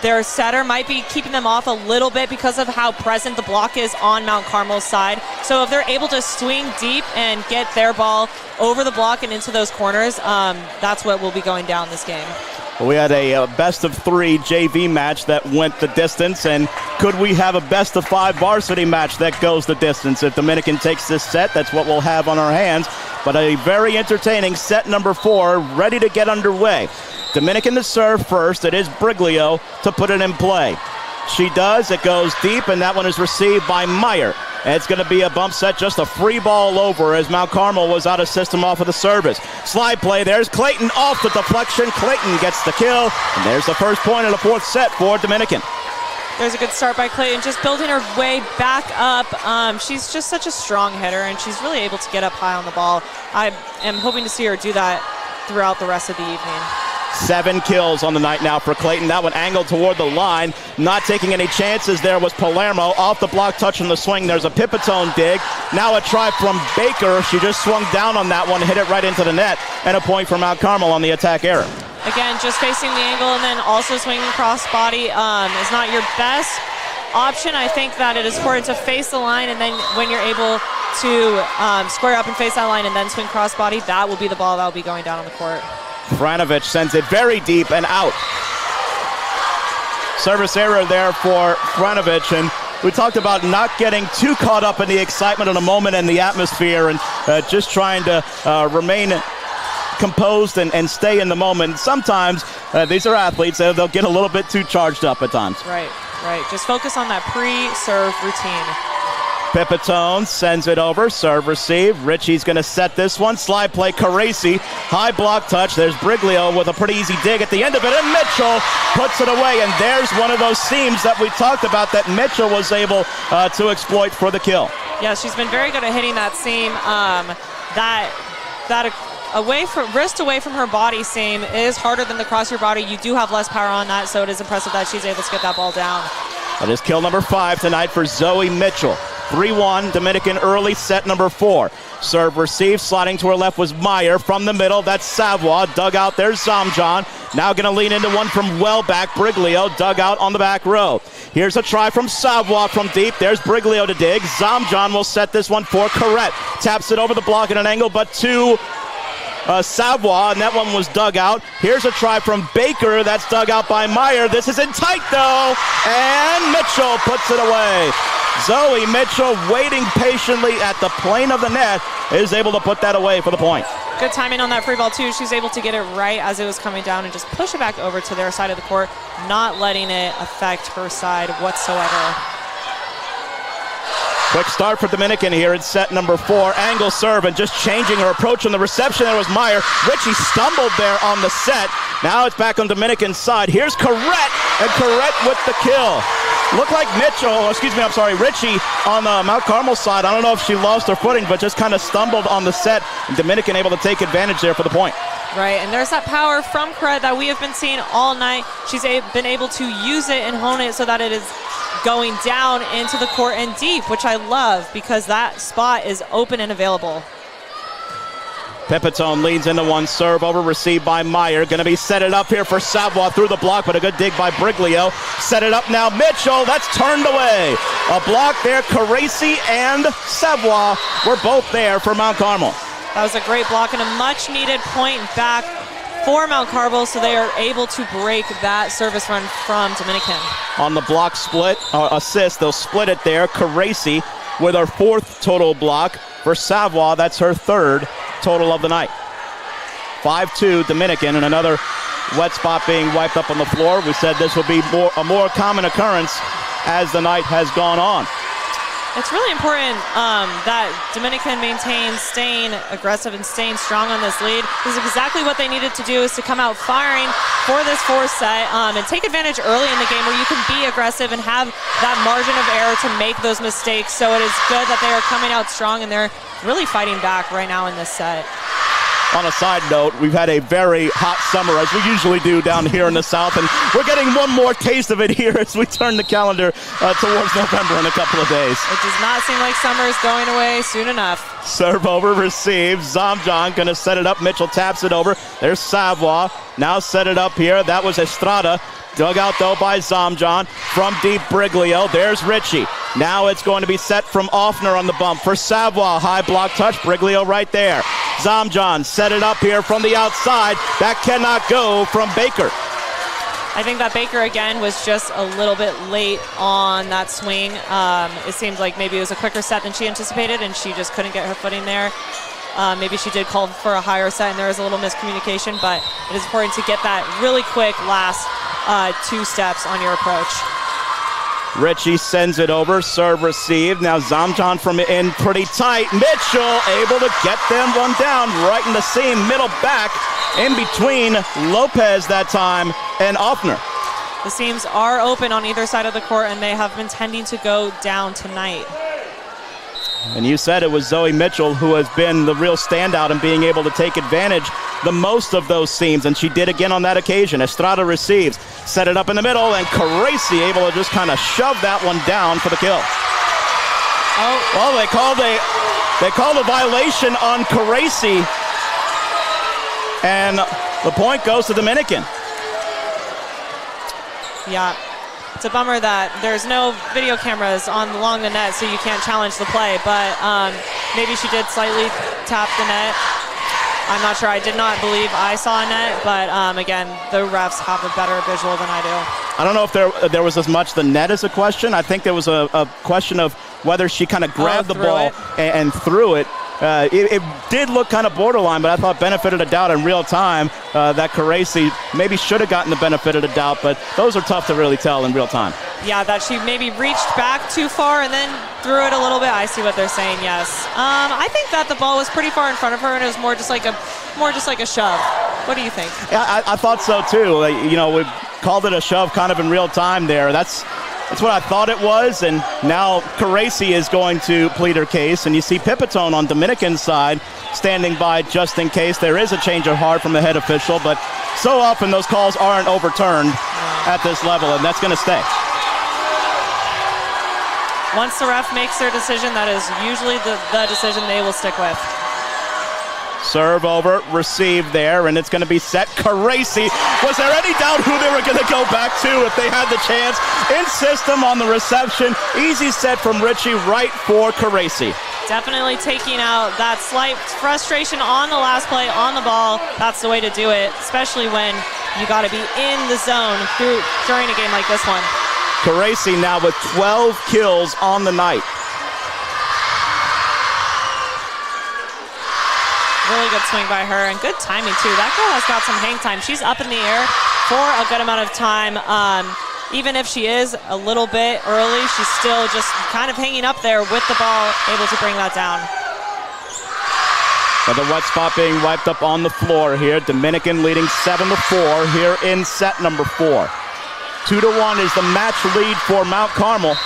Their setter might be keeping them off a little bit because of how present the block is on Mount Carmel's side. So if they're able to swing deep and get their ball over the block and into those corners, that's what will be going down this game. We had a best-of-3 JV match that went the distance, and could we have a best-of-5 varsity match that goes the distance? If Dominican takes this set, that's what we'll have on our hands. But a very entertaining set number 4, ready to get underway. Dominican to serve first. It is Briglio to put it in play. She does. It goes deep, and that one is received by Meyer. It's going to be a bump set, just a free ball over as Mount Carmel was out of system off of the service. Slide play. There's Clayton off the deflection. Clayton gets the kill, and there's the first point of the 4th set for Dominican. There's a good start by Clayton, just building her way back up. She's just such a strong hitter, and she's really able to get up high on the ball. I am hoping to see her do that throughout the rest of the evening. 7 kills on the night now for Clayton. That one angled toward the line. Not taking any chances there was Palermo. Off the block, touching the swing. There's a Pipitone dig. Now a try from Baker. She just swung down on that one, hit it right into the net, and a point for Mount Carmel on the attack error. Again, just facing the angle and then also swinging cross body is not your best option. I think that it is important to face the line, and then when you're able to square up and face that line and then swing cross body, that will be the ball that will be going down on the court. Franovich sends it very deep and out. Service error there for Franovich, and we talked about not getting too caught up in the excitement of the moment and the atmosphere, and just trying to remain composed and stay in the moment. Sometimes these are athletes, they'll get a little bit too charged up at times. Right. Just focus on that pre-serve routine. Pipitone sends it over, serve receive. Ritchie's going to set this one. Slide play, Caresi, high block touch. There's Briglio with a pretty easy dig at the end of it, and Mitchell puts it away. And there's one of those seams that we talked about that Mitchell was able to exploit for the kill. Yeah, she's been very good at hitting that seam. Wrist away from her body seam is harder than the cross your body. You do have less power on that, so it is impressive that she's able to get that ball down. That is kill number 5 tonight for Zoe Mitchell. 3-1 Dominican early, set number 4. Serve receive, sliding to her left was Meyer from the middle. That's Savoie. Dug out, there's Zamjan. Now going to lean into one from well back. Briglio dug out on the back row. Here's a try from Savoie from deep. There's Briglio to dig. Zamjan will set this one for Corrette. Taps it over the block at an angle, but to Savoie, and that one was dug out. Here's a try from Baker. That's dug out by Meyer. This is in tight, though, and Mitchell puts it away. Zoe Mitchell, waiting patiently at the plane of the net, is able to put that away for the point. Good timing on that free ball, too. She's able to get it right as it was coming down and just push it back over to their side of the court, not letting it affect her side whatsoever. Quick start for Dominican here in set number 4. Angle serve, and just changing her approach on the reception. There was Meyer. Ritchie stumbled there on the set. Now it's back on Dominican's side. Here's Corrette, and Corrette with the kill. Looked like Ritchie on the Mount Carmel side. I don't know if she lost her footing, but just kind of stumbled on the set. And Dominican able to take advantage there for the point. Right, and there's that power from Corrette that we have been seeing all night. She's been able to use it and hone it so that it is going down into the court and deep, which I love because that spot is open and available. Pipitone leads into one, serve over, received by Meyer. Going to be set it up here for Savoie through the block, but a good dig by Briglio. Set it up now, Mitchell, that's turned away. A block there, Caresi and Savoie were both there for Mount Carmel. That was a great block and a much-needed point back for Mount Carmel, so they are able to break that service run from Dominican. On the block split, assist, they'll split it there. Caresi with her 4th total block. For Savoie, that's her 3rd total of the night. 5-2 Dominican, and another wet spot being wiped up on the floor. We said this will be a more common occurrence as the night has gone on. It's really important that Dominican maintains staying aggressive and staying strong on this lead. This is exactly what they needed to do, is to come out firing for this 4th set and take advantage early in the game where you can be aggressive and have that margin of error to make those mistakes. So it is good that they are coming out strong and they're really fighting back right now in this set. On a side note, we've had a very hot summer, as we usually do down here in the South, and we're getting one more taste of it here as we turn the calendar towards November in a couple of days. It does not seem like summer is going away soon enough. Serve over, receive. Zamjan going to set it up. Mitchell taps it over. There's Savoie. Now set it up here. That was Estrada. Dug out, though, by Zamjan. From deep, Briglio. There's Ritchie. Now it's going to be set from Offner on the bump for Savoie. High block touch. Briglio right there. Zamjan set it up here from the outside. That cannot go from Baker. I think that Baker, again, was just a little bit late on that swing. It seemed like maybe it was a quicker set than she anticipated, and she just couldn't get her footing there. Maybe she did call for a higher set, and there was a little miscommunication, but it is important to get that really quick last 2 steps on your approach. Ritchie sends it over. Serve received. Now Zamjan from in pretty tight. Mitchell able to get them one down right in the seam, middle back, in between Lopez that time and Offner. The seams are open on either side of the court, and they have been tending to go down tonight. And you said it was Zoe Mitchell who has been the real standout in being able to take advantage the most of those seams, and she did again on that occasion. Estrada receives, set it up in the middle, and Caresi able to just kind of shove that one down for the kill. Oh, well, they called a violation on Caresi, and the point goes to Dominican. Yeah. It's a bummer that there's no video cameras along the net, so you can't challenge the play, but maybe she did slightly tap the net. I'm not sure. I did not believe I saw a net, but again, the refs have a better visual than I do. I don't know if there was as much the net as a question. I think there was a question of whether she kind of grabbed the ball and threw it. It did look kind of borderline, but I thought benefit of the doubt in real time that Caresi maybe should have gotten the benefit of the doubt, but those are tough to really tell in real time. Yeah, that she maybe reached back too far and then threw it a little bit. I see what they're saying, yes. I think that the ball was pretty far in front of her, and it was more just like a shove. What do you think? Yeah, I thought so too. We called it a shove kind of in real time there. That's what I thought it was, and now Caresi is going to plead her case, and you see Pipitone on Dominican's side standing by just in case there is a change of heart from the head official, but so often those calls aren't overturned at this level, and that's going to stay. Once the ref makes their decision, that is usually the decision they will stick with. Serve over, receive there, and it's going to be set. Caresi, was there any doubt who they were going to go back to if they had the chance? In system on the reception, easy set from Ritchie right for Caresi. Definitely taking out that slight frustration on the last play on the ball. That's the way to do it, especially when you got to be in the zone during a game like this one. Caresi now with 12 kills on the night. Really good swing by her, and good timing too. That girl has got some hang time. She's up in the air for a good amount of time. Even if she is a little bit early, she's still just kind of hanging up there with the ball, able to bring that down. But the wet spot being wiped up on the floor here. Dominican leading 7-4 here in set number 4. 2-1 is the match lead for Mount Carmel.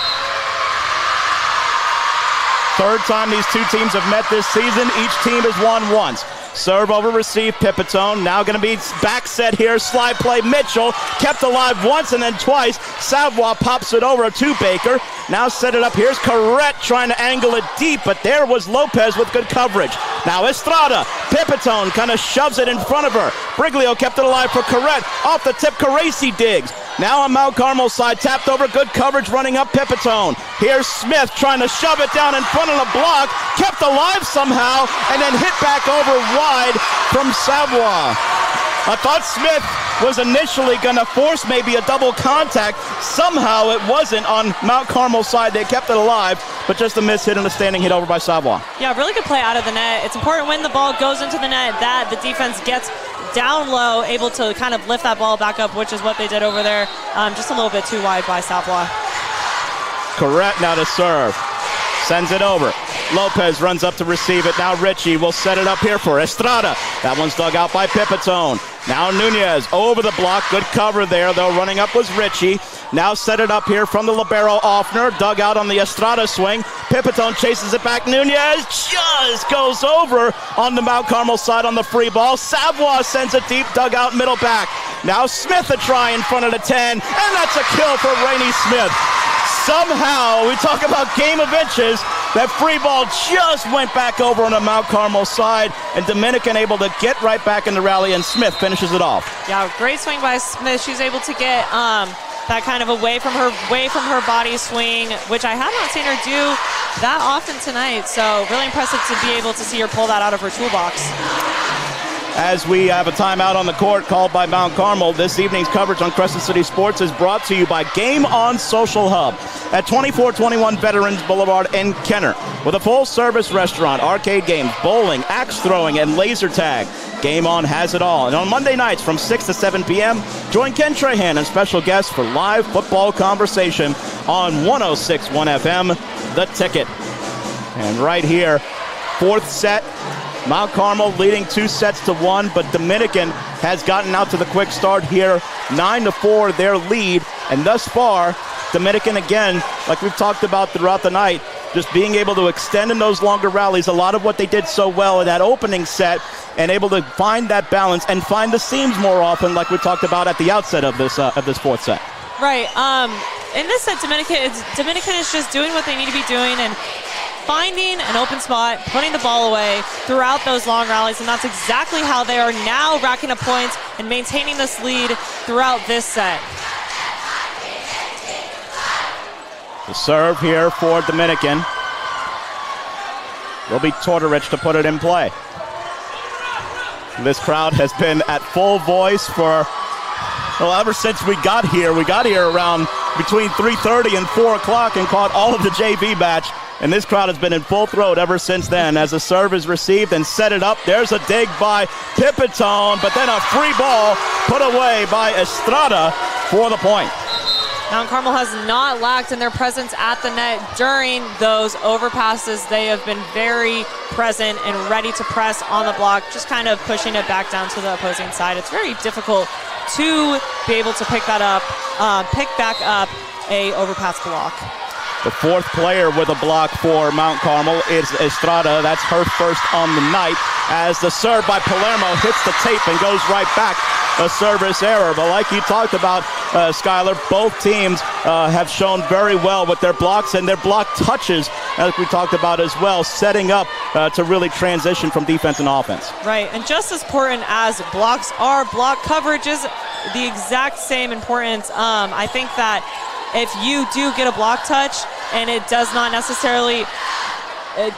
Third time these two teams have met this season. Each team has won once. Serve over, receive, Pipitone. Now going to be back set here. Slide play, Mitchell. Kept alive once and then twice. Savoie pops it over to Baker. Now set it up. Here's Corrette trying to angle it deep, but there was Lopez with good coverage. Now Estrada. Pipitone kind of shoves it in front of her. Briglio kept it alive for Corrette. Off the tip, Caresi digs. Now on Mount Carmel's side, tapped over, good coverage running up Pipitone. Here's Smith trying to shove it down in front of the block, kept alive somehow, and then hit back over wide from Savoie. I thought Smith was initially going to force maybe a double contact. Somehow it wasn't on Mount Carmel's side. They kept it alive, but just a miss hit and a standing hit over by Savoie. Yeah, really good play out of the net. It's important when the ball goes into the net that the defense gets down low, able to kind of lift that ball back up, which is what they did over there. Just a little bit too wide by Savoie. Correct now to serve. Sends it over. Lopez runs up to receive it. Now Ritchie will set it up here for Estrada. That one's dug out by Pipitone. Now Nunez over the block. Good cover there, though. Running up was Ritchie. Now set it up here from the libero Offner. Dug out on the Estrada swing. Pipitone chases it back. Nunez just goes over on the Mount Carmel side on the free ball. Savoie sends a deep dugout middle back. Now Smith a try in front of the 10, and that's a kill for Rainey Smith. Somehow, we talk about game of inches, that free ball just went back over on the Mount Carmel side, and Dominican able to get right back in the rally, and Smith finishes it off. Yeah, great swing by Smith. She's able to get that kind of away from her body swing, which I have not seen her do that often tonight. So really impressive to be able to see her pull that out of her toolbox. As we have a timeout on the court called by Mount Carmel, this evening's coverage on Crescent City Sports is brought to you by Game On Social Hub at 2421 Veterans Boulevard in Kenner, with a full-service restaurant, arcade games, bowling, axe throwing, and laser tag. Game On has it all. And on Monday nights from 6 to 7 p.m., join Ken Trahan and special guests for live football conversation on 106.1 FM, The Ticket. And right here, fourth set, Mount Carmel leading 2-1, but Dominican has gotten out to the quick start here, 9-4 their lead, and thus far, Dominican again, like we've talked about throughout the night, just being able to extend in those longer rallies, a lot of what they did so well in that opening set, and able to find that balance and find the seams more often, like we talked about at the outset of this fourth set. Right. In this set, Dominican is just doing what they need to be doing and finding an open spot, putting the ball away throughout those long rallies, and that's exactly how they are now racking up points and maintaining this lead throughout this set. The serve here for Dominican will be Tortorich to put it in play. This crowd has been at full voice for, well, ever since we got here. We got here around between 3:30 and 4 o'clock and caught all of the JV match. And this crowd has been in full throat ever since then. As the serve is received and set it up, there's a dig by Pipitone, but then a free ball put away by Estrada for the point. Mount Carmel has not lacked in their presence at the net during those overpasses. They have been very present and ready to press on the block, just kind of pushing it back down to the opposing side. It's very difficult to be able to pick back up a overpass block. The fourth player with a block for Mount Carmel is Estrada. That's her first on the night, as the serve by Palermo hits the tape and goes right back. A service error. But like you talked about, Skylar, both teams have shown very well with their blocks and their block touches, as we talked about as well, setting up to really transition from defense and offense. Right, and just as important as blocks are, block coverage is the exact same importance. I think that if you do get a block touch and it does not necessarily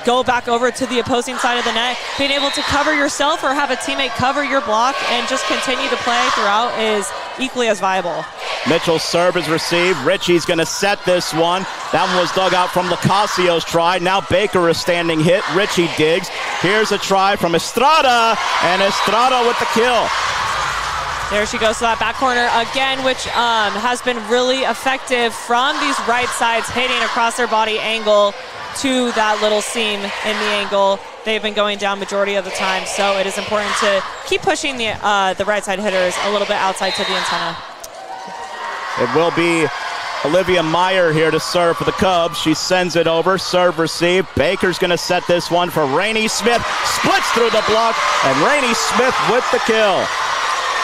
go back over to the opposing side of the net, being able to cover yourself or have a teammate cover your block and just continue to play throughout is equally as viable. Mitchell's serve is received. Ritchie's going to set this one. That one was dug out from Lacasio's try. Now Baker is standing hit. Ritchie digs. Here's a try from Estrada, and Estrada with the kill. There she goes to that back corner again, which has been really effective from these right sides, hitting across their body angle to that little seam in the angle. They've been going down majority of the time, so it is important to keep pushing the right side hitters a little bit outside to the antenna. It will be Olivia Meyer here to serve for the Cubs. She sends it over, serve received. Baker's going to set this one for Rainey Smith. Splits through the block, and Rainey Smith with the kill.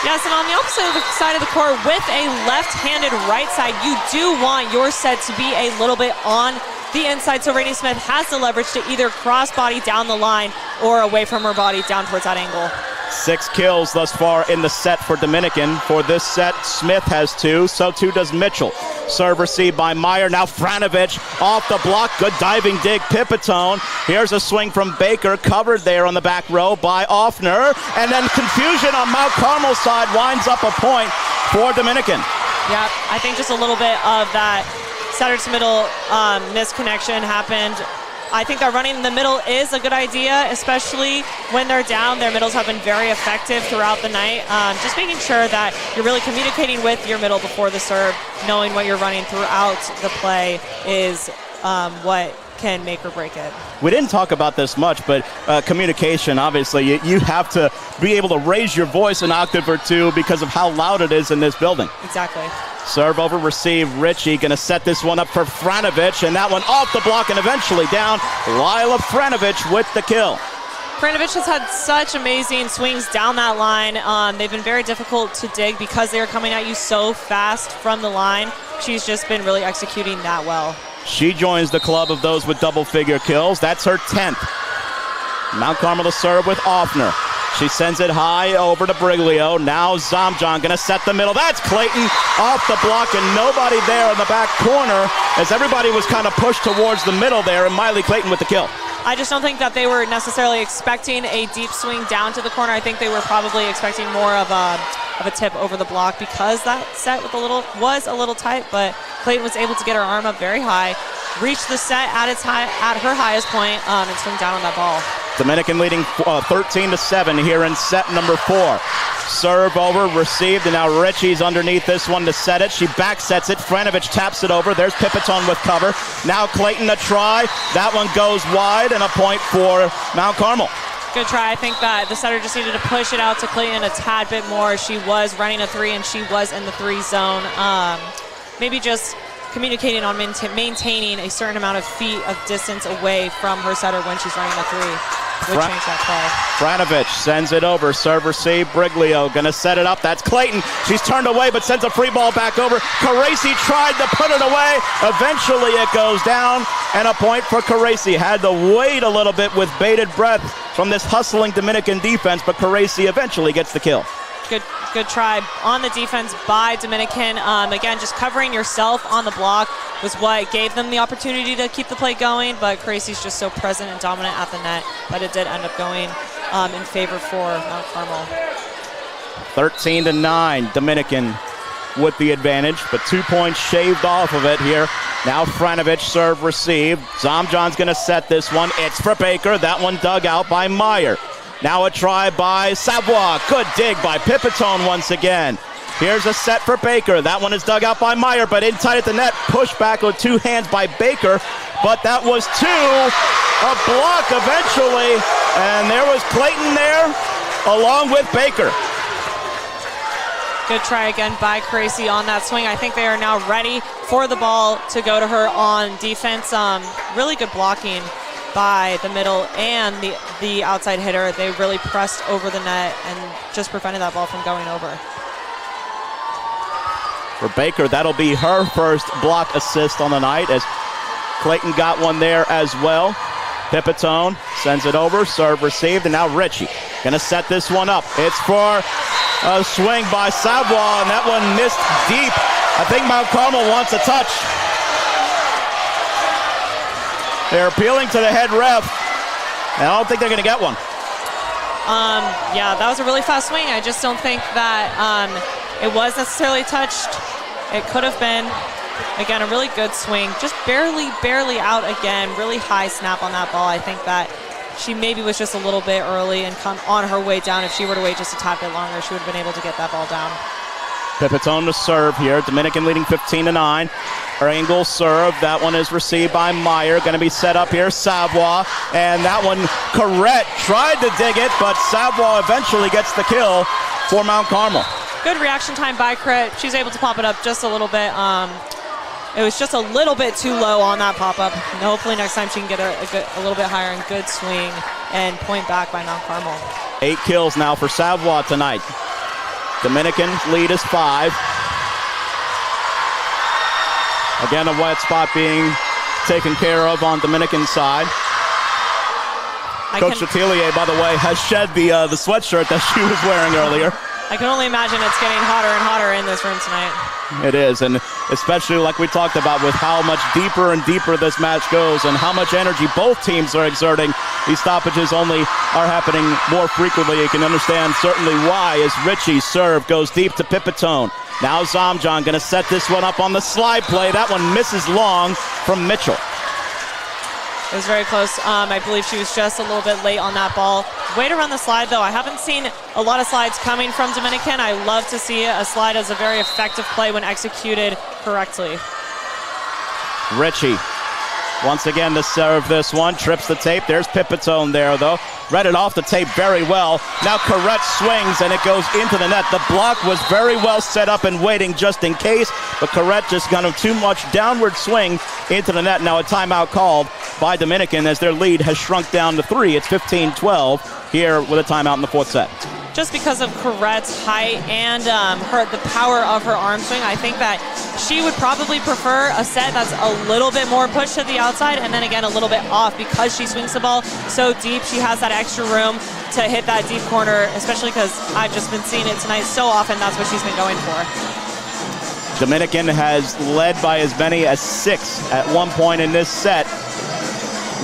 Yes, and on the opposite of the side of the court with a left-handed right side, you do want your set to be a little bit on the inside, so Rainey Smith has the leverage to either cross-body down the line or away from her body down towards that angle. 6 kills thus far in the set for Dominican. For this set, Smith has 2, so too does Mitchell. Serve received by Meyer. Now Franovich off the block. Good diving dig, Pipitone. Here's a swing from Baker, covered there on the back row by Offner. And then confusion on Mount Carmel's side winds up a point for Dominican. Yeah, I think just a little bit of that center to middle misconnection happened. I think that running in the middle is a good idea, especially when they're down. Their middles have been very effective throughout the night. Just making sure that you're really communicating with your middle before the serve, knowing what you're running throughout the play is what can make or break it. We didn't talk about this much, but communication, obviously, you have to be able to raise your voice an octave or two because of how loud it is in this building. Exactly. Serve over, receive, Richie going to set this one up for Franovich, and that one off the block and eventually down. Lila Franovich with the kill. Franovich has had such amazing swings down that line. They've been very difficult to dig because they are coming at you so fast from the line. She's just been really executing that well. She joins the club of those with double-figure kills. That's her 10th. Mount Carmel to serve with Offner. She sends it high over to Briglio. Now Zomjan going to set the middle. That's Clayton off the block, and nobody there in the back corner as everybody was kind of pushed towards the middle there, and Miley Clayton with the kill. I just don't think that they were necessarily expecting a deep swing down to the corner. I think they were probably expecting more of a tip over the block because that set was a little tight, but Clayton was able to get her arm up very high, reach the set at her highest point, and swing down on that ball. Dominican leading 13-7 here in set number 4. Serve over, received, and now Richie's underneath this one to set it. She back sets it. Franovich taps it over. There's Pipiton with cover. Now Clayton a try. That one goes wide, and a point for Mount Carmel. Good try. I think that the setter just needed to push it out to Clayton a tad bit more. She was running a 3, and she was in the 3 zone. Maybe just communicating on maintaining a certain amount of feet of distance away from her setter when she's running a 3 would change that play. Franovich sends it over. Serve receive. Briglio going to set it up. That's Clayton. She's turned away but sends a free ball back over. Caracci tried to put it away. Eventually it goes down, and a point for Caracci. Had to wait a little bit with bated breath from this hustling Dominican defense, but Caracci eventually gets the kill. Good try on the defense by Dominican. Again, just covering yourself on the block was what gave them the opportunity to keep the play going, but Caracci's just so present and dominant at the net that it did end up going in favor for Mount Carmel. 13-9, Dominican with the advantage, but 2 points shaved off of it here. Now Franovich serve receive. Zomjan's going to set this one. It's for Baker. That one dug out by Meyer. Now a try by Savoie. Good dig by Pipiton once again. Here's a set for Baker. That one is dug out by Meyer, but in tight at the net. Pushed back with 2 hands by Baker, but that was 2. A block eventually, and there was Clayton there along with Baker. Good try again by Caracci on that swing. I think they are now ready for the ball to go to her on defense. Really good blocking by the middle and the outside hitter. They really pressed over the net and just prevented that ball from going over. For Baker, that'll be her first block assist on the night as Clayton got one there as well. Pipiton sends it over, serve received, and now Richie gonna set this one up. It's for a swing by Savoie, and that one missed deep. I think Mount Carmel wants a touch. They're appealing to the head ref, and I don't think they're going to get one. Yeah, that was a really fast swing. I just don't think that it was necessarily touched. It could have been. Again, a really good swing. Just barely out again. Really high snap on that ball. I think that she maybe was just a little bit early and come on her way down. If she were to wait just a tad bit longer, she would have been able to get that ball down. Pipiton to serve here. Dominican leading 15-9. Angle serve. That one is received by Meyer. Going to be set up here. Savoie. And that one, Corrette tried to dig it, but Savoie eventually gets the kill for Mount Carmel. Good reaction time by Corrette. She's able to pop it up just a little bit. It was just a little bit too low on that pop-up. Hopefully next time she can get a little bit higher and good swing and point back by Mount Carmel. 8 kills now for Savoie tonight. Dominican lead is 5. Again, a wet spot being taken care of on Dominican's side. Coach Chatelier, by the way, has shed the sweatshirt that she was wearing earlier. I can only imagine it's getting hotter and hotter in this room tonight. It is, and especially like we talked about with how much deeper and deeper this match goes and how much energy both teams are exerting. These stoppages only are happening more frequently. You can understand certainly why as Richie's serve goes deep to Pipiton. Now Zomjan going to set this one up on the slide play. That one misses long from Mitchell. It was very close. I believe she was just a little bit late on that ball. Way to run the slide, though. I haven't seen a lot of slides coming from Dominican. I love to see a slide as a very effective play when executed correctly. Richie Once again to serve this one, trips the tape. There's Pipitone there, though. Read it off the tape very well. Now Corrette swings, and it goes into the net. The block was very well set up and waiting just in case, but Corrette just got too much downward swing into the net. Now a timeout called by Dominican as their lead has shrunk down to 3. It's 15-12 here with a timeout in the fourth set. Just because of Corrette's height and the power of her arm swing, I think that she would probably prefer a set that's a little bit more pushed to the outside and then again a little bit off because she swings the ball so deep. She has that extra room to hit that deep corner, especially because I've just been seeing it tonight so often. That's what she's been going for. Dominican has led by as many as 6 at one point in this set.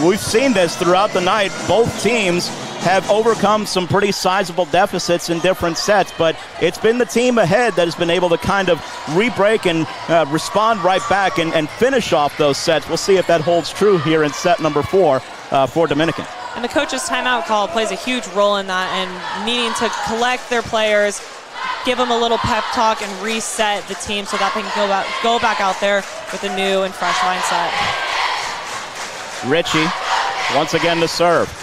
We've seen this throughout the night. Both teams have overcome some pretty sizable deficits in different sets, but it's been the team ahead that has been able to kind of re-break and respond right back and finish off those sets. We'll see if that holds true here in set number 4 for Dominican. And the coach's timeout call plays a huge role in that, and needing to collect their players, give them a little pep talk, and reset the team so that they can go back out there with a new and fresh mindset. Ritchie once again to serve.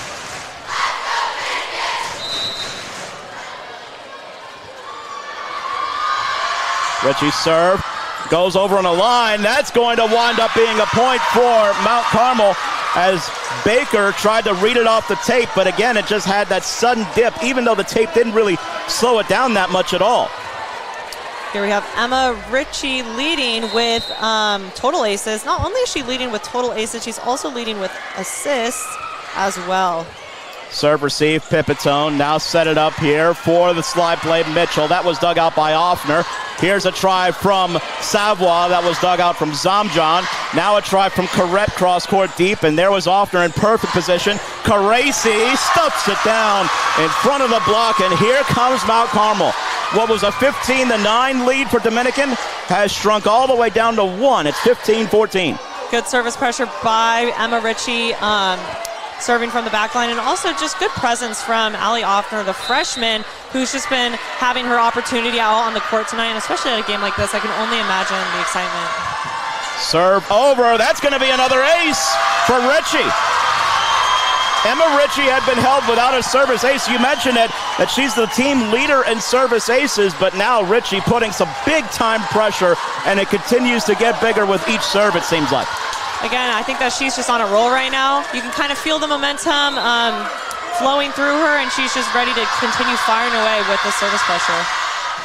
Ritchie serve, goes over on the line. That's going to wind up being a point for Mount Carmel as Baker tried to read it off the tape, but again, it just had that sudden dip, even though the tape didn't really slow it down that much at all. Here we have Emma Ritchie leading with total aces. Not only is she leading with total aces, she's also leading with assists as well. Serve receive, Pipitone. Now set it up here for the slide play, Mitchell. That was dug out by Offner. Here's a try from Savoie. That was dug out from Zamjan. Now a try from Corrette, cross court deep, and there was Offner in perfect position. Caracci stuffs it down in front of the block, and here comes Mount Carmel. What was a 15-9 lead for Dominican has shrunk all the way down to 1. It's 15-14. Good service pressure by Emma Ritchie, serving from the back line, and also just good presence from Allie Offner, the freshman, who's just been having her opportunity out on the court tonight, and especially at a game like this, I can only imagine the excitement. Serve over. That's going to be another ace for Ritchie. Emma Ritchie had been held without a service ace. You mentioned it, that she's the team leader in service aces, but now Ritchie putting some big-time pressure, and it continues to get bigger with each serve, it seems like. Again, I think that she's just on a roll right now. You can kind of feel the momentum flowing through her, and she's just ready to continue firing away with the service pressure.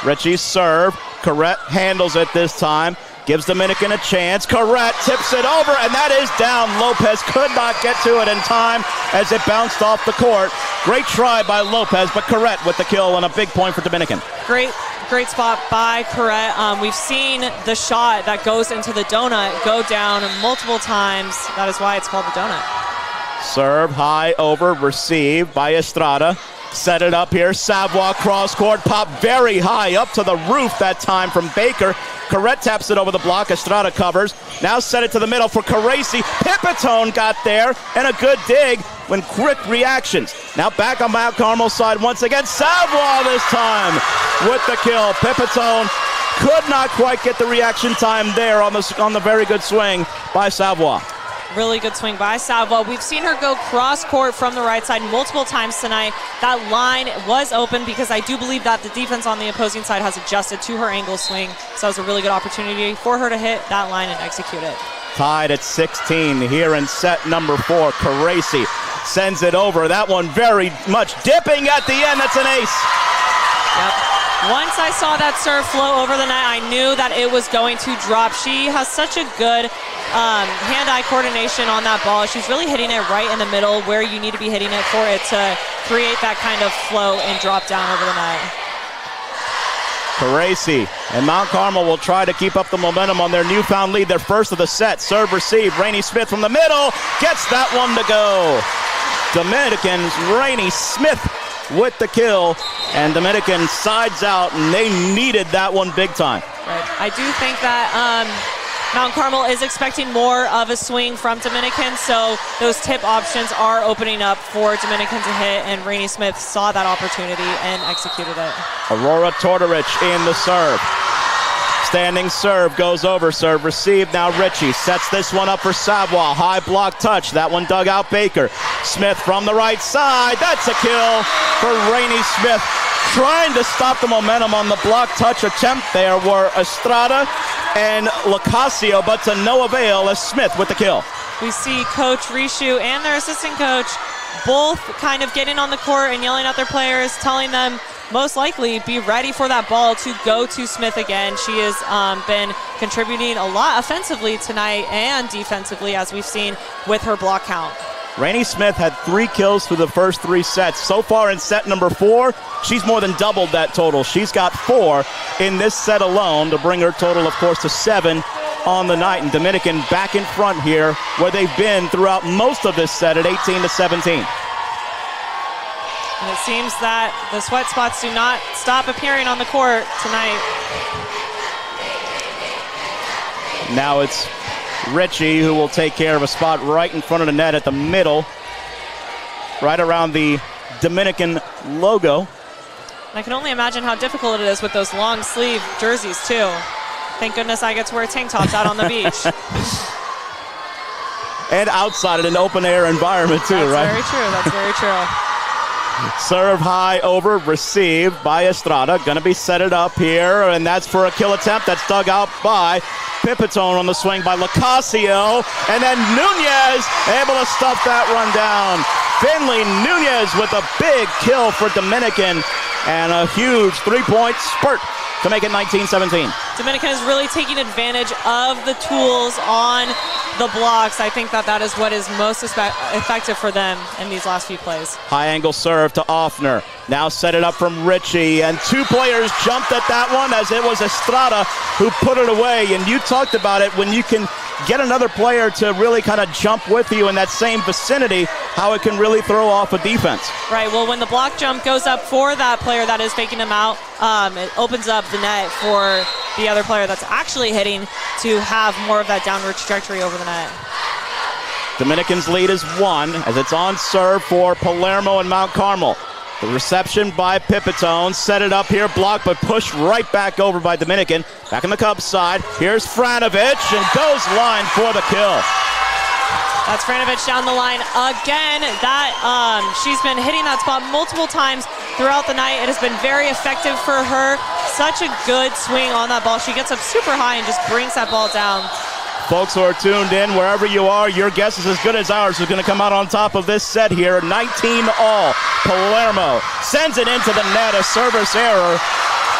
Ritchie's serve. Corrette handles it this time. Gives Dominican a chance. Corrette tips it over, and that is down. Lopez could not get to it in time as it bounced off the court. Great try by Lopez, but Corrette with the kill and a big point for Dominican. Great spot by Corrette. We've seen the shot that goes into the donut go down multiple times. That is why it's called the donut. Serve high over, received by Estrada. Set it up here. Savoie cross court, pop very high up to the roof that time from Baker. Corrette taps it over the block. Estrada covers. Now set it to the middle for Caracci. Pipitone got there, and a good dig when quick reactions. Now back on Mount Carmel's side once again. Savoie this time with the kill. Pipitone could not quite get the reaction time there on the very good swing by Savoie. Really good swing by Savoie. We've seen her go cross court from the right side multiple times tonight. That line was open because I do believe that the defense on the opposing side has adjusted to her angle swing. So it was a really good opportunity for her to hit that line and execute it. Tied at 16 here in set number 4. Caracci sends it over. That one very much dipping at the end. That's an ace. Yep. Once I saw that serve flow over the net, I knew that it was going to drop. She has such a good hand-eye coordination on that ball. She's really hitting it right in the middle where you need to be hitting it for it to create that kind of flow and drop down over the net. Caracci and Mount Carmel will try to keep up the momentum on their newfound lead, their first of the set. Serve receive. Rainey Smith from the middle gets that one to go. Dominican's Rainey Smith with the kill, and Dominican sides out, and they needed that one big time. Right. I do think that Mount Carmel is expecting more of a swing from Dominican, so those tip options are opening up for Dominican to hit, and Rainey Smith saw that opportunity and executed it. Aurora Tortorich in the serve. Standing serve goes over. Serve received. Now Ritchie sets this one up for Savoie. High block touch. That one dug out Baker. Smith from the right side. That's a kill for Rainey Smith. Trying to stop the momentum on the block touch attempt there were Estrada and Locasio, but to no avail as Smith with the kill. We see Coach Rishu and their assistant coach both kind of getting on the court and yelling at their players, telling them most likely be ready for that ball to go to Smith again. She has been contributing a lot offensively tonight and defensively, as we've seen with her block count. Rainey Smith had 3 kills through the first 3 sets. So far in set number 4, she's more than doubled that total. She's got 4 in this set alone to bring her total, of course, to 7 on the night. And Dominican back in front here, where they've been throughout most of this set at 18-17. And it seems that the sweat spots do not stop appearing on the court tonight. Now it's Ritchie who will take care of a spot right in front of the net at the middle, right around the Dominican logo. And I can only imagine how difficult it is with those long sleeve jerseys too. Thank goodness I get to wear tank tops out on the beach. And outside in an open air environment too, right? That's very true, that's very true. Serve high over, received by Estrada. Gonna be set it up here, and that's for a kill attempt. That's dug out by Pipitone on the swing by Locasio. And then Nunez able to stuff that run down. Finley Nunez with a big kill for Dominican and a huge 3-point spurt to make it 19-17. Dominican is really taking advantage of the tools on the blocks. I think that is what is most effective for them in these last few plays. High angle serve to Offner. Now set it up from Ritchie, and 2 players jumped at that one as it was Estrada who put it away. And you talked about it, when you can get another player to really kind of jump with you in that same vicinity, how it can really throw off a defense. Right, well, when the block jump goes up for that player that is faking him out, it opens up the net for the other player that's actually hitting to have more of that downward trajectory over the net. Dominican's lead is 1 as it's on serve for Palermo and Mount Carmel. The reception by Pipitone, set it up here, blocked but pushed right back over by Dominican. Back on the Cubs side, here's Franovich and goes line for the kill. That's Franovich down the line again. She's been hitting that spot multiple times throughout the night. It has been very effective for her. Such a good swing on that ball. She gets up super high and just brings that ball down. Folks who are tuned in, wherever you are, your guess is as good as ours. Who's going to come out on top of this set here? 19-all. Palermo sends it into the net. A service error.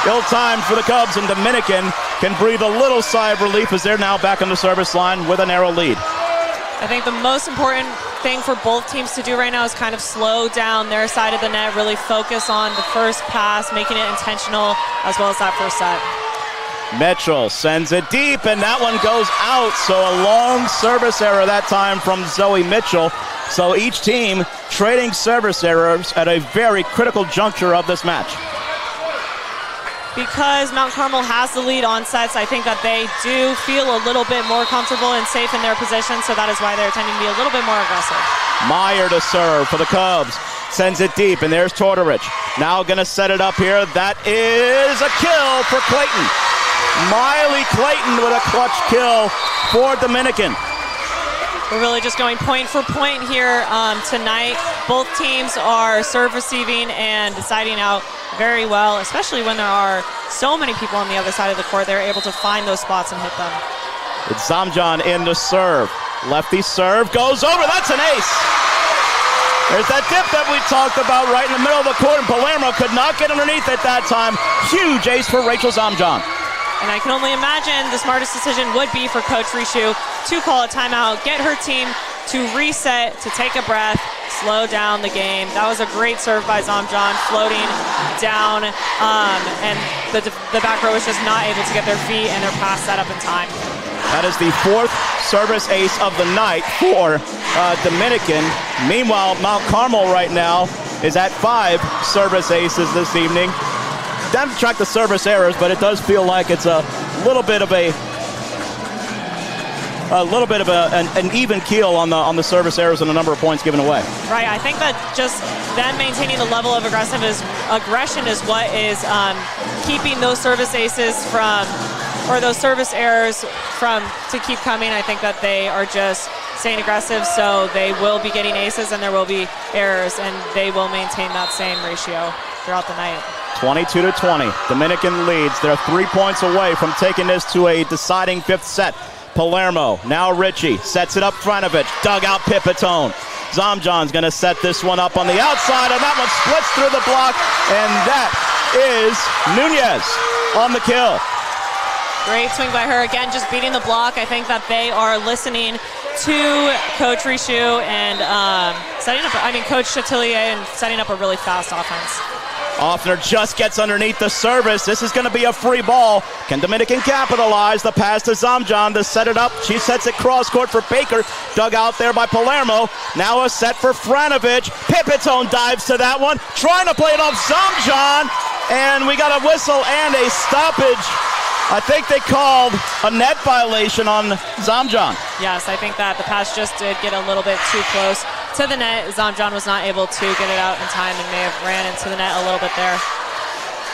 Ill-timed for the Cubs, and Dominican can breathe a little sigh of relief as they're now back on the service line with a narrow lead. I think the most important thing for both teams to do right now is kind of slow down their side of the net, really focus on the first pass, making it intentional, as well as that first set. Mitchell sends it deep, and that one goes out. So a long service error that time from Zoe Mitchell. So each team trading service errors at a very critical juncture of this match. Because Mount Carmel has the lead on sets, I think that they do feel a little bit more comfortable and safe in their position, so that is why they're tending to be a little bit more aggressive. Meyer to serve for the Cubs. Sends it deep, and there's Tortorich. Now going to set it up here. That is a kill for Clayton. Miley Clayton with a clutch kill for Dominican. We're really just going point for point here tonight. Both teams are serve receiving and deciding out very well, especially when there are so many people on the other side of the court. They're able to find those spots and hit them. It's Zamjan in to serve. Lefty serve goes over. That's an ace. There's that dip that we talked about right in the middle of the court, and Palermo could not get underneath at that time. Huge ace for Rachel Zamjan. And I can only imagine the smartest decision would be for Coach Rishu to call a timeout, get her team to reset, to take a breath, slow down the game. That was a great serve by Zamjan, floating down, and the back row was just not able to get their feet and their pass set up in time. That is the 4th service ace of the night for Dominican. Meanwhile, Mount Carmel right now is at 5 service aces this evening. Down to track the service errors, but it does feel like it's a little bit of an even keel on the service errors and the number of points given away. Right, I think that just them maintaining the level of aggression is what is keeping those service aces from or those service errors to keep coming. I think that they are just staying aggressive, so they will be getting aces and there will be errors, and they will maintain that same ratio throughout the night. 22-20. Dominican leads. They're 3 points away from taking this to a deciding fifth set. Palermo, now Ritchie, sets it up Franovich, dug out Pipitone. Zamjan's going to set this one up on the outside, and that one splits through the block, and that is Nunez on the kill. Great swing by her. Again, just beating the block. I think that they are listening to Coach Richoux and Coach Chatelier, and setting up a really fast offense. Offner just gets underneath the service. This is going to be a free ball. Can Dominican capitalize? The pass to Zamjan to set it up. She sets it cross court for Baker. Dug out there by Palermo. Now a set for Franovich. Pipitone dives to that one. Trying to play it off Zamjan. And we got a whistle and a stoppage. I think they called a net violation on Zamjan. Yes, I think that the pass just did get a little bit too close to the net. Zamjan was not able to get it out in time and may have ran into the net a little bit there.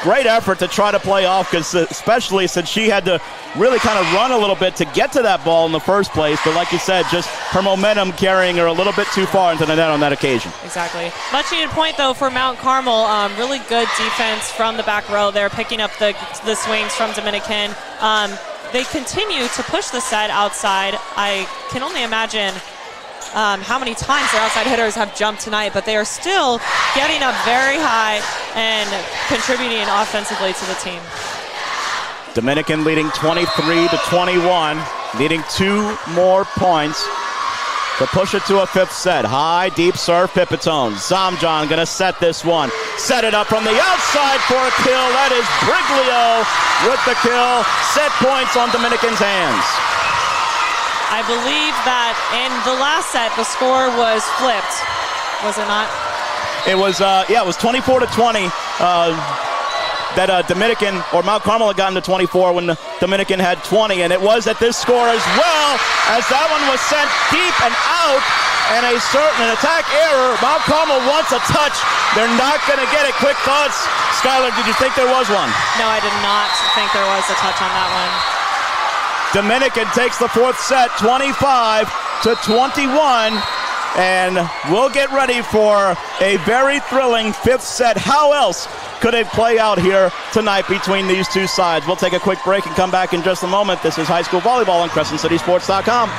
Great effort to try to play off, because especially since she had to really kind of run a little bit to get to that ball in the first place. But like you said, just her momentum carrying her a little bit too far into the net on that occasion. Exactly. Much needed point, though, for Mount Carmel. Really good defense from the back row. They're picking up the swings from Dominican. They continue to push the set outside. I can only imagine how many times their outside hitters have jumped tonight, but they are still getting up very high and contributing offensively to the team. Dominican leading 23-21, needing 2 more points to push it to a fifth set. High, deep serve, Pipitone. Zamjan going to set this one. Set it up from the outside for a kill. That is Briglio with the kill. Set points on Dominican's hands. I believe that in the last set, the score was flipped. Was it not? It was, it was 24-20. That Dominican, or Mount Carmel, had gotten to 24 when the Dominican had 20, and it was at this score as well, as that one was sent deep and out, and an attack error. Mount Carmel wants a touch. They're not going to get it. Quick thoughts. Skylar, did you think there was one? No, I did not think there was a touch on that one. Dominican takes the fourth set, 25-21. And we'll get ready for a very thrilling fifth set. How else could it play out here tonight between these two sides? We'll take a quick break and come back in just a moment. This is high school volleyball on CrescentCitySports.com.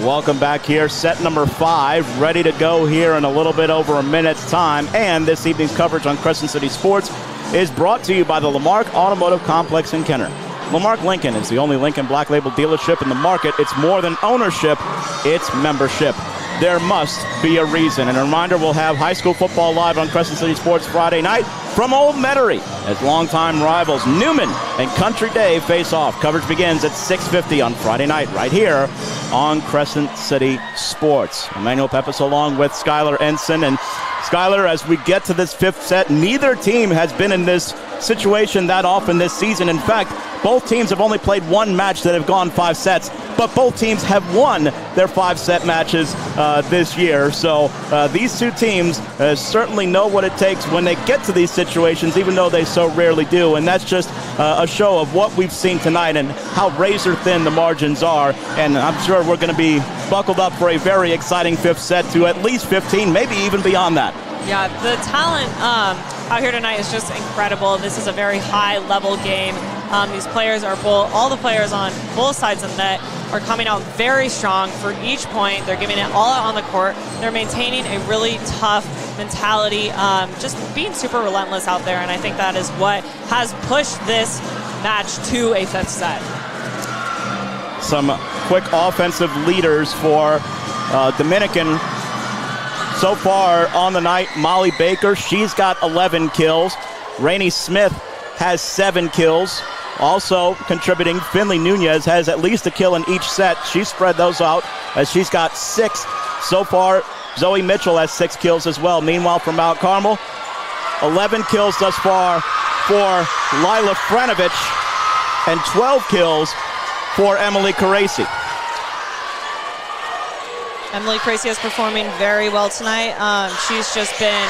Welcome back here. Set number 5, ready to go here in a little bit over a minute's time. And this evening's coverage on Crescent City Sports is brought to you by the Lamarck Automotive Complex in Kenner. Lamarck Lincoln is the only Lincoln Black Label dealership in the market. It's more than ownership, it's membership. There must be a reason. And a reminder, we'll have high school football live on Crescent City Sports Friday night from Old Metairie as longtime rivals Newman and Country Day face off. Coverage begins at 6:50 on Friday night right here on Crescent City Sports. Emmanuel Pepis along with Skylar Ensign. And Skylar, as we get to this fifth set, neither team has been in this situation that often this season. In fact, both teams have only played one match that have gone 5 sets, but both teams have won their 5-set matches this year. So these two teams certainly know what it takes when they get to these situations, even though they so rarely do. And that's just a show of what we've seen tonight and how razor thin the margins are. And I'm sure we're going to be buckled up for a very exciting 5th set to at least 15, maybe even beyond that. Yeah, the talent out here tonight is just incredible. This is a very high-level game. These players are all the players on both sides of the net are coming out very strong for each point. They're giving it all out on the court. They're maintaining a really tough mentality, just being super relentless out there, and I think that is what has pushed this match to a 5th set. Some quick offensive leaders for Dominican. So far on the night, Molly Baker, she's got 11 kills. Rainey Smith has 7 kills. Also contributing, Finley Nunez has at least a kill in each set. She spread those out as she's got 6 so far. Zoe Mitchell has 6 kills as well. Meanwhile, from Mount Carmel, 11 kills thus far for Lila Frenovich and 12 kills for Emily Caracci. Emily Caracci is performing very well tonight. She's just been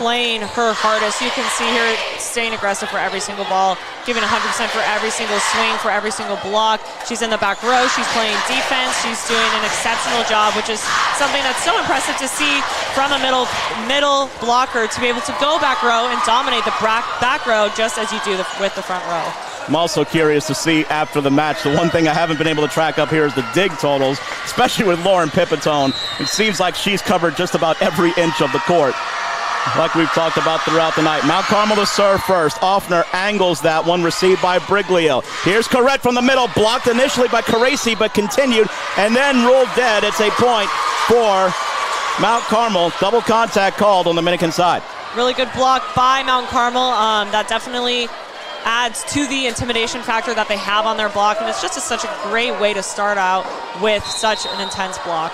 playing her hardest. You can see her staying aggressive for every single ball, giving 100% for every single swing, for every single block. She's in the back row. She's playing defense. She's doing an exceptional job, which is something that's so impressive to see from a middle blocker, to be able to go back row and dominate the back row just as you do with the front row. I'm also curious to see after the match. The one thing I haven't been able to track up here is the dig totals, especially with Lauren Pipitone. It seems like she's covered just about every inch of the court, like we've talked about throughout the night. Mount Carmel to serve first. Offner angles that one, received by Briglio. Here's Corrette from the middle, blocked initially by Caracci, but continued and then ruled dead. It's a point for Mount Carmel. Double contact called on the Dominican side. Really good block by Mount Carmel. That definitely adds to the intimidation factor that they have on their block, and it's just such a great way to start out with such an intense block.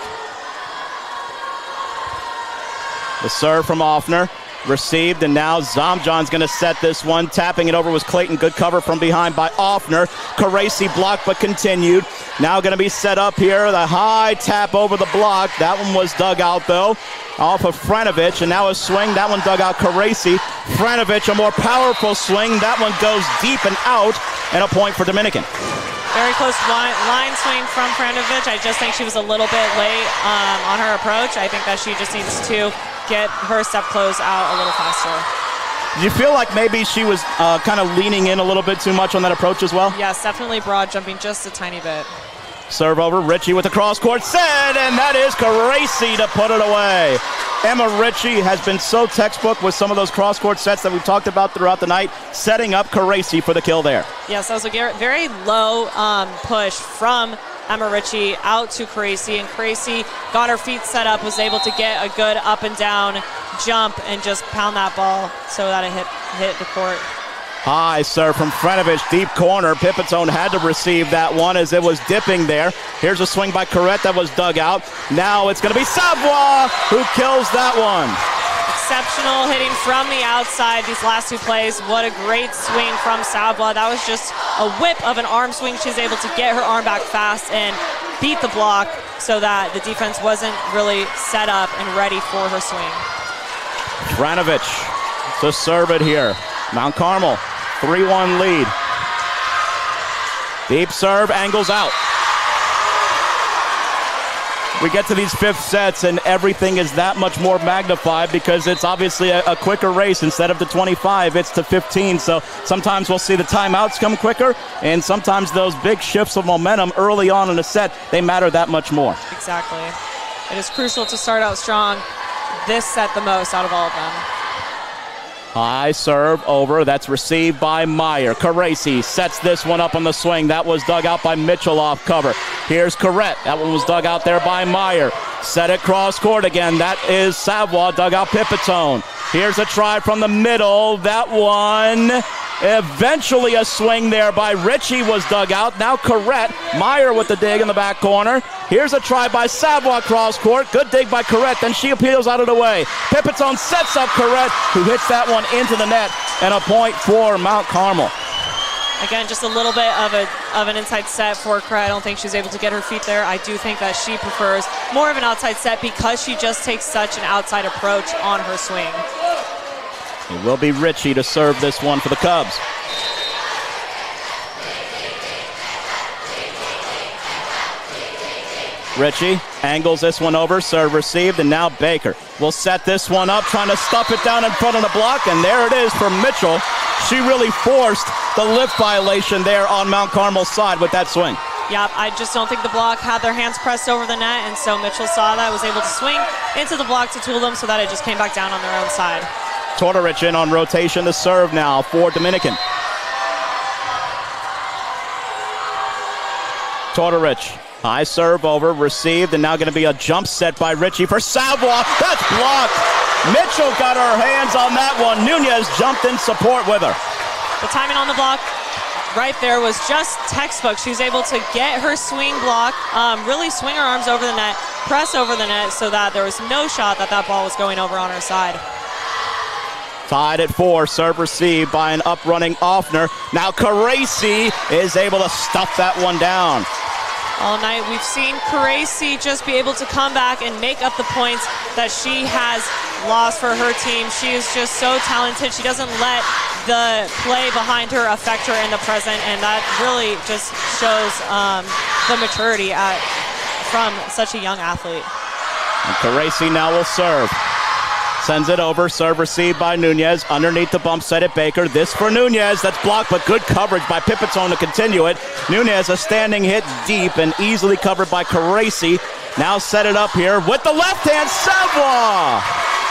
The serve from Offner, received, and now Zomjon's going to set this one. Tapping it over was Clayton. Good cover from behind by Offner. Caracci blocked but continued. Now going to be set up here. The high tap over the block. That one was dug out though, off of Frenovich, and now a swing. That one dug out Caracci. Frenovich, a more powerful swing. That one goes deep and out, and a point for Dominican. Very close line swing from Frenovich. I just think she was a little bit late on her approach. I think that she just needs to get her step close out a little faster. Did you feel like maybe she was kind of leaning in a little bit too much on that approach as well? Yes, definitely broad jumping just a tiny bit. Serve over, Ritchie with the cross-court set, and that is Caracci to put it away. Emma Ritchie has been so textbook with some of those cross-court sets that we've talked about throughout the night, setting up Caracci for the kill there. Yes, that was a very low push from Emma Ritchie out to Caracci, and Caracci got her feet set up, was able to get a good up and down jump and just pound that ball so that it hit the court. High serve from Frenovich, deep corner. Pipitone had to receive that one as it was dipping there. Here's a swing by Corrette that was dug out. Now it's going to be Savoie who kills that one. Exceptional hitting from the outside these last two plays. What a great swing from Savoie. That was just a whip of an arm swing. She's able to get her arm back fast and beat the block so that the defense wasn't really set up and ready for her swing. Frenovich to serve it here. Mount Carmel, 3-1 lead. Deep serve, angles out. We get to these fifth sets and everything is that much more magnified because it's obviously a quicker race. Instead of the 25, it's to 15. So sometimes we'll see the timeouts come quicker, and sometimes those big shifts of momentum early on in a set, they matter that much more. Exactly. It is crucial to start out strong this set the most out of all of them. High serve over. That's received by Meyer. Caracci sets this one up on the swing. That was dug out by Mitchell off cover. Here's Corrette. That one was dug out there by Meyer. Set it cross court again. That is Savoie, dug out Pipitone. Here's a try from the middle. That one Eventually a swing there by Ritchie was dug out. Now Corrette. Meyer with the dig in the back corner. Here's a try by Savoie cross court. Good dig by Corrette. Then she appeals out of the way. Pipitone sets up Corrette, who hits that one into the net. And a point for Mount Carmel. Again, just a little bit of an inside set for Corrette. I don't think she's able to get her feet there. I do think that she prefers more of an outside set because she just takes such an outside approach on her swing. It will be Ritchie to serve this one for the Cubs. Ritchie angles this one over, serve received, and now Baker will set this one up, trying to stuff it down in front of the block, and there it is from Mitchell. She really forced the lift violation there on Mount Carmel's side with that swing. Yeah, I just don't think the block had their hands pressed over the net, and so Mitchell saw that, was able to swing into the block to tool them so that it just came back down on their own side. Tortorich in on rotation to serve now for Dominican. Tortorich, high serve over, received, and now going to be a jump set by Ritchie for Savoie. That's blocked. Mitchell got her hands on that one. Nunez jumped in support with her. The timing on the block right there was just textbook. She was able to get her swing block, really swing her arms over the net, press over the net so that there was no shot that ball was going over on her side. Tied at 4, serve received by an up-running Offner. Now Caresi is able to stuff that one down. All night we've seen Caresi just be able to come back and make up the points that she has lost for her team. She is just so talented. She doesn't let the play behind her affect her in the present, and that really just shows the maturity from such a young athlete. And Caresi now will serve. Sends it over, serve received by Nunez. Underneath the bump set at Baker. This for Nunez, that's blocked, but good coverage by Pipitone to continue it. Nunez, a standing hit deep and easily covered by Caresi. Now set it up here with the left hand, Savoie!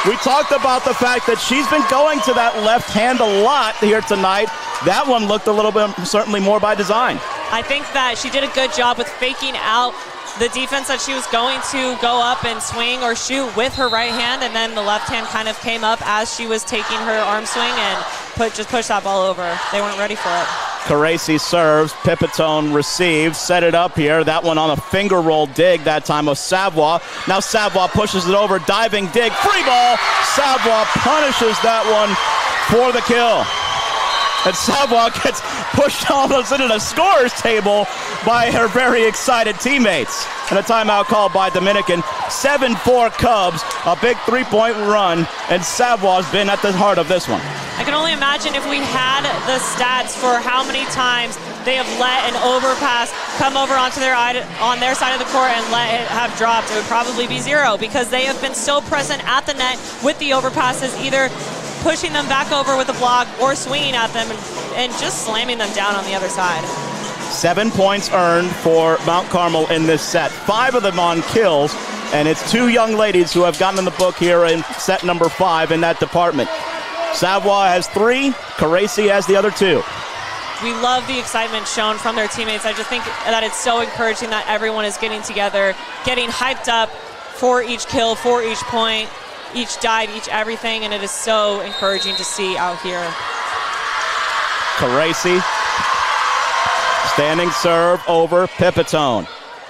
We talked about the fact that she's been going to that left hand a lot here tonight. That one looked a little bit, certainly more by design. I think that she did a good job with faking out the defense that she was going to go up and swing or shoot with her right hand, and then the left hand kind of came up as she was taking her arm swing and just pushed that ball over. They weren't ready for it. Caresi serves, Pipitone receives, set it up here. That one on a finger roll dig, that time of Savoie. Now Savoie pushes it over, diving dig, free ball. Savoie punishes that one for the kill. And Savoie gets pushed almost into the scorer's table by her very excited teammates. And a timeout called by Dominican. 7-4 Cubs, a big three-point run, and Savoie's been at the heart of this one. I can only imagine if we had the stats for how many times they have let an overpass come over onto on their side of the court and let it have dropped. It would probably be 0 because they have been so present at the net with the overpasses, either pushing them back over with a block or swinging at them and just slamming them down on the other side. 7 points earned for Mount Carmel in this set. 5 of them on kills, and it's 2 young ladies who have gotten in the book here in set number 5 in that department. Savoie has 3, Caresi has the other 2. We love the excitement shown from their teammates. I just think that it's so encouraging that everyone is getting together, getting hyped up for each kill, for each point, each dive, each everything, and it is so encouraging to see out here. Caresi, standing serve over Pipitone.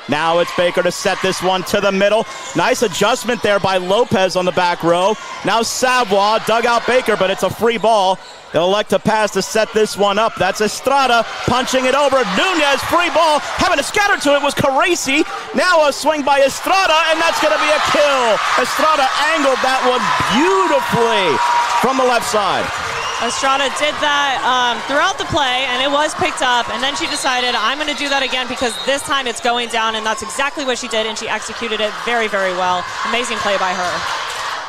Now it's Baker to set this one to the middle. Nice adjustment there by Lopez on the back row. Now Savoie dug out Baker, but it's a free ball. They'll elect to pass to set this one up. That's Estrada punching it over. Nunez, free ball. Having to scatter to it was Caresi. Now a swing by Estrada, and that's going to be a kill. Estrada angled that one beautifully from the left side. Estrada did that throughout the play, and it was picked up, and then she decided, I'm going to do that again because this time it's going down, and that's exactly what she did, and she executed it very, very well. Amazing play by her.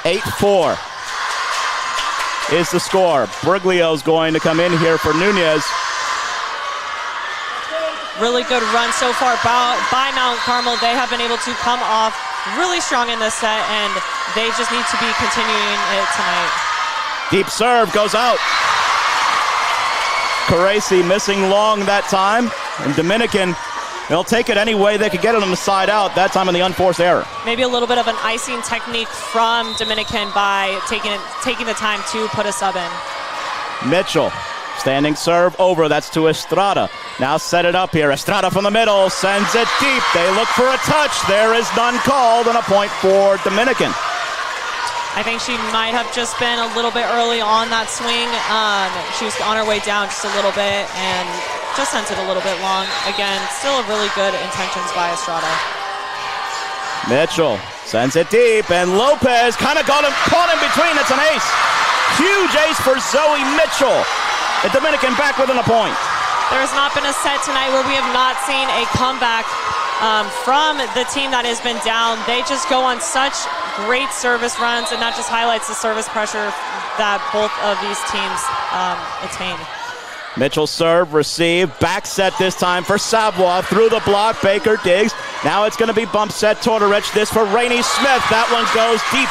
8-4 is the score. Briglio's going to come in here for Nunez. Really good run so far by Mount Carmel. They have been able to come off really strong in this set, and they just need to be continuing it tonight. Deep serve goes out. Caresi missing long that time. And Dominican, they'll take it any way they could get it on the side out, that time on the unforced error. Maybe a little bit of an icing technique from Dominican by taking the time to put a sub in. Mitchell Standing serve over. That's to Estrada. Now set it up here. Estrada from the middle. Sends it deep. They look for a touch. There is none called, and a point for Dominican. I think she might have just been a little bit early on that swing. She was on her way down just a little bit and just sent it a little bit long. Again, still a really good intentions by Estrada. Mitchell sends it deep, and Lopez kind of caught him between. It's an ace. Huge ace for Zoe Mitchell. The Dominican back within a point. There has not been a set tonight where we have not seen a comeback from the team that has been down. They just go on such great service runs, and that just highlights the service pressure that both of these teams attain. Mitchell serve, receive, back set this time for Savoie. Through the block, Baker digs. Now it's going to be bump set, Tortorich. This for Rainey Smith. That one goes deep.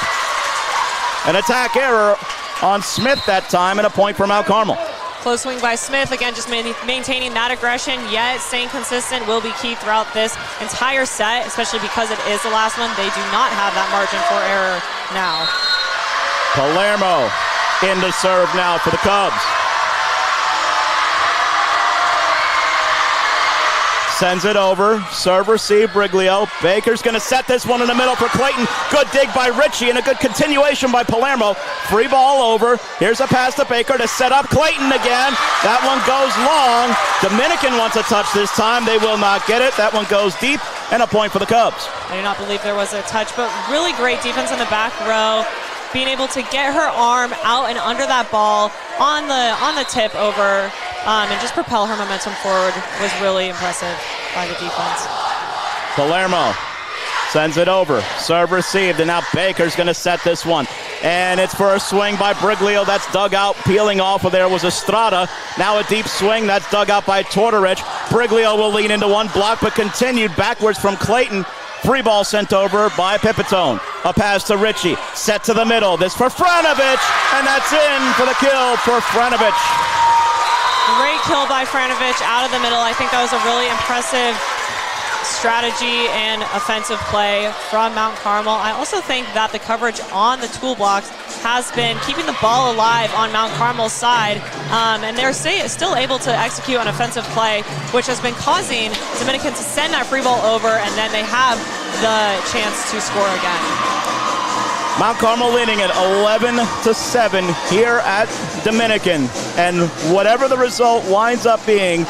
An attack error on Smith that time, and a point for Mount Carmel. Close swing by Smith. Again, just maintaining that aggression, yet staying consistent will be key throughout this entire set, especially because it is the last one. They do not have that margin for error now. Palermo in to serve now for the Cubs. Sends it over. Serve, receive, Briglio. Baker's going to set this one in the middle for Clayton. Good dig by Ritchie and a good continuation by Palermo. Free ball over. Here's a pass to Baker to set up Clayton again. That one goes long. Dominican wants a touch this time. They will not get it. That one goes deep, and a point for the Cubs. I do not believe there was a touch, but really great defense in the back row. Being able to get her arm out and under that ball on the tip over and just propel her momentum forward was really impressive by the defense. Palermo sends it over. Serve received, and now Baker's going to set this one. And it's for a swing by Briglio. That's dug out. Peeling off of there was Estrada. Now a deep swing. That's dug out by Tortorich. Briglio will lean into one block, but continued backwards from Clayton. Free ball sent over by Pipitone. A pass to Ritchie. Set to the middle. This for Franovich. And that's in for the kill for Franovich. Great kill by Franovich out of the middle. I think that was a really impressive strategy and offensive play from Mount Carmel. I also think that the coverage on the tool blocks has been keeping the ball alive on Mount Carmel's side, and they're still able to execute an offensive play, which has been causing Dominican to send that free ball over, and then they have the chance to score again. Mount Carmel leading at 11-7 here at Dominican, and whatever the result winds up being,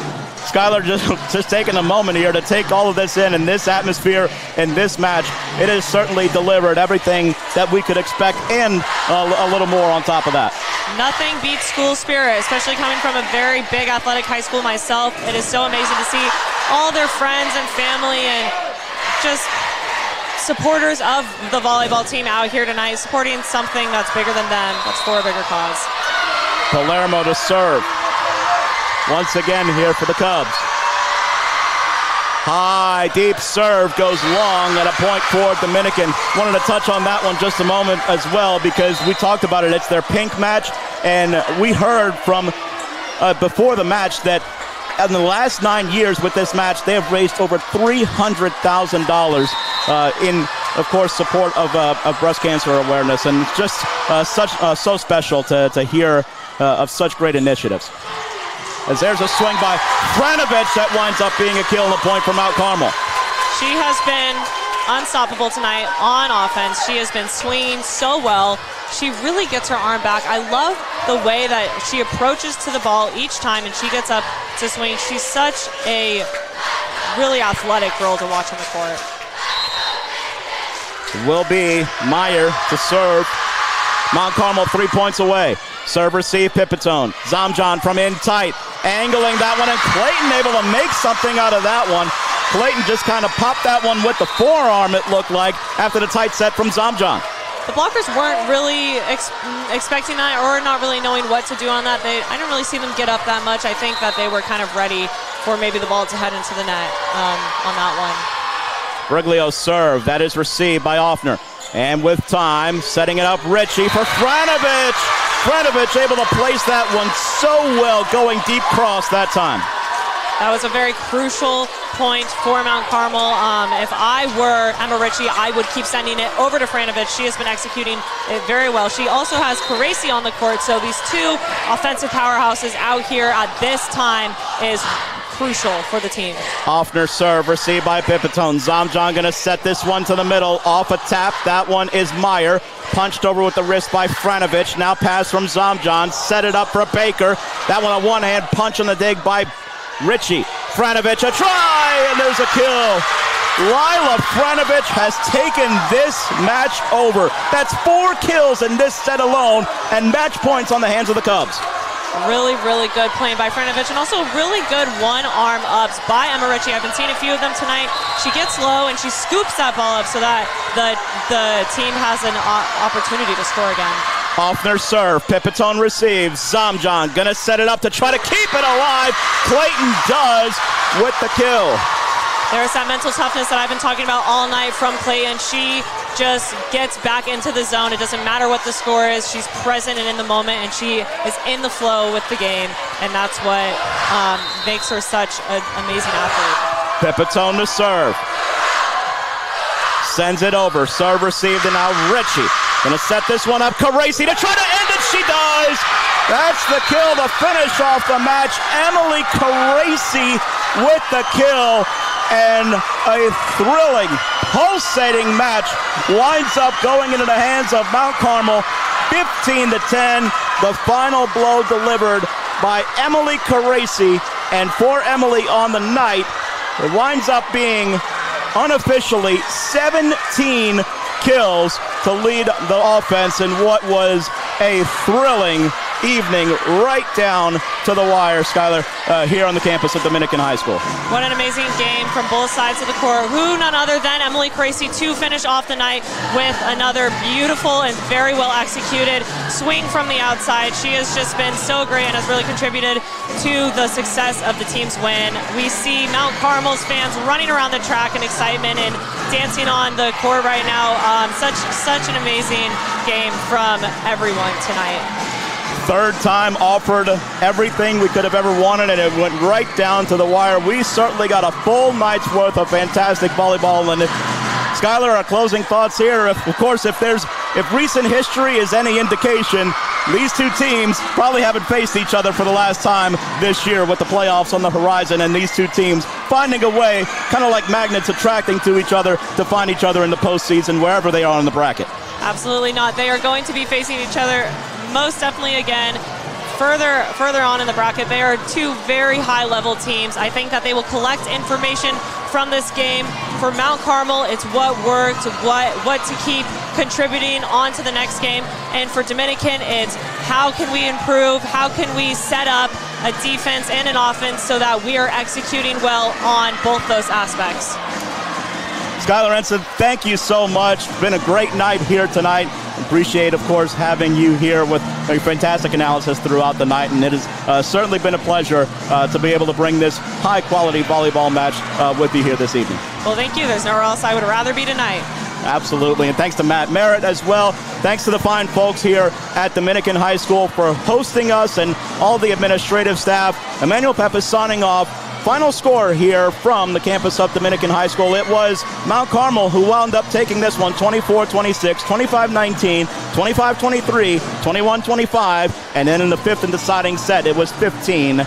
Skylar just taking a moment here to take all of this in this atmosphere, in this match. It has certainly delivered everything that we could expect and a little more on top of that. Nothing beats school spirit, especially coming from a very big athletic high school myself. It is so amazing to see all their friends and family and just supporters of the volleyball team out here tonight, supporting something that's bigger than them, that's for a bigger cause. Palermo to serve. Once again here for the Cubs. High, deep serve goes long at a point for Dominican. Wanted to touch on that one just a moment as well, because we talked about it. It's their pink match, and we heard from before the match that in the last 9 years with this match, they have raised over $300,000 in, of course, support of breast cancer awareness, and it's just so special to hear of such great initiatives. As there's a swing by Franovich that winds up being a kill and a point for Mount Carmel. She has been unstoppable tonight on offense. She has been swinging so well. She really gets her arm back. I love the way that she approaches to the ball each time and she gets up to swing. She's such a really athletic girl to watch on the court. It will be Meyer to serve. Mount Carmel 3 points away. Serve, receive, Pipitone. Zamjan from in tight. Angling that one, and Clayton able to make something out of that one. Clayton just kind of popped that one with the forearm, it looked like, after the tight set from Zamjan. The blockers weren't really expecting that or not really knowing what to do on that. I didn't really see them get up that much. I think that they were kind of ready for maybe the ball to head into the net on that one. Briglio serve. That is received by Offner. And with time, setting it up, Ritchie for Franovich. Franovich able to place that one so well, going deep cross that time. That was a very crucial point for Mount Carmel. If I were Emma Ritchie, I would keep sending it over to Franovic. She has been executing it very well. She also has Caresi on the court, so these two offensive powerhouses out here at this time is crucial for the team. Offner serve received by Pipitone. Zamjan going to set this one to the middle. Off a tap. That one is Meyer. Punched over with the wrist by Franovic. Now pass from Zamjan. Set it up for Baker. That one a one-hand punch on the dig by Ritchie. Franovic a try, and there's a kill. Lila Franovic has taken this match over. That's 4 kills in this set alone, and match points on the hands of the Cubs. Really, really good playing by Franovic, and also really good one-arm ups by Emma Ritchie. I've been seeing a few of them tonight. She gets low and she scoops that ball up so that the team has an opportunity to score again. Offner serve. Pipitone receives. Zamjan gonna set it up to try to keep it alive. Clayton does with the kill. There's that mental toughness that I've been talking about all night from Clayton. She just gets back into the zone. It doesn't matter what the score is. She's present and in the moment, and she is in the flow with the game, and that's what makes her such an amazing athlete. Pipitone to serve. Sends it over. Serve received, and now Ritchie gonna set this one up. Caresi to try to end it. She does. That's the kill to finish off the match. Emily Caresi with the kill. And a thrilling, pulsating match winds up going into the hands of Mount Carmel, 15-10. The final blow delivered by Emily Caresi, and for Emily on the night, it winds up being unofficially 17 kills to lead the offense in what was a thrilling evening right down to the wire, Skylar, here on the campus of Dominican High School. What an amazing game from both sides of the court. Who none other than Emily Caresi to finish off the night with another beautiful and very well executed swing from the outside. She has just been so great and has really contributed to the success of the team's win. We see Mount Carmel's fans running around the track in excitement and dancing on the court right now. Such an amazing game from everyone tonight. Third time offered everything we could have ever wanted, and it went right down to the wire. We certainly got a full night's worth of fantastic volleyball. And Skylar, our closing thoughts here. If recent history is any indication, these two teams probably haven't faced each other for the last time this year, with the playoffs on the horizon, and these two teams finding a way, kind of like magnets attracting to each other, to find each other in the postseason wherever they are in the bracket. Absolutely not. They are going to be facing each other most definitely again further on in the bracket. They are two very high-level teams. I think that they will collect information from this game. For Mount Carmel, it's what worked, what to keep contributing on to the next game. And for Dominican, it's how can we improve, how can we set up a defense and an offense so that we are executing well on both those aspects. Skylar Ensign, thank you so much. It's been a great night here tonight. Appreciate, of course, having you here with a fantastic analysis throughout the night, and it has certainly been a pleasure to be able to bring this high-quality volleyball match with you here this evening. Well, thank you. There's nowhere else I would rather be tonight. Absolutely, and thanks to Matt Merritt as well. Thanks to the fine folks here at Dominican High School for hosting us, and all the administrative staff. Emmanuel Peppa signing off. Final score here from the campus of Dominican High School. It was Mount Carmel who wound up taking this one 24-26, 25-19, 25-23, 21-25, and then in the fifth and deciding set, it was 15-10.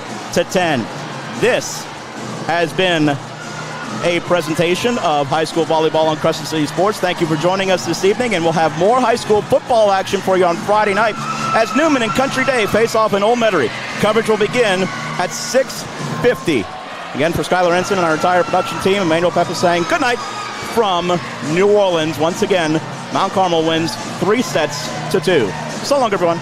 This has been a presentation of high school volleyball on Crescent City Sports. Thank you for joining us this evening, and we'll have more high school football action for you on Friday night as Newman and Country Day face off in Old Metairie. Coverage will begin at 6:50. Again, for Skylar Ensign and our entire production team, Emmanuel Peppa saying good night from New Orleans. Once again, Mount Carmel wins 3-2. So long, everyone.